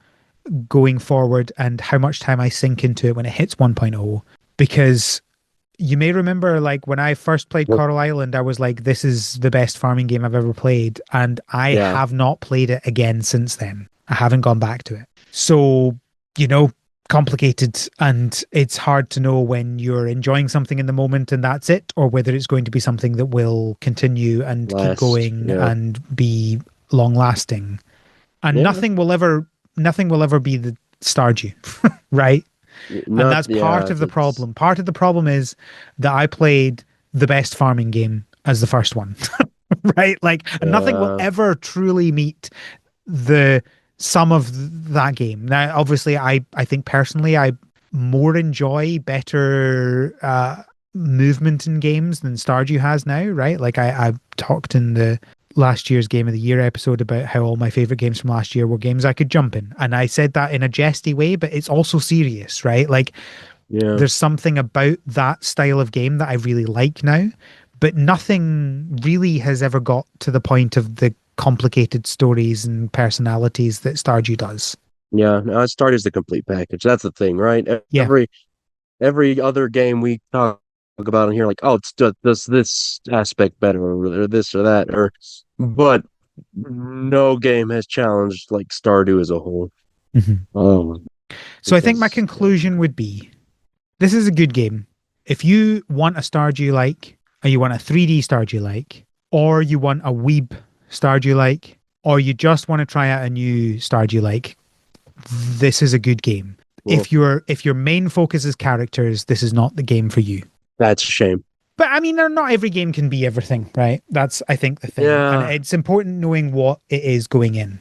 going forward and how much time I sink into it when it hits 1.0. Because you may remember, like when I first played Coral Island, I was like, "This is the best farming game I've ever played," and I Yeah. have not played it again since then. I haven't gone back to it. So, complicated, and it's hard to know when you're enjoying something in the moment and that's it, or whether it's going to be something that will continue and keep Last. going Yeah. and be long lasting. And Yeah. nothing will ever be the Stardew, right? And Not, that's part yeah. of the That's, problem. Part of the problem is that I played the best farming game as the first one, right? Like, and nothing will uh, ever truly meet the sum of that game. Now, obviously, I think personally, I more enjoy better movement in games than Stardew has now, right? Like I talked in the last year's Game of the Year episode about how all my favorite games from last year were games I could jump in. And I said that in a jesty way, but it's also serious, right? Like Yeah. there's something about that style of game that I really like now, but nothing really has ever got to the point of the complicated stories and personalities that Stardew does. Yeah. No, Stardew's the complete package. That's the thing, right? Yeah. Every other game we talk about in here, like, oh, it's does this aspect better, or this or that, but no game has challenged like Stardew as a whole. Um, So I think my because conclusion would be this is a good game. If you want a Stardew like, or you want a 3D Stardew like, or you want a Weeb Stardew like, or you just want to try out a new Stardew like, this is a good game. Well, If your main focus is characters, this is not the game for you. that's a shame. But I mean, not every game can be everything, right? That's, I think, the thing. And Yeah, it's important knowing what it is going in.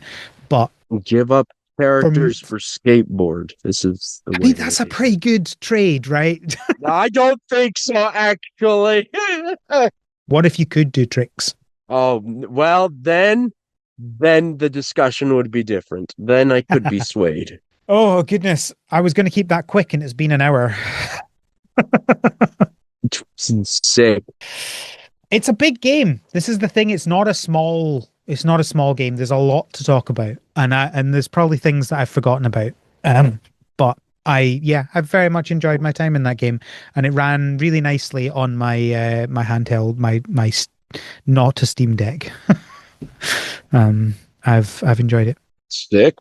But give up for characters for skateboard. This is the I way. mean, that's a pretty good trade, right? I don't think so, actually. What if you could do tricks? Oh, well, then the discussion would be different. Then I could be swayed. Oh, goodness. I was going to keep that quick and it's been an hour. Sick. It's a big game. This is the thing. It's not a small game. There's a lot to talk about. And there's probably things that I've forgotten about. But I've very much enjoyed my time in that game, and it ran really nicely on my my handheld, not a Steam Deck. I've enjoyed it. Sick.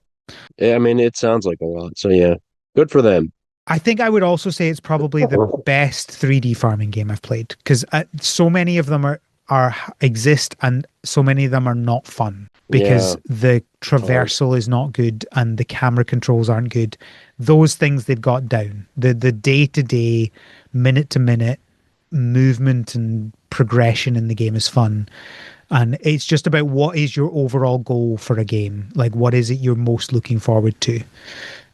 Yeah, I mean, it sounds like a lot. So yeah, good for them. I think I would also say it's probably the best 3D farming game I've played, because so many of them are exist, and so many of them are not fun because the traversal is not good and the camera controls aren't good. Those things they've got down. The day-to-day, minute-to-minute movement and progression in the game is fun. And it's just about what is your overall goal for a game? Like, what is it you're most looking forward to?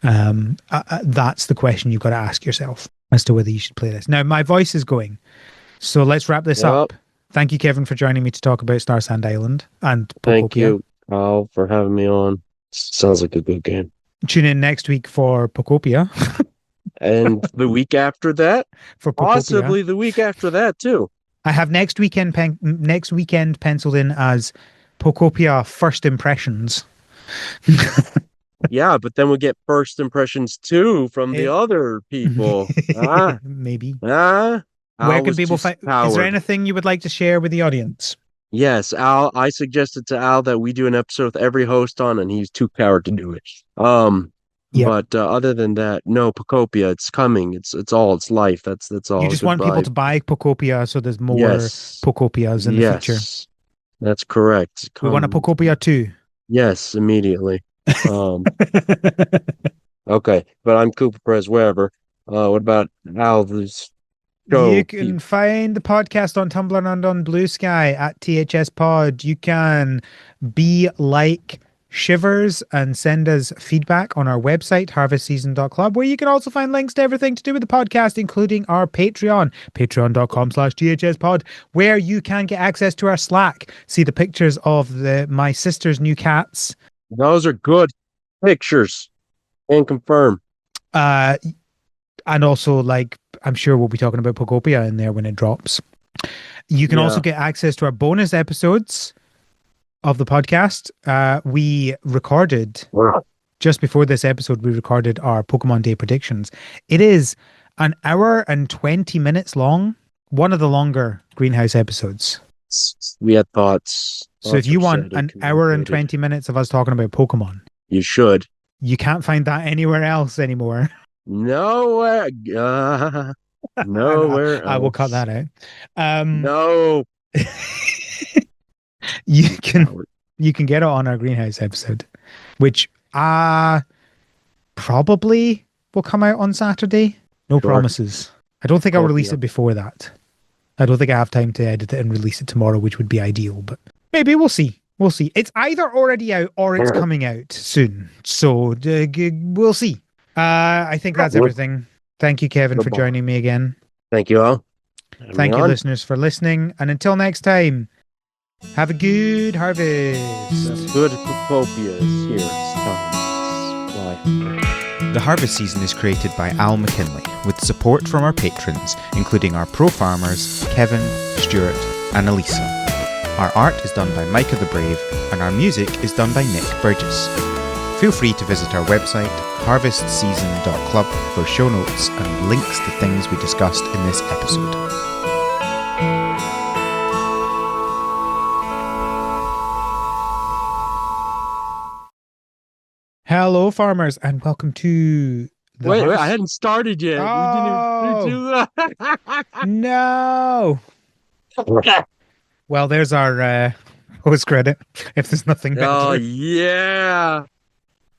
That's the question you've got to ask yourself as to whether you should play this. Now, my voice is going, so let's wrap this up. Thank you, Kevin, for joining me to talk about Starsand Island and Pokopia. Thank you, Al, for having me on. Sounds like a good game. Tune in next week for Pokopia. And the week after that, for Pokopia. Possibly the week after that too. I have next weekend penciled in as Pokopia First Impressions. Yeah, but then we get first impressions too from the other people. Maybe. Where can people find? Is there anything you would like to share with the audience? Yes, Al. I suggested to Al that we do an episode with every host on, and he's too coward to do it. But other than that, no, Pokopia. It's coming. It's life. That's all. You just want people to buy Pokopia, so there's more Pokopias in the future. That's correct. We want a Pokopia too. Yes, immediately. Okay, but I'm Cooper Perez, wherever. What about Al's show? You can find the podcast on Tumblr and on Blue Sky at THS Pod. You can be like Shivers and send us feedback on our website, harvestseason.club, where you can also find links to everything to do with the podcast, including our Patreon, patreon.com/THSpod, where you can get access to our Slack, see the pictures of my sister's new cats. Those are good pictures, and confirm. And also, like, I'm sure we'll be talking about Pokopia in there when it drops. You can also get access to our bonus episodes of the podcast. We recorded just before this episode, we recorded our Pokemon Day predictions. It is an hour and 20 minutes long, one of the longer Greenhouse episodes. We had thoughts. So if you want an hour and 20 minutes of us talking about Pokemon, you should. You can't find that anywhere else anymore. Nowhere. Nowhere else. I will cut that out. No. You can get it on our Greenhouse episode, which probably will come out on Saturday. No promises. I don't think I'll release it before that. I don't think I have time to edit it and release it tomorrow, which would be ideal, but maybe we'll see. We'll see. It's either already out or it's coming out soon. So we'll see. I think that's everything. Thank you, Kevin, for joining me again. Thank you all. Thank you, listeners, for listening. And until next time, Have a good harvest. Good Pokopia is here. It's time. Why? The harvest season is created by Al McKinley with support from our patrons, including our pro farmers Kevin, Stuart, and Elisa. Our art is done by Micah the Brave, and our music is done by Nick Burgess. Feel free to visit our website, harvestseason.club, for show notes and links to things we discussed in this episode. Hello, farmers, and welcome to the Wait, harvest. I hadn't started yet. Oh. We didn't No. Well, there's our post credit. If there's nothing better. Oh, yeah.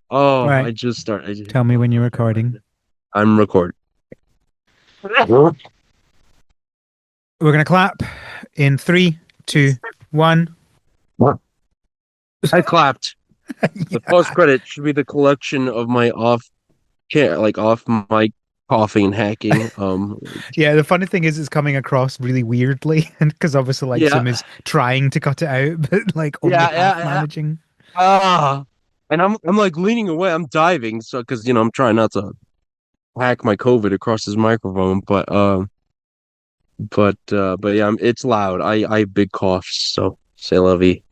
Oh, Right. I just started. Tell me when you're recording. I'm recording. We're gonna clap in 3, 2, 1. I clapped. The post credit should be the collection of my off mic coughing and hacking. Yeah, the funny thing is, it's coming across really weirdly, and because obviously, like, Sim is trying to cut it out, but like only half managing. And I'm like leaning away. I'm diving, so because I'm trying not to hack my COVID across his microphone, but yeah, it's loud. I have big coughs, so say la vie.